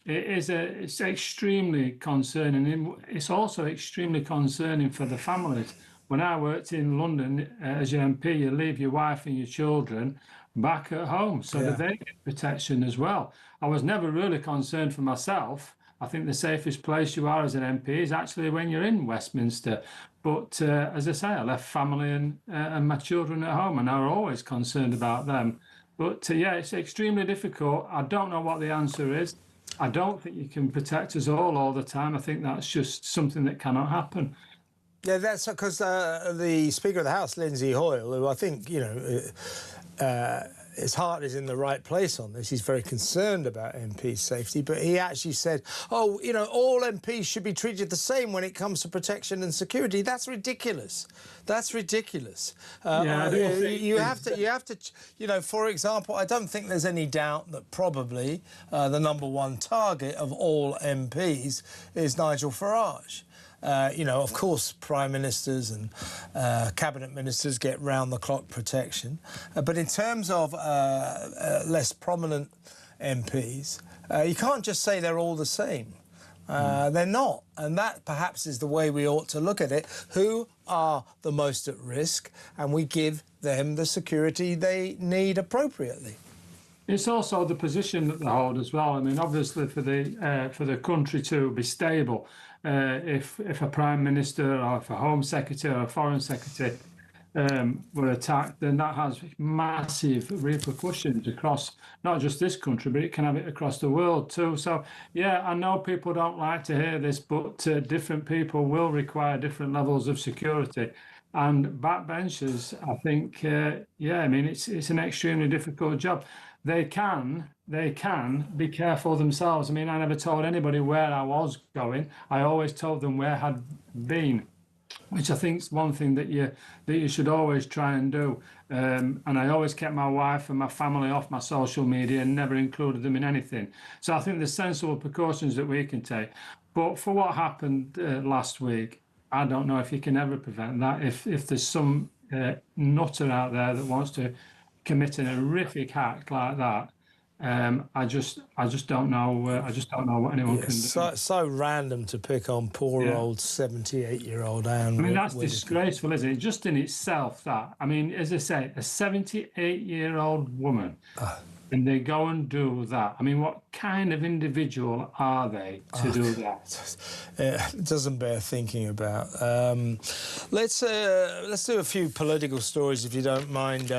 Speaker 18: it's extremely concerning. It's also extremely concerning for the families. When I worked in London as your MP, you leave your wife and your children back at home so that they get protection as well. I was never really concerned for myself. I think the safest place you are as an MP is actually when you're in Westminster. But as I say, I left family and my children at home, and I was always concerned about them. But yeah, it's extremely difficult. I don't know what the answer is. I don't think you can protect us all the time. I think that's just something that cannot happen.
Speaker 2: Yeah, that's because the Speaker of the House, Lindsay Hoyle, who I think, his heart is in the right place on this. He's very concerned about MP safety, but he actually said, all MPs should be treated the same when it comes to protection and security. That's ridiculous. That's ridiculous. You have to, for example, I don't think there's any doubt that probably the number one target of all MPs is Nigel Farage. Of course, prime ministers and cabinet ministers get round-the-clock protection. But in terms of less prominent MPs, you can't just say they're all the same. They're not. And that perhaps is the way we ought to look at it. Who are the most at risk? And we give them the security they need appropriately.
Speaker 18: It's also the position that they hold as well. I mean, obviously, for the country to be stable, if a prime minister or if a home secretary or a foreign secretary were attacked, then that has massive repercussions across not just this country, but it can have it across the world too. So, yeah, I know people don't like to hear this, but different people will require different levels of security. And backbenchers, I think, it's an extremely difficult job. They can be careful themselves. I mean, I never told anybody where I was going. I always told them where I had been, which I think is one thing that you should always try and do. And I always kept my wife and my family off my social media and never included them in anything. So I think there's sensible precautions that we can take. But for what happened last week, I don't know if you can ever prevent that. If there's some nutter out there that wants to commit an horrific act like that, I just don't know. I just don't know what anyone can do.
Speaker 2: So random to pick on poor old 78-year-old Ann.
Speaker 18: I mean, that's disgraceful, isn't it? Just in itself, that. I mean, as I say, a 78-year-old woman, and they go and do that. I mean, what kind of individual are they to do that?
Speaker 2: It doesn't bear thinking about. Let's do a few political stories, if you don't mind,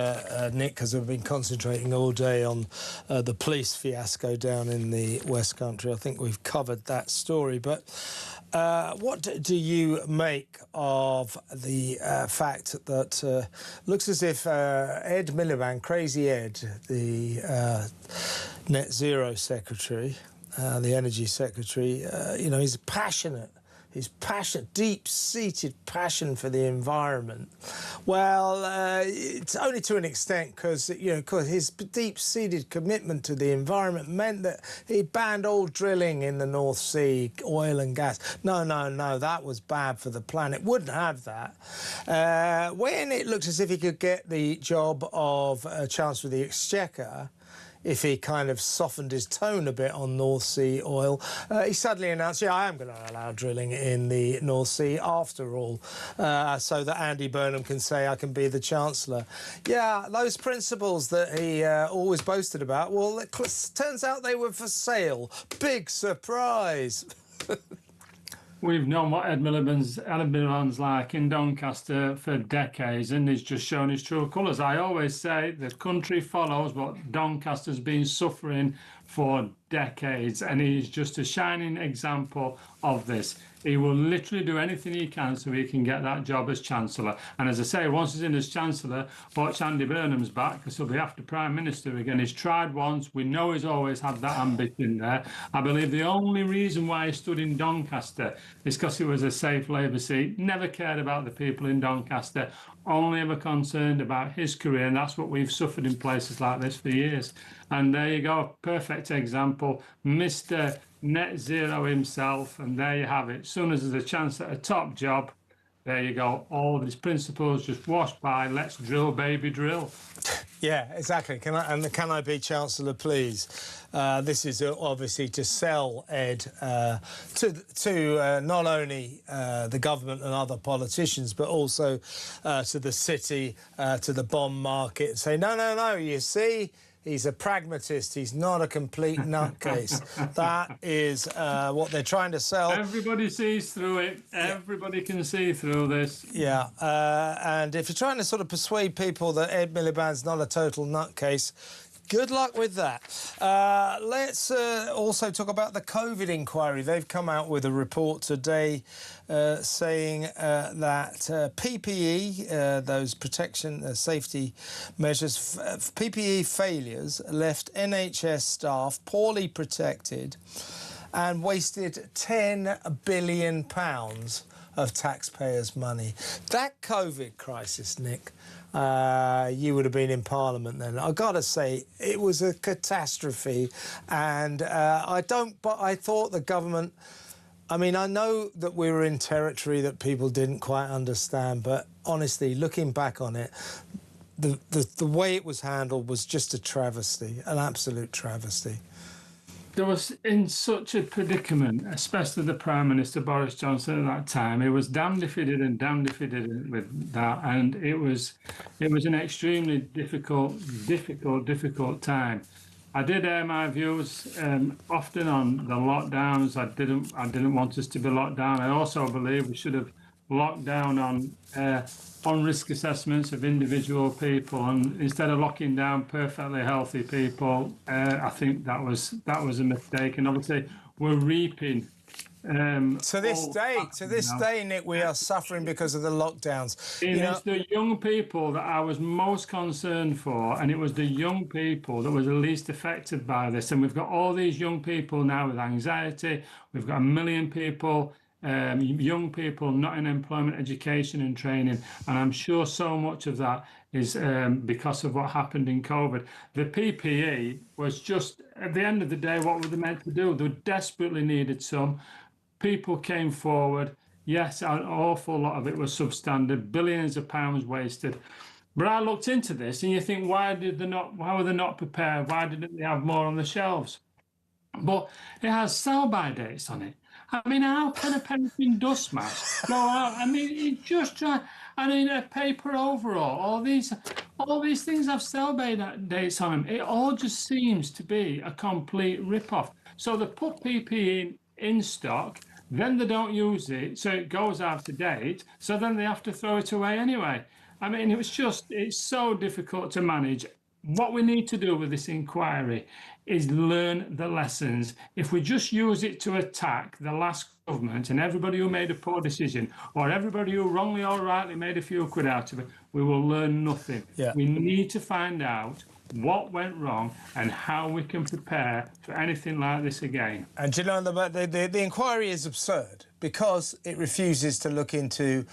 Speaker 2: Nick, because we've been concentrating all day on the police fiasco down in the West Country. I think we've covered that story, but what do you make of the fact that looks as if Ed Miliband, Crazy Ed, the Net Zero Secretary, the Energy Secretary, he's passionate. His passion, deep-seated passion for the environment. Well, it's only to an extent because, his deep-seated commitment to the environment meant that he banned all drilling in the North Sea, oil and gas. No, that was bad for the planet. Wouldn't have that. When it looked as if he could get the job of Chancellor of the Exchequer, if he kind of softened his tone a bit on North Sea oil, he suddenly announced, I am going to allow drilling in the North Sea after all, so that Andy Burnham can say I can be the Chancellor. Yeah, those principles that he always boasted about, well, it turns out they were for sale. Big surprise.
Speaker 18: We've known what Ed Miliband's like in Doncaster for decades, and he's just shown his true colours. I always say the country follows what Doncaster's been suffering for decades, and he's just a shining example of this. He will literally do anything he can so he can get that job as Chancellor. And as I say, once he's in as Chancellor, watch Andy Burnham's back, because he'll be after Prime Minister again. He's tried once. We know he's always had that ambition there. I believe the only reason why he stood in Doncaster is because it was a safe Labour seat. Never cared about the people in Doncaster, only ever concerned about his career, and that's what we've suffered in places like this for years. And there you go, perfect example, Mr. Net Zero himself, and there you have it. As soon as there's a chance at a top job, there you go. All these principles just washed by. Let's drill, baby, drill.
Speaker 2: Yeah, exactly. Can I be Chancellor, please? This is obviously to sell Ed to not only the government and other politicians, but also to the city, to the bond market. Say, no, you see, he's a pragmatist. He's not a complete nutcase. That is what they're trying to sell.
Speaker 18: Everybody sees through it. Everybody can see through this.
Speaker 2: Yeah, and if you're trying to sort of persuade people that Ed Miliband's not a total nutcase, good luck with that. Let's also talk about the COVID inquiry. They've come out with a report today saying that PPE, those protection safety measures, PPE failures left NHS staff poorly protected and wasted £10 billion of taxpayers' money. That COVID crisis, Nick, you would have been in Parliament then. I've got to say, it was a catastrophe. And I thought the government... I mean, I know that we were in territory that people didn't quite understand, but honestly, looking back on it, the way it was handled was just a travesty, an absolute travesty.
Speaker 18: There was in such a predicament, especially the Prime Minister Boris Johnson at that time. It was damned if he did and damned if he didn't with that, and it was an extremely difficult time. I did air my views often on the lockdowns. I didn't want us to be locked down. I also believe we should have locked down on risk assessments of individual people, and instead of locking down perfectly healthy people, I think that was a mistake. And obviously, we're reaping.
Speaker 2: To this day, Nick, we are suffering because of the lockdowns.
Speaker 18: It's the young people that I was most concerned for, and it was the young people that was the least affected by this. And we've got all these young people now with anxiety. We've got 1 million people, young people not in employment, education and training. And I'm sure so much of that is because of what happened in COVID. The PPE was just, at the end of the day, what were they meant to do? They desperately needed some. People came forward. Yes, an awful lot of it was substandard, billions of pounds wasted. But I looked into this, and you think, why were they not prepared? Why didn't they have more on the shelves? But it has sell-by dates on it. I mean, how can a paraffin dust mask go out? I mean, it just try. I mean, a paper overall. All these things have sell-by dates on them. It all just seems to be a complete rip-off. So they put PPE in stock, then they don't use it, so it goes out of date, so then they have to throw it away anyway. I mean, it's so difficult to manage. What we need to do with this inquiry is learn the lessons. If we just use it to attack the last government and everybody who made a poor decision, or everybody who wrongly or rightly made a few quid out of it, we will learn nothing. Yeah. We need to find out what went wrong and how we can prepare for anything like this again.
Speaker 2: And do you know, the inquiry is absurd because it refuses to look into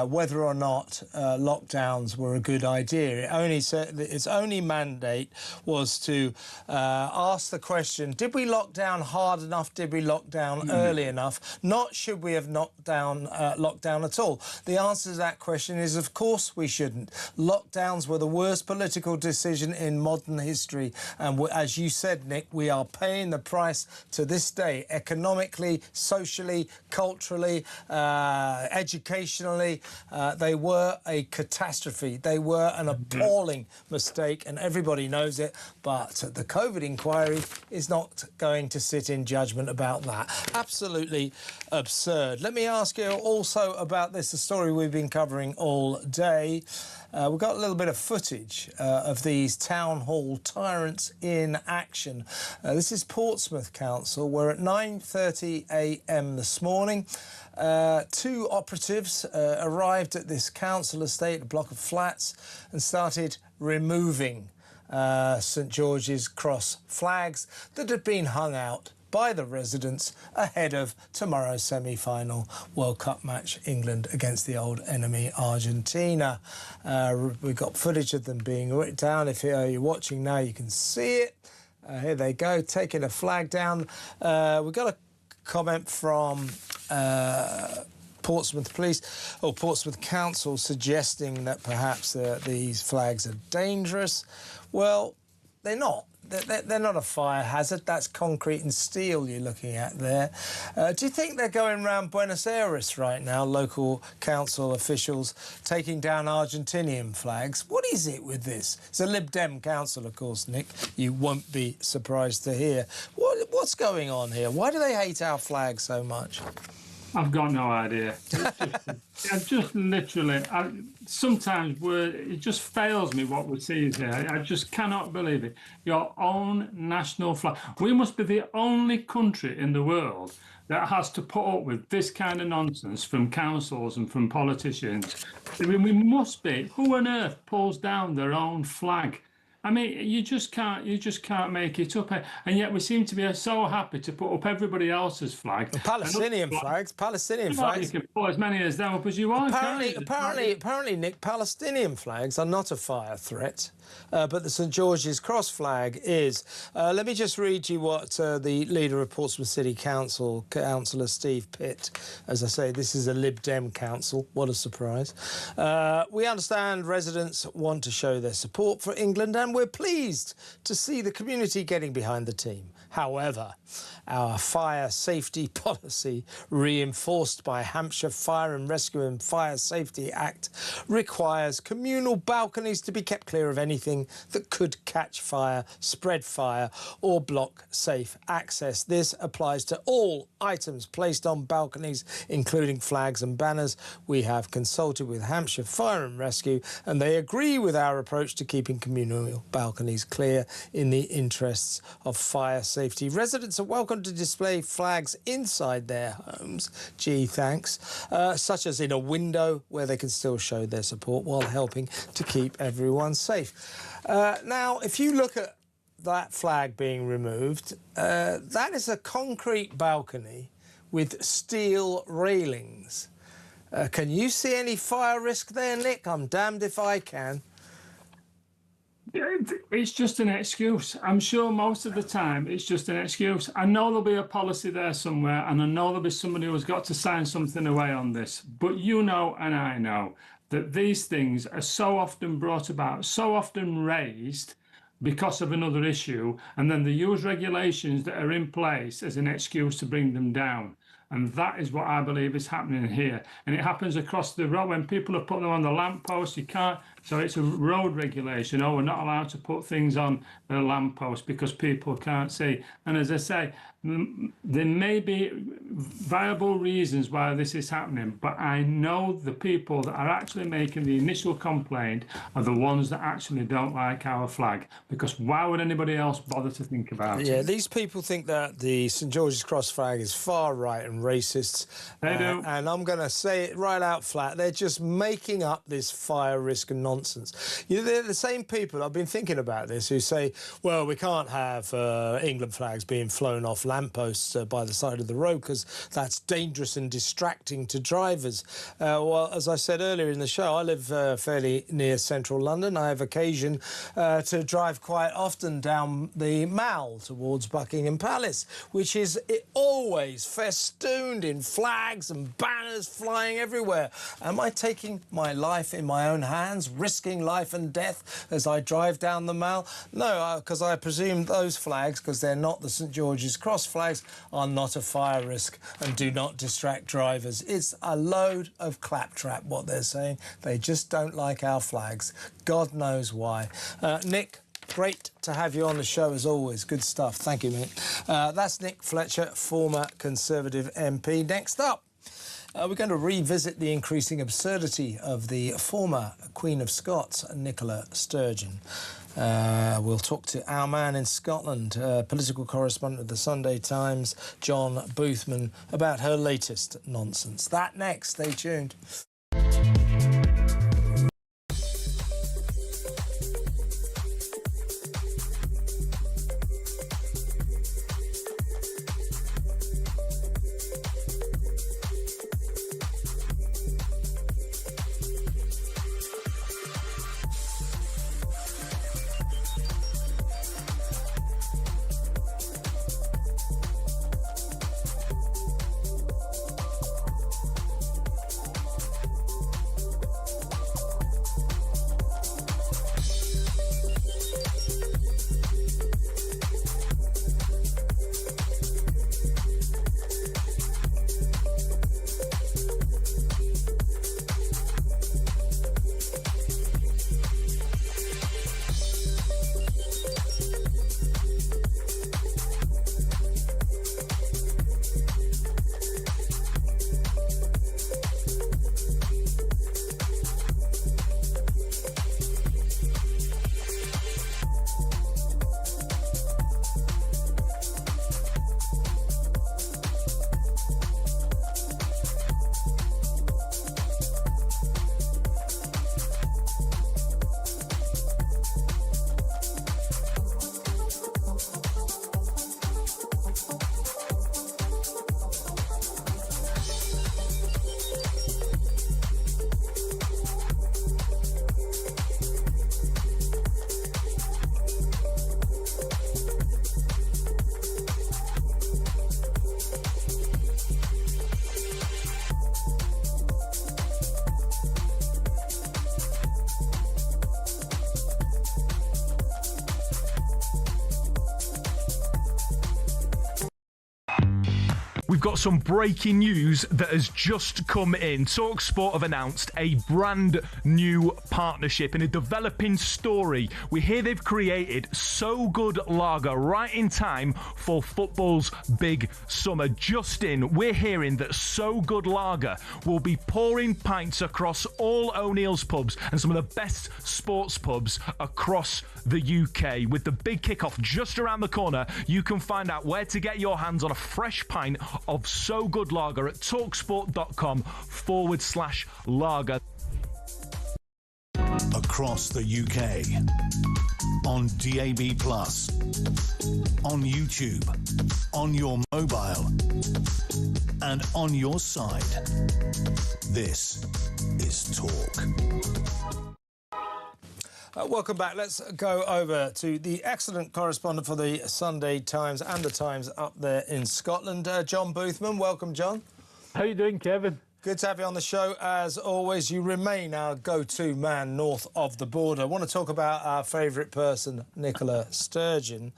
Speaker 2: whether or not lockdowns were a good idea. It only said its only mandate was to ask the question: did we lock down hard enough? Did we lock down early enough? Not should we have locked down at all. The answer to that question is, of course, we shouldn't. Lockdowns were the worst political decision in modern history, and as you said, Nick, we are paying the price to this day, economically, socially, culturally, educationally. They were a catastrophe. They were an appalling mistake, and everybody knows it. But the COVID inquiry is not going to sit in judgment about that. Absolutely absurd. Let me ask you also about this, the story we've been covering all day. We've got a little bit of footage of these town hall tyrants in action. This is Portsmouth Council, where at 9:30 a.m. this morning, 2 operatives arrived at this council estate, a block of flats, and started removing St George's Cross flags that had been hung out by the residents ahead of tomorrow's semi-final World Cup match, England against the old enemy Argentina. We've got footage of them being written down. If you're watching now, you can see it. Here they go, taking a flag down. We've got a comment from Portsmouth Police or Portsmouth Council suggesting that perhaps these flags are dangerous. Well, they're not. They're not a fire hazard. That's concrete and steel you're looking at there. Do you think they're going around Buenos Aires right now, local council officials, taking down Argentinian flags? What is it with this? It's a Lib Dem council, of course, Nick. You won't be surprised to hear. What's going on here? Why do they hate our flag so much?
Speaker 18: I've got no idea. Just literally, sometimes it just fails me what we see here. I just cannot believe it. Your own national flag. We must be the only country in the world that has to put up with this kind of nonsense from councils and from politicians. I mean, we must be. Who on earth pulls down their own flag? I mean, you just can't make it up. And yet we seem to be so happy to put up everybody else's flag.
Speaker 2: Palestinian flags.
Speaker 18: You can put as many as them up as you want.
Speaker 2: Apparently, Nick, Palestinian flags are not a fire threat, but the St George's Cross flag is. Let me just read you what the leader of Portsmouth City Council, Councillor Steve Pitt, as I say, this is a Lib Dem council. What a surprise. We understand residents want to show their support for England, and we're pleased to see the community getting behind the team. However, our fire safety policy, reinforced by Hampshire Fire and Rescue and Fire Safety Act, requires communal balconies to be kept clear of anything that could catch fire, spread fire or block safe access. This applies to all items placed on balconies, including flags and banners. We have consulted with Hampshire Fire and Rescue, and they agree with our approach to keeping communal balconies clear in the interests of fire safety. Residents are welcome to display flags inside their homes, gee thanks, such as in a window where they can still show their support while helping to keep everyone safe. Now, if you look at that flag being removed, that is a concrete balcony with steel railings. Can you see any fire risk there, Nick? I'm damned if I can.
Speaker 18: It's just an excuse. I'm sure most of the time it's just an excuse. I know there'll be a policy there somewhere, and I know there'll be somebody who's got to sign something away on this. But you know and I know that these things are so often brought about, so often raised because of another issue, and then they use regulations that are in place as an excuse to bring them down. And that is what I believe is happening here. And it happens across the road. When people have put them on the lamppost, you can't. So it's a road regulation. Oh, we're not allowed to put things on the lamppost because people can't see. And as I say, there may be viable reasons why this is happening, but I know the people that are actually making the initial complaint are the ones that actually don't like our flag, because why would anybody else bother to think about it?
Speaker 2: Yeah, these people think that the St George's Cross flag is far right and racist.
Speaker 18: They do.
Speaker 2: And I'm going to say it right out flat. They're just making up this fire risk and nonsense. You know, they're the same people, I've been thinking about this, who say, well, we can't have England flags being flown off lampposts by the side of the road because that's dangerous and distracting to drivers. Well, as I said earlier in the show, I live fairly near central London. I have occasion to drive quite often down the Mall towards Buckingham Palace, which is always festooned in flags and banners flying everywhere. Am I taking my life in my own hands, risking life and death as I drive down the Mall? No, because I presume those flags, because they're not the St George's Cross flags, are not a fire risk and do not distract drivers. It's a load of claptrap, what they're saying. They just don't like our flags. God knows why. Nick, great to have you on the show as always. Good stuff. Thank you, mate. That's Nick Fletcher, former Conservative MP. Next up, We're going to revisit the increasing absurdity of the former Queen of Scots, Nicola Sturgeon. We'll talk to our man in Scotland, political correspondent of the Sunday Times, John Boothman, about her latest nonsense. That next. Stay tuned.
Speaker 5: We've got some breaking news that has just come in. talkSPORT have announced a brand new partnership in a developing story. We hear they've created So Good Lager right in time for football's big summer. Just in, we're hearing that So Good Lager will be pouring pints across all O'Neill's pubs and some of the best sports pubs across the UK. With the big kickoff just around the corner, you can find out where to get your hands on a fresh pint of So Good Lager at talksport.com/lager.
Speaker 1: Across the UK, on DAB+, on YouTube, on your mobile, and on your side. This is Talk.
Speaker 2: Welcome back. Let's go over to the excellent correspondent for the Sunday Times and the Times up there in Scotland, John Boothman. Welcome, John.
Speaker 3: How you doing, Kevin?
Speaker 2: Good to have you on the show. As always, you remain our go-to man north of the border. I want to talk about our favourite person, Nicola Sturgeon.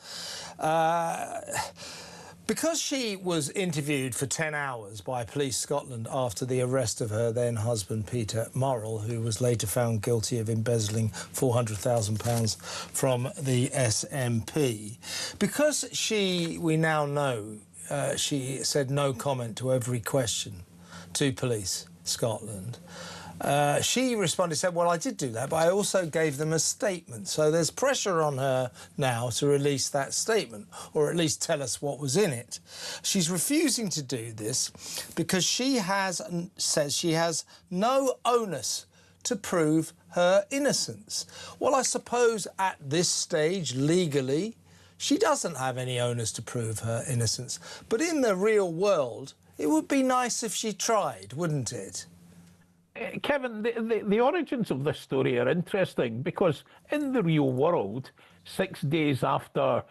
Speaker 2: Because she was interviewed for 10 hours by Police Scotland after the arrest of her then husband, Peter Murrell, who was later found guilty of embezzling £400,000 from the SNP. Because we now know, she said no comment to every question to Police Scotland. She responded, said, well, I did do that, but I also gave them a statement. So there's pressure on her now to release that statement, or at least tell us what was in it. She's refusing to do this because she says she has no onus to prove her innocence. Well, I suppose at this stage, legally, she doesn't have any onus to prove her innocence. But in the real world, it would be nice if she tried, wouldn't it?
Speaker 3: Kevin, the origins of this story are interesting because in the real world, 6 days after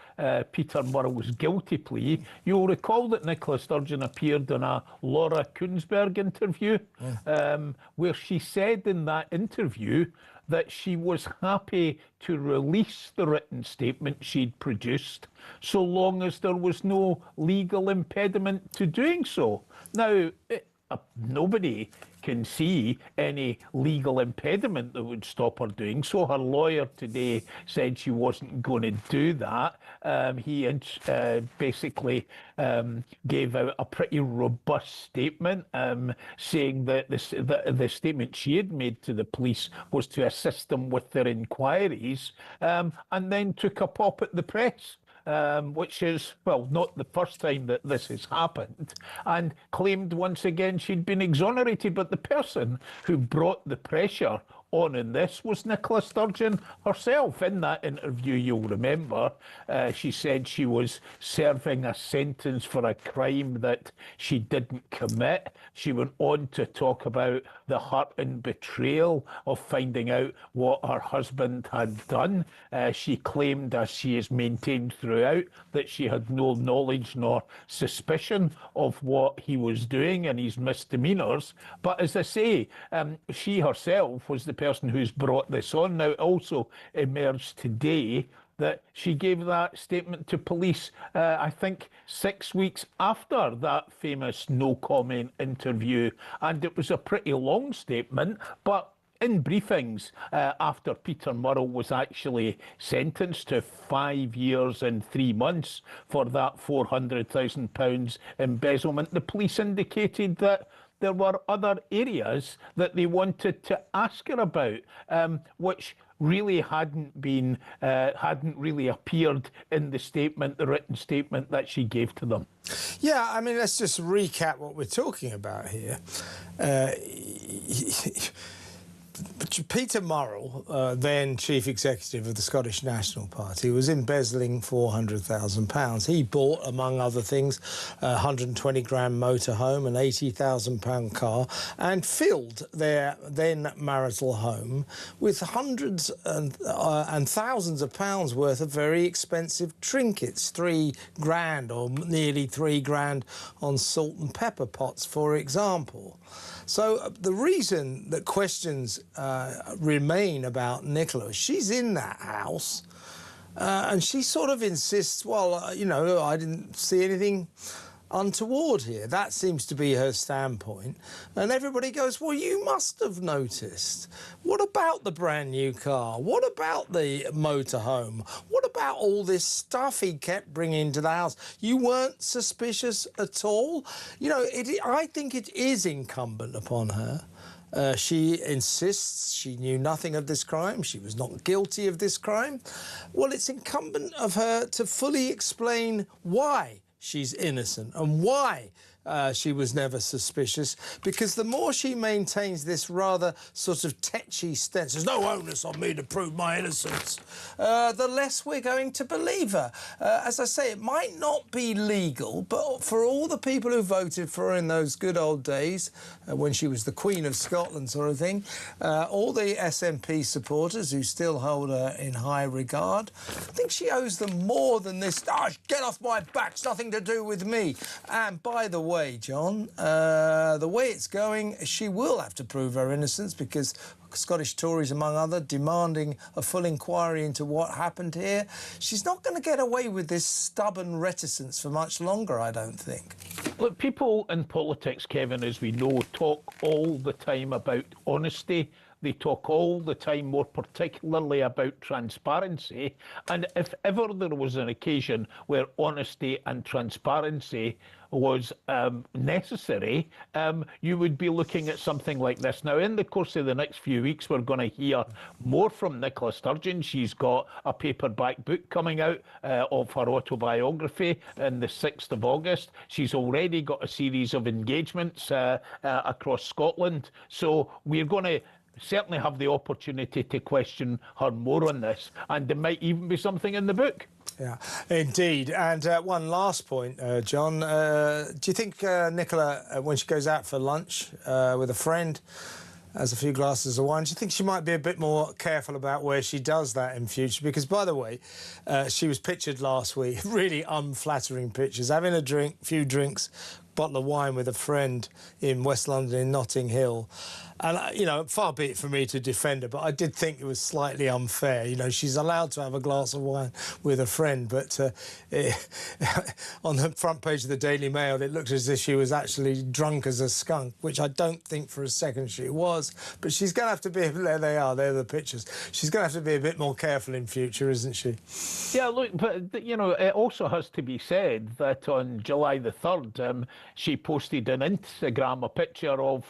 Speaker 3: Peter Murrell's guilty plea, you'll recall that Nicola Sturgeon appeared in a Laura Kuenssberg interview where she said in that interview that she was happy to release the written statement she'd produced so long as there was no legal impediment to doing so. Now, nobody can see any legal impediment that would stop her doing so. Her lawyer today said she wasn't going to do that. He basically gave out a pretty robust statement, saying that the statement she had made to the police was to assist them with their inquiries, and then took a pop at the press. Which is, well, not the first time that this has happened, and claimed once again she'd been exonerated. But the person who brought the pressure on in this was Nicola Sturgeon herself. In that interview, you'll remember, she said she was serving a sentence for a crime that she didn't commit. She went on to talk about the hurt and betrayal of finding out what her husband had done. She claimed, as she has maintained throughout, that she had no knowledge nor suspicion of what he was doing and his misdemeanours. But as I say, she herself was the person who's brought this on. Now, it also emerged today that she gave that statement to police, I think, 6 weeks after that famous no-comment interview. And it was a pretty long statement, but in briefings, after Peter Murrell was actually sentenced to 5 years and 3 months for that £400,000 embezzlement, the police indicated that there were other areas that they wanted to ask her about, which really hadn't really appeared in the statement, the written statement that she gave to them.
Speaker 2: Yeah, I mean, let's just recap what we're talking about here. Peter Murrell, then Chief Executive of the Scottish National Party, was embezzling £400,000. He bought, among other things, a 120-grand motorhome, an £80,000 car, and filled their then marital home with hundreds and thousands of pounds worth of very expensive trinkets, £3,000 or nearly £3,000 on salt and pepper pots, for example. So the reason that questions remain about Nicola, she's in that house and she sort of insists, well, you know, I didn't see anything untoward here. That seems to be her standpoint. And everybody goes, well, you must have noticed. What about the brand new car? What about the motorhome? What about all this stuff he kept bringing to the house? You weren't suspicious at all? You know, I think it is incumbent upon her. She insists she knew nothing of this crime. She was not guilty of this crime. Well, it's incumbent of her to fully explain why she's innocent and why she was never suspicious, because the more she maintains this rather sort of tetchy stance, there's no onus on me to prove my innocence, the less we're going to believe her. As I say, it might not be legal, but for all the people who voted for her in those good old days, when she was the Queen of Scotland sort of thing, all the SNP supporters who still hold her in high regard, I think she owes them more than this, get off my back, it's nothing to do with me. And by the way, John, the way it's going, she will have to prove her innocence, because Scottish Tories, among others, demanding a full inquiry into what happened here. She's not going to get away with this stubborn reticence for much longer, I don't think.
Speaker 3: Look, people in politics, Kevin, as we know, talk all the time about honesty. They talk all the time, more particularly about transparency. And if ever there was an occasion where honesty and transparency was necessary, you would be looking at something like this. Now, in the course of the next few weeks, we're going to hear more from Nicola Sturgeon. She's got a paperback book coming out of her autobiography on the 6th of August. She's already got a series of engagements across Scotland. So we're going to certainly have the opportunity to question her more on this, and there might even be something in the book.
Speaker 2: Yeah, indeed. And one last point, John. Do you think Nicola, when she goes out for lunch with a friend, has a few glasses of wine, do you think she might be a bit more careful about where she does that in future? Because, by the way, she was pictured last week, really unflattering pictures, having a few drinks, bottle of wine with a friend in West London in Notting Hill. And, you know, far be it for me to defend her, but I did think it was slightly unfair. You know, she's allowed to have a glass of wine with a friend, but on the front page of the Daily Mail, it looked as if she was actually drunk as a skunk, which I don't think for a second she was. But she's going to have to be, there they are, they're the pictures. She's going to have to be a bit more careful in future, isn't she?
Speaker 3: Yeah, look, but, you know, it also has to be said that on July the 3rd, she posted on Instagram a picture of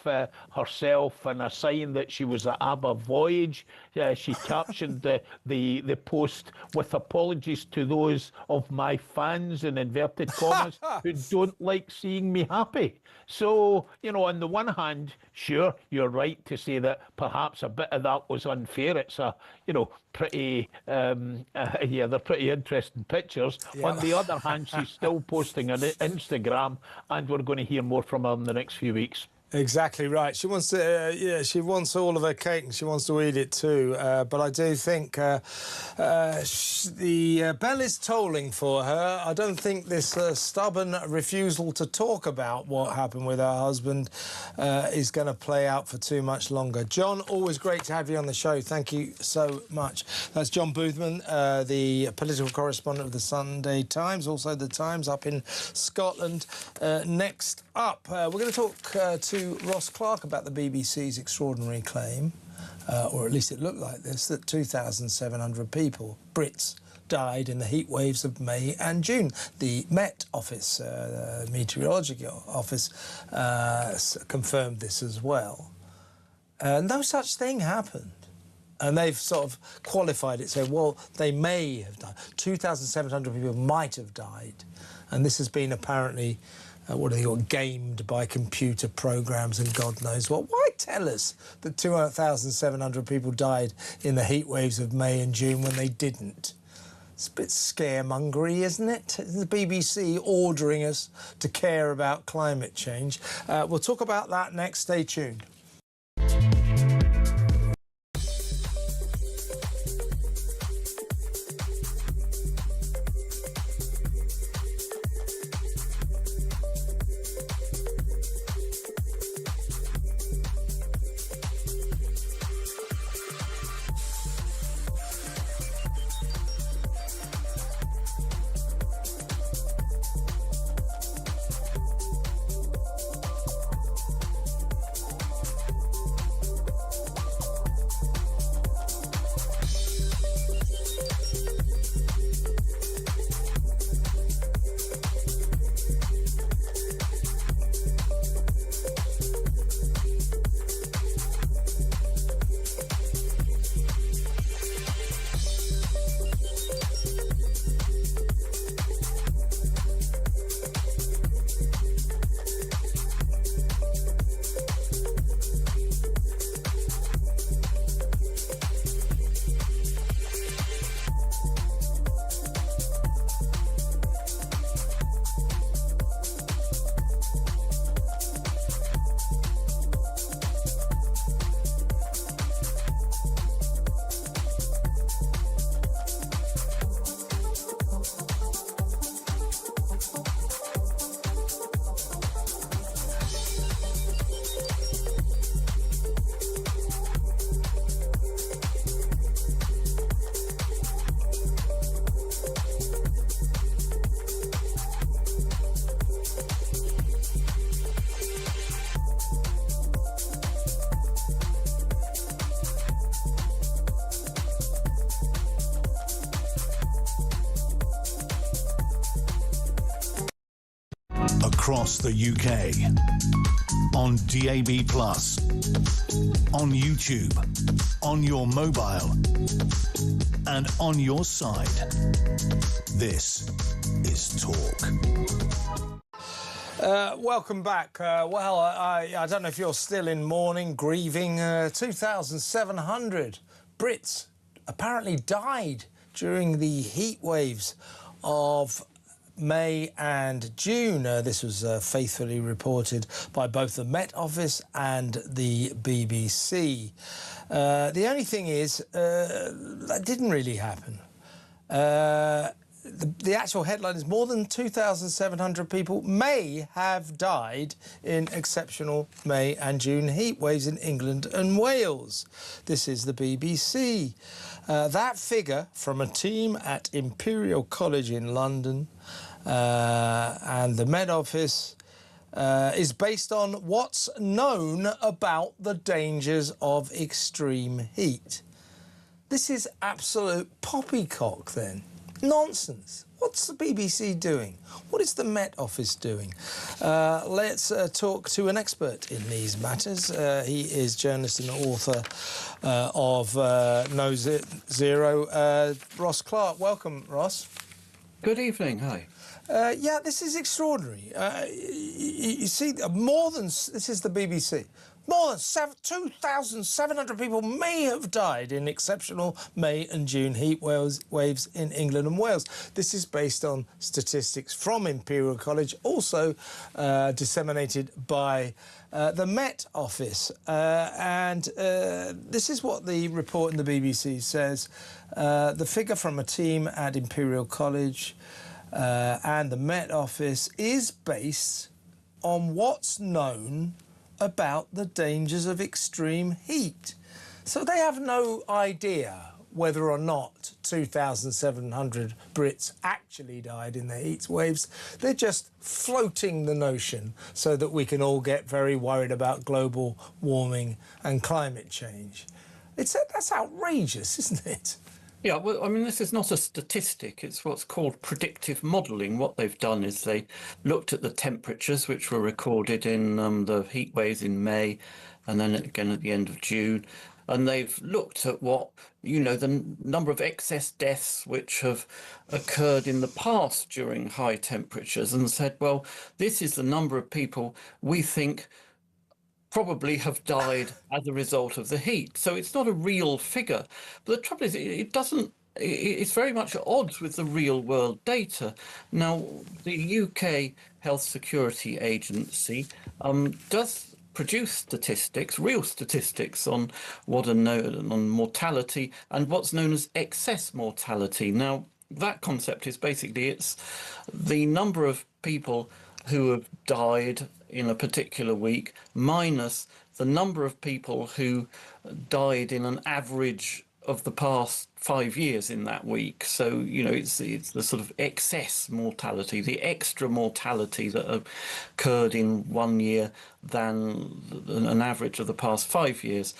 Speaker 3: herself and a sign that she was at ABBA Voyage. She captioned the post with apologies to those of my fans, in inverted commas, who don't like seeing me happy. So, you know, on the one hand, sure, you're right to say that perhaps a bit of that was unfair. It's a, you know, pretty, yeah, they're pretty interesting pictures. Yeah. On the other hand, she's still posting on Instagram, and we're going to hear more from her in the next few weeks.
Speaker 2: Exactly right. She wants to, yeah, she wants all of her cake and she wants to eat it too. But I do think the bell is tolling for her. I don't think this stubborn refusal to talk about what happened with her husband is going to play out for too much longer. John, always great to have you on the show. Thank you so much. That's John Boothman, the political correspondent of the Sunday Times, also the Times up in Scotland. Next up, we're going to talk to Ross Clark about the BBC's extraordinary claim, or at least it looked like this, that 2,700 people, Brits, died in the heat waves of May and June. The Met Office, Meteorological Office, confirmed this as well. No such thing happened. And they've sort of qualified it, saying, well, they may have died. 2,700 people might have died. And this has been apparently what do they call, gamed by computer programs and God knows what. Why tell us that 2,700 people died in the heat waves of May and June when they didn't? It's a bit scaremongery, isn't it? The BBC ordering us to care about climate change. We'll talk about that next. Stay tuned.
Speaker 1: Across the UK, on DAB+, on YouTube, on your mobile, and on your side. This is Talk.
Speaker 2: Welcome back. Well, I don't know if you're still in mourning, grieving. 2,700 Brits apparently died during the heat waves of May and June. This was faithfully reported by both the Met Office and the BBC. The only thing is, that didn't really happen. the actual headline is more than 2,700 people may have died in exceptional May and June heat waves in England and Wales. This is the BBC. That figure from a team at Imperial College in London and the Met Office is based on what's known about the dangers of extreme heat. This is absolute poppycock then. Nonsense. What's the BBC doing? What is the Met Office doing? Let's talk to an expert in these matters. He is journalist and author of No Zero, Ross Clark. Welcome, Ross.
Speaker 4: Good evening. Hi.
Speaker 2: Yeah, this is extraordinary. You see, this is the BBC. More than 2,700 people may have died in exceptional May and June heat waves in England and Wales. This is based on statistics from Imperial College, also disseminated by the Met Office. And this is what the report in the BBC says. The figure from a team at Imperial College and the Met Office is based on what's known about the dangers of extreme heat. So they have no idea whether or not 2,700 Brits actually died in the heat waves. They're just floating the notion so that we can all get very worried about global warming and climate change. That's outrageous, isn't it?
Speaker 4: Yeah, well, I mean, this is not a statistic. It's what's called predictive modelling. What they've done is they looked at the temperatures which were recorded in the heat waves in May and then again at the end of June. And they've looked at what, the number of excess deaths which have occurred in the past during high temperatures and said, well, this is the number of people we think probably have died as a result of the heat. So it's not a real figure. But the trouble is, it's very much at odds with the real world data. Now, the UK Health Security Agency does produce statistics, real statistics on what are known on mortality and what's known as excess mortality. Now, that concept is basically it's the number of people who have died in a particular week minus the number of people who died in an average of the past 5 years in that week. So, it's the sort of excess mortality, the extra mortality that occurred in 1 year than an average of the past 5 years.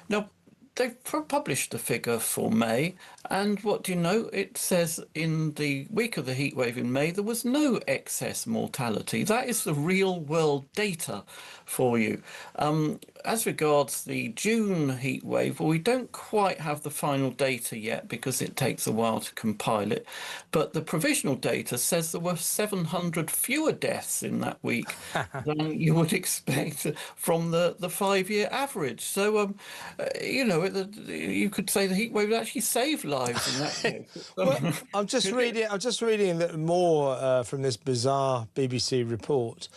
Speaker 4: Now, they've published the figure for May, and what do you know? It says in the week of the heatwave in May, there was no excess mortality. That is the real world data for you. As regards the June heatwave, well, we don't quite have the final data yet because it takes a while to compile it, but the provisional data says there were 700 fewer deaths in that week than you would expect from the 5-year average. So, you could say the heatwave actually saved lives in that case.
Speaker 2: Well, I'm just reading more from this bizarre BBC report.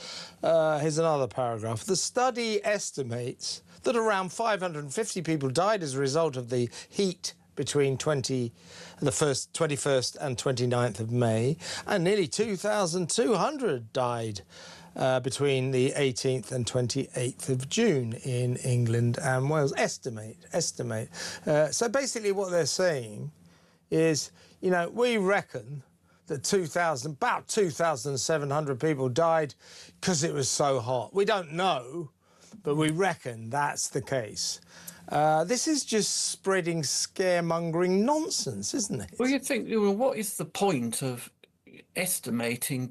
Speaker 2: Here's another paragraph. The study estimates that around 550 people died as a result of the heat between the 21st and 29th of May, and nearly 2,200 died between the 18th and 28th of June in England and Wales. Estimate. So basically what they're saying is, we reckon that about 2,700 people died because it was so hot. We don't know, but we reckon that's the case. This is just spreading scaremongering nonsense, isn't it?
Speaker 4: Well, you think, what is the point of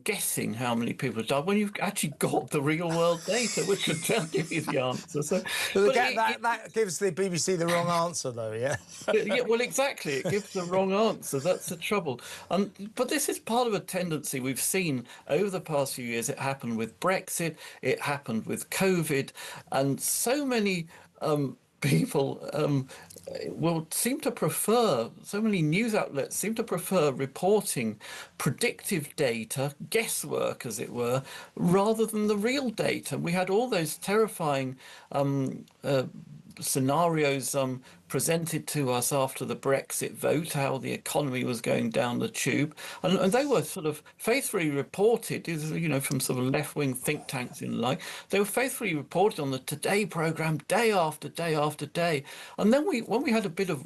Speaker 4: guessing how many people died when you've actually got the real world data, which would tell you the answer. So,
Speaker 2: that gives the BBC the wrong answer, though, yeah?
Speaker 4: Yeah, well, exactly. It gives the wrong answer. That's the trouble. But this is part of a tendency we've seen over the past few years. It happened with Brexit. It happened with COVID. And so many people will seem to prefer, so many news outlets seem to prefer reporting predictive data, guesswork as it were, rather than the real data. We had all those terrifying scenarios presented to us after the Brexit vote, how the economy was going down the tube. And they were sort of faithfully reported, from sort of left-wing think tanks in line. They were faithfully reported on the Today programme day after day after day. And then when we had a bit of,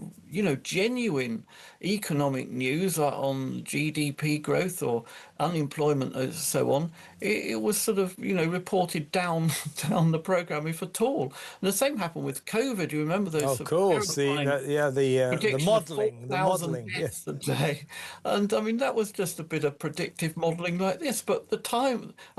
Speaker 4: genuine economic news on GDP growth or unemployment and so on, it was sort of, reported down the programme, if at all. And the same happened with COVID. You remember those?
Speaker 2: Of course, the modelling,
Speaker 4: yes, a day. And I mean, that was just a bit of predictive modelling like this. But by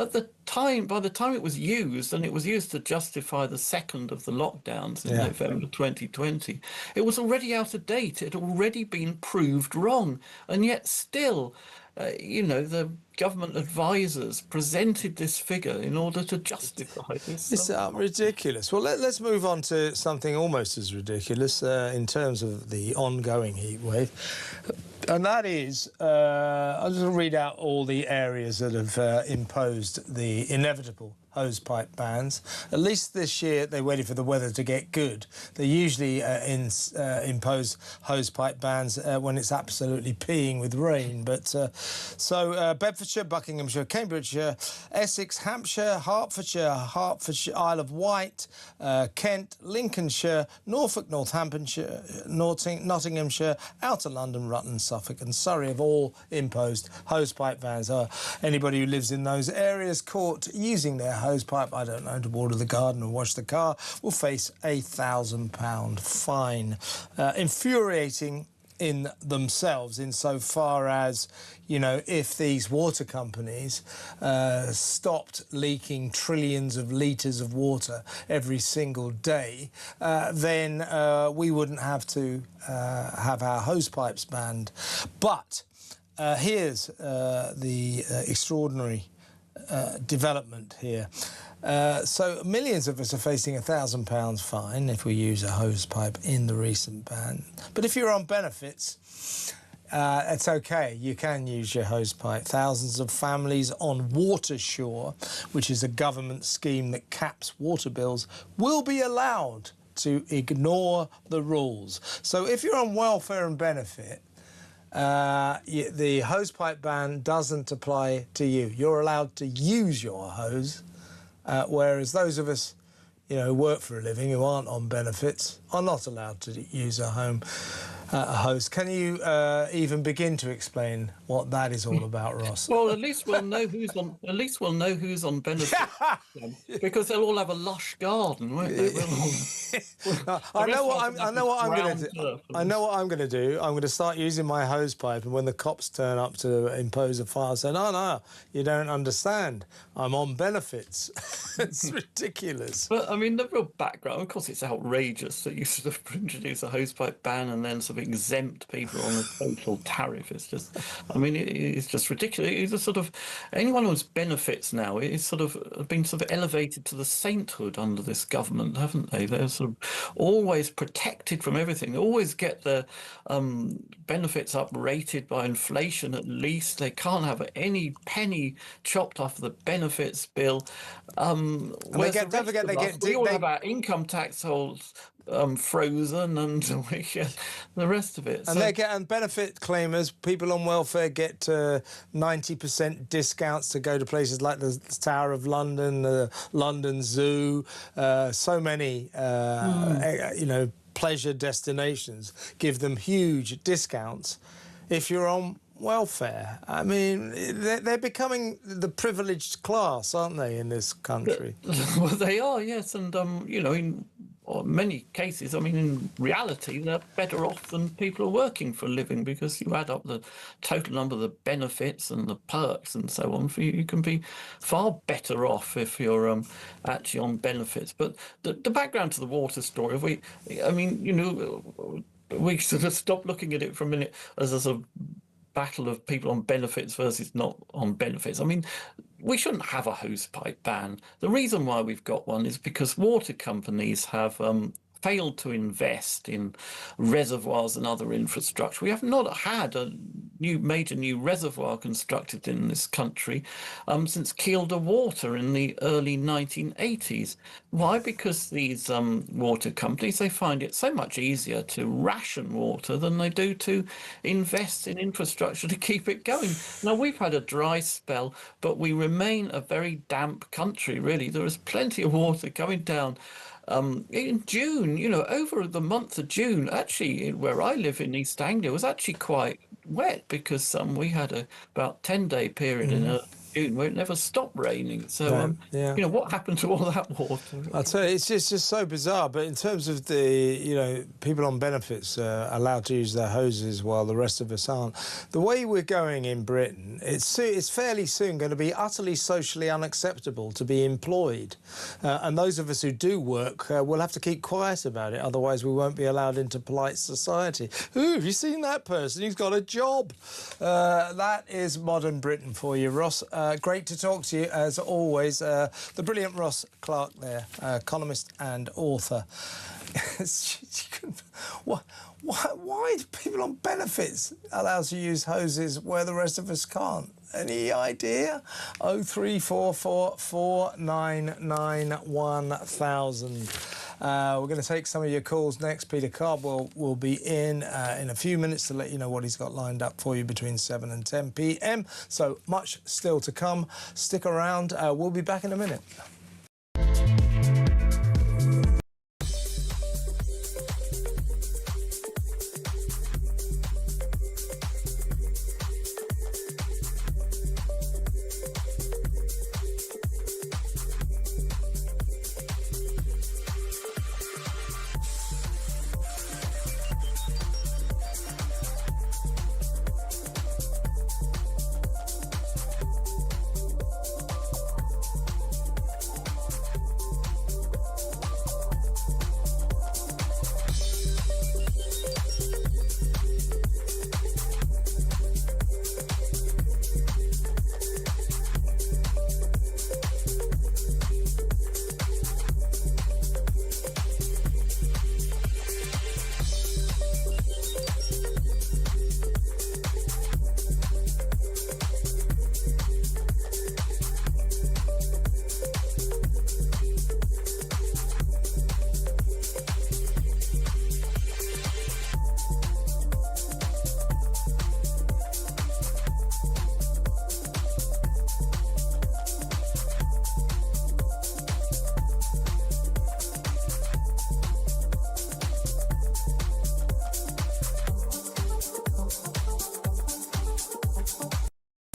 Speaker 4: the time it was used, and it was used to justify the second of the lockdowns in November 2020, it was already out of date. It had already been proved wrong, and yet still, the government advisors presented this figure in order to justify this.
Speaker 2: It's ridiculous. Well, let's move on to something almost as ridiculous in terms of the ongoing heat wave. And that is, I'll just read out all the areas that have imposed the inevitable hosepipe bans. At least this year they waited for the weather to get good. They usually impose hosepipe bans when it's absolutely peeing with rain. But so Bedfordshire, Buckinghamshire, Cambridgeshire, Essex, Hampshire, Hertfordshire, Isle of Wight, Kent, Lincolnshire, Norfolk, Northamptonshire, Nottinghamshire, Outer London, Rutland, Suffolk and Surrey have all imposed hosepipe bans. Anybody who lives in those areas caught using their hosepipe, I don't know, to water the garden or wash the car, will face a £1,000 fine. Infuriating in themselves, insofar as, if these water companies stopped leaking trillions of litres of water every single day, then we wouldn't have to have our hosepipes banned. But here's the extraordinary development here. So millions of us are facing a £1,000 fine if we use a hosepipe in the recent ban. But if you're on benefits, it's okay. You can use your hosepipe. Thousands of families on Watershore, which is a government scheme that caps water bills, will be allowed to ignore the rules. So if you're on welfare and benefit, the hosepipe ban doesn't apply to you. You're allowed to use your hose, whereas those of us, who work for a living, who aren't on benefits, are not allowed to use a hose. Can you even begin to explain what that is all about, Ross?
Speaker 4: Well, at least we'll know who's on. At least we'll know who's on benefits, because they'll all have a lush garden, won't they?
Speaker 2: I know what I'm going to do. I know what I'm going to do. I'm going to start using my hose pipe, and when the cops turn up to impose a fine, I say, no, you don't understand. I'm on benefits. It's ridiculous.
Speaker 4: But I mean, the real background, of course, it's outrageous that you sort of introduce a hosepipe ban and then sort of exempt people on a total tariff. It's just, I mean, it's just ridiculous. It's a sort of, anyone who's benefits now is sort of been sort of elevated to the sainthood under this government, haven't they? They're sort of always protected from everything. They always get their benefits uprated by inflation at least. They can't have any penny chopped off the benefits bill.
Speaker 2: Don't forget they get
Speaker 4: we all have our income tax holes frozen, and the rest of it.
Speaker 2: And benefit claimers, people on welfare, get 90% discounts to go to places like the Tower of London, the London Zoo, so many, pleasure destinations give them huge discounts if you're on welfare. I mean, they're becoming the privileged class, aren't they, in this country?
Speaker 4: Well, they are, yes, and in many cases, I mean, in reality, they're better off than people who are working for a living, because you add up the total number of the benefits and the perks and so on, you can be far better off if you're actually on benefits. But the background to the water story, we sort of stop looking at it for a minute as a sort of battle of people on benefits versus not on benefits. I mean, we shouldn't have a hosepipe ban. The reason why we've got one is because water companies have failed to invest in reservoirs and other infrastructure. We have not had major new reservoir constructed in this country since Kielder Water in the early 1980s. Why? Because these water companies, they find it so much easier to ration water than they do to invest in infrastructure to keep it going. Now, we've had a dry spell, but we remain a very damp country, really. There is plenty of water going down. In June, over the month of June, actually, where I live in East Anglia, was actually quite wet because we had about 10-day period in June where it never stopped raining. So, what happened to all that water?
Speaker 2: I'll tell you, it's just so bizarre. But in terms of the, people on benefits allowed to use their hoses while the rest of us aren't, the way we're going in Britain, it's fairly soon going to be utterly socially unacceptable to be employed. And those of us who do work will have to keep quiet about it. Otherwise, we won't be allowed into polite society. Ooh, have you seen that person? He's got a job. That is modern Britain for you, Ross. Great to talk to you, as always. The brilliant Ross Clark there, economist and author. Why do people on benefits allowed to use hoses where the rest of us can't? Any idea? 0344 499 1000. We're going to take some of your calls next. Peter Cardwell will be in a few minutes to let you know what he's got lined up for you between 7 and 10 p.m. So much still to come. Stick around. We'll be back in a minute.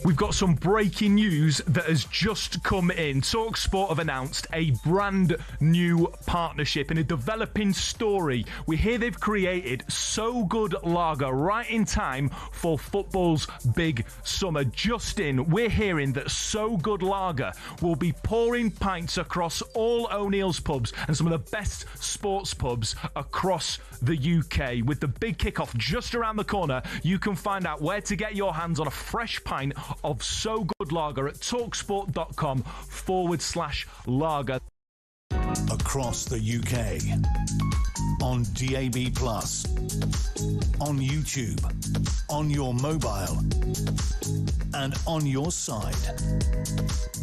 Speaker 5: We've got some breaking news that has just come in. talkSPORT have announced a brand new partnership in a developing story. We hear they've created So Good Lager right in time for football's big summer. Just in, we're hearing that So Good Lager will be pouring pints across all O'Neill's pubs and some of the best sports pubs across the UK. With the big kickoff just around the corner, you can find out where to get your hands on a fresh pint of So Good Lager at talksport.com/lager.
Speaker 1: Across the UK, on DAB+, on YouTube, on your mobile, and on your side.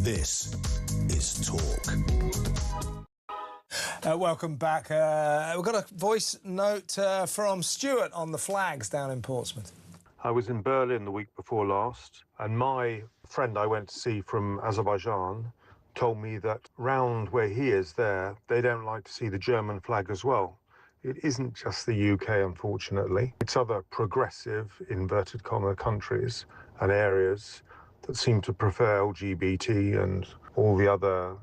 Speaker 1: This is Talk.
Speaker 2: Welcome back. We've got a voice note from Stuart on the flags down in Portsmouth.
Speaker 6: I was in Berlin the week before last, and my friend I went to see from Azerbaijan told me that round where he is there, they don't like to see the German flag as well. It isn't just the UK, unfortunately. It's other progressive, inverted comma, countries and areas that seem to prefer LGBT and all the other,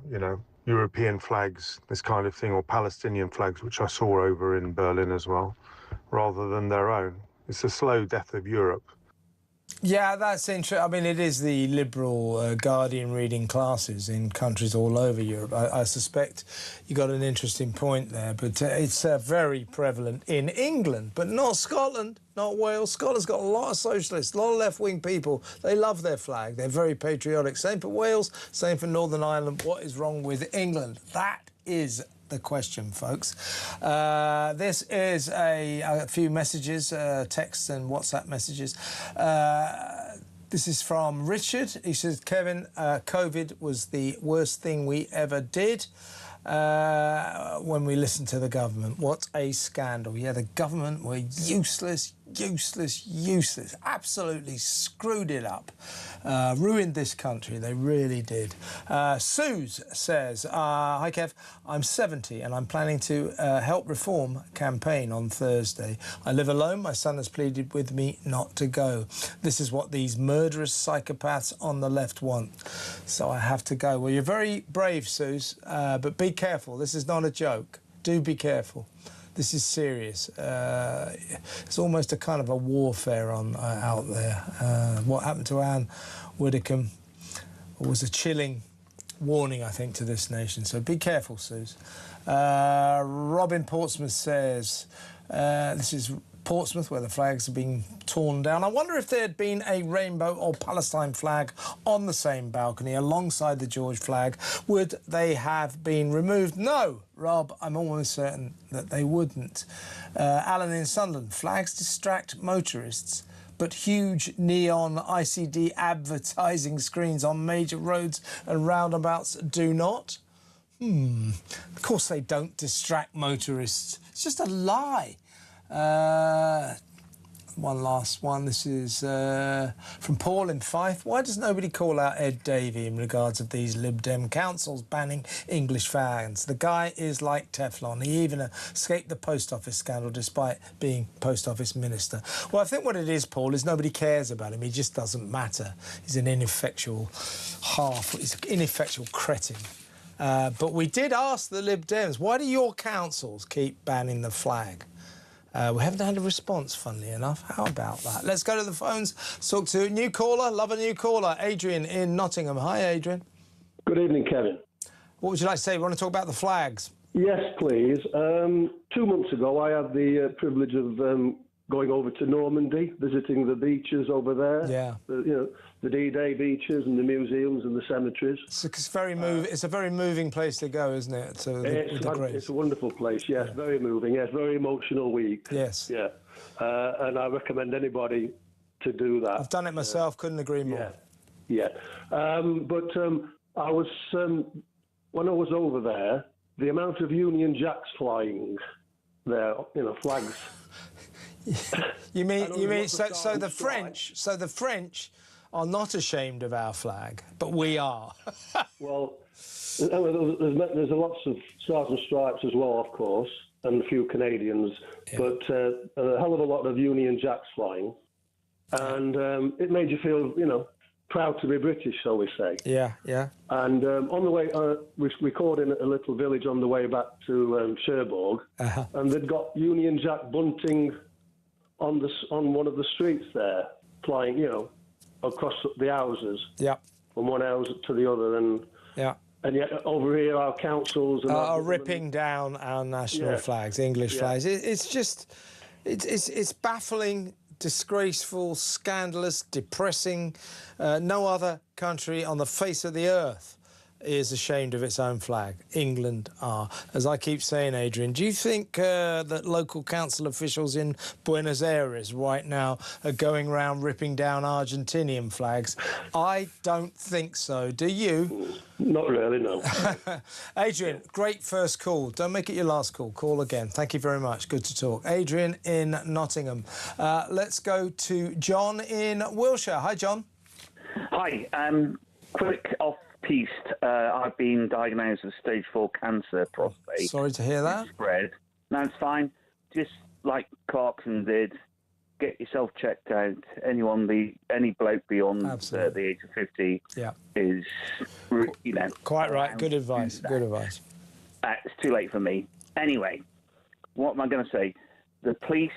Speaker 6: European flags, this kind of thing, or Palestinian flags, which I saw over in Berlin as well, rather than their own. It's a slow death of Europe.
Speaker 2: Yeah, that's interesting. I mean, it is the liberal Guardian reading classes in countries all over Europe. I suspect you got an interesting point there, but it's very prevalent in England, but not Scotland, not Wales. Scotland's got a lot of socialists, a lot of left-wing people. They love their flag. They're very patriotic. Same for Wales, same for Northern Ireland. What is wrong with England? That is the question, folks. This is a few messages, texts and WhatsApp messages. This is from Richard. He says, Kevin, COVID was the worst thing we ever did. When we listened to the government. What a scandal. Yeah, the government were useless, absolutely screwed it up, ruined this country. They really did. Suze says, hi Kev, I'm 70 and I'm planning to help reform campaign on Thursday. I live alone. My son has pleaded with me not to go. This is what these murderous psychopaths on the left want. So I have to go. Well, you're very brave, Suze, but be careful. This is not a joke. Do be careful. This is serious. It's almost a kind of a warfare on out there. What happened to Ann Widdecombe was a chilling warning, I think, to this nation. So be careful, Suze. Robin Portsmouth says, this is Portsmouth, where the flags are being torn down. I wonder if there had been a rainbow or Palestine flag on the same balcony alongside the George flag, would they have been removed? No, Rob, I'm almost certain that they wouldn't. Alan in Sunderland, flags distract motorists, but huge neon ICD advertising screens on major roads and roundabouts do not. Of course they don't distract motorists. It's just a lie. One last one. This is from Paul in Fife. Why does nobody call out Ed Davey in regards of these Lib Dem councils banning English fans? The guy is like Teflon. He even escaped the post office scandal despite being post office minister. Well, I think what it is, Paul, is nobody cares about him. He just doesn't matter. He's an ineffectual he's an ineffectual cretin. But we did ask the Lib Dems, why do your councils keep banning the flag? We haven't had a response, funnily enough. How about that? Let's go to the phones. Talk to a new caller. Love a new caller. Adrian in Nottingham. Hi, Adrian.
Speaker 7: Good evening, Kevin.
Speaker 2: What would you like to say? We want to talk about the flags.
Speaker 7: Yes, please. 2 months ago, I had the privilege of going over to Normandy, visiting the beaches over there.
Speaker 2: Yeah.
Speaker 7: The D-Day beaches and the museums and the cemeteries.
Speaker 2: It's a very moving place to go, isn't it?
Speaker 7: It's a wonderful place, yes. Yeah. Very moving, yes. Very emotional week.
Speaker 2: Yes.
Speaker 7: Yeah. And I recommend anybody to do that.
Speaker 2: I've done it myself, couldn't agree more.
Speaker 7: Yeah. But I was, when I was over there, the amount of Union Jacks flying there, flags.
Speaker 2: You mean so the French are not ashamed of our flag, but we are.
Speaker 7: Well, there's lots of Stars and Stripes as well, of course, and a few Canadians, but a hell of a lot of Union Jacks flying, and it made you feel, proud to be British, shall we say?
Speaker 2: Yeah.
Speaker 7: And on the way, we called in a little village on the way back to Cherbourg, and they'd got Union Jack bunting on one of the streets there, flying, across the houses.
Speaker 2: Yeah.
Speaker 7: From one house to the other, and yet over here our councils
Speaker 2: are ripping down our national flags, English flags. It's just, it's baffling, disgraceful, scandalous, depressing. No other country on the face of the earth is ashamed of its own flag. England are. As I keep saying, Adrian, do you think that local council officials in Buenos Aires right now are going around ripping down Argentinian flags? I don't think so. Do you?
Speaker 7: Not really, no.
Speaker 2: Adrian, great first call. Don't make it your last call. Call again. Thank you very much. Good to talk. Adrian in Nottingham. Let's go to John in Wiltshire. Hi, John.
Speaker 8: Hi. Quick off-piste. I've been diagnosed with stage 4 cancer, prostate.
Speaker 2: Sorry to hear that.
Speaker 8: Spread. No, it's fine. Just like Clarkson did, get yourself checked out. Any bloke beyond the age of 50 is,
Speaker 2: Quite right. Good advice. Good advice.
Speaker 8: It's too late for me. Anyway, what am I going to say? The police,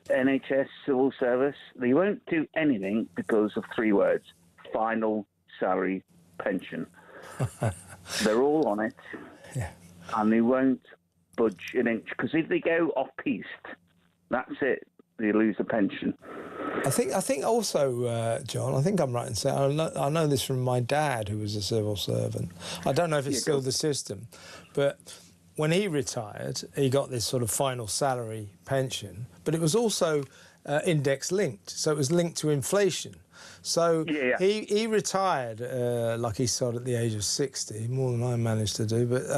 Speaker 8: NHS, civil service, they won't do anything because of 3 words: final salary pension. They're all on it, and they won't budge an inch, because if they go off-piste, that's it. They lose a pension.
Speaker 2: I think also, John, I think I'm right in saying, I know this from my dad, who was a civil servant. I don't know if it's still the system, but when he retired, he got this sort of final salary pension, but it was also index linked, so it was linked to inflation. So he retired, lucky sod, at the age of 60, more than I managed to do. But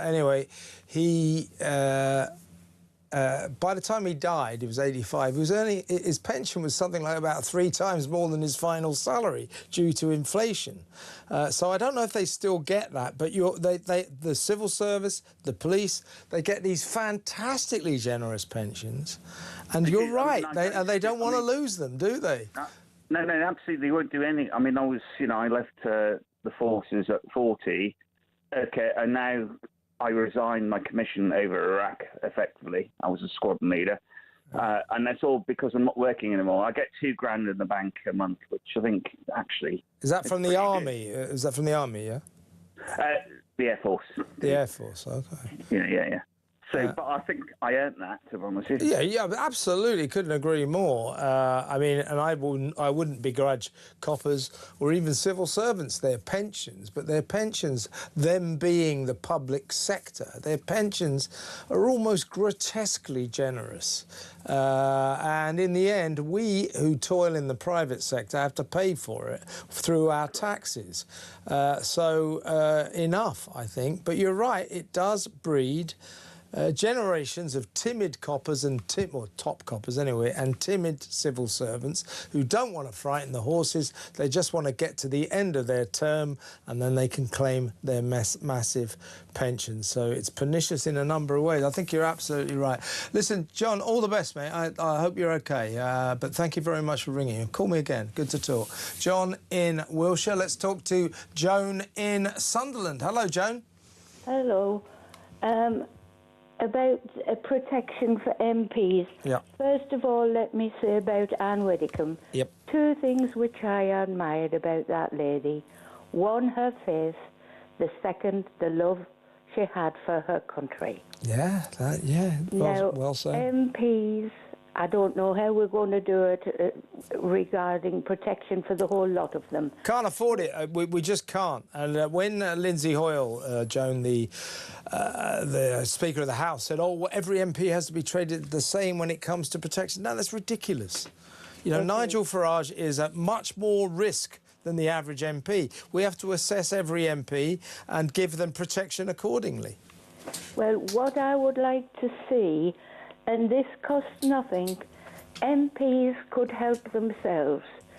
Speaker 2: anyway, he by the time he died, he was 85. He was earning, his pension was something like about 3 times more than his final salary due to inflation. So I don't know if they still get that, but the civil service, the police, they get these fantastically generous pensions. And you're right, they don't want to lose them, do they?
Speaker 8: No, absolutely, they won't do any. I mean, I left the forces at 40, okay, and now I resigned my commission over Iraq, effectively. I was a squadron leader. And that's all because I'm not working anymore. I get $2,000 in the bank a month, which I think actually...
Speaker 2: Is that from the Army? Is that from the Army, yeah?
Speaker 8: The Air Force.
Speaker 2: The Air Force, OK.
Speaker 8: Yeah. So, but I think I earned that, to be honest with you.
Speaker 2: Yeah, absolutely. Couldn't agree more. I mean, and I wouldn't begrudge coppers or even civil servants their pensions, but their pensions, them being the public sector, their pensions are almost grotesquely generous. And in the end, we who toil in the private sector have to pay for it through our taxes. So enough, I think. But you're right, it does breed generations of timid coppers and or top coppers anyway, and timid civil servants who don't want to frighten the horses. They just want to get to the end of their term and then they can claim their massive pensions. So it's pernicious in a number of ways. I think you're absolutely right. Listen, John, all the best, mate. I hope you're OK. But thank you very much for ringing. Call me again. Good to talk. John in Wiltshire. Let's talk to Joan in Sunderland. Hello, Joan.
Speaker 9: Hello. About protection for MPs.
Speaker 2: Yeah.
Speaker 9: First of all, let me say about Ann Widdecombe.
Speaker 2: Yep.
Speaker 9: 2 things which I admired about that lady. 1, her faith. The second, the love she had for her country.
Speaker 2: Yeah, well said.
Speaker 9: MPs, I don't know how we're going to do it regarding protection for the whole lot of them.
Speaker 2: Can't afford it. We just can't. And when Lindsay Hoyle, Joan, the Speaker of the House, said, oh, well, every MP has to be treated the same when it comes to protection. No, that's ridiculous. You know, Nigel Farage is at much more risk than the average MP. We have to assess every MP and give them protection accordingly.
Speaker 9: Well, what I would like to see, and this costs nothing, MPs could help themselves.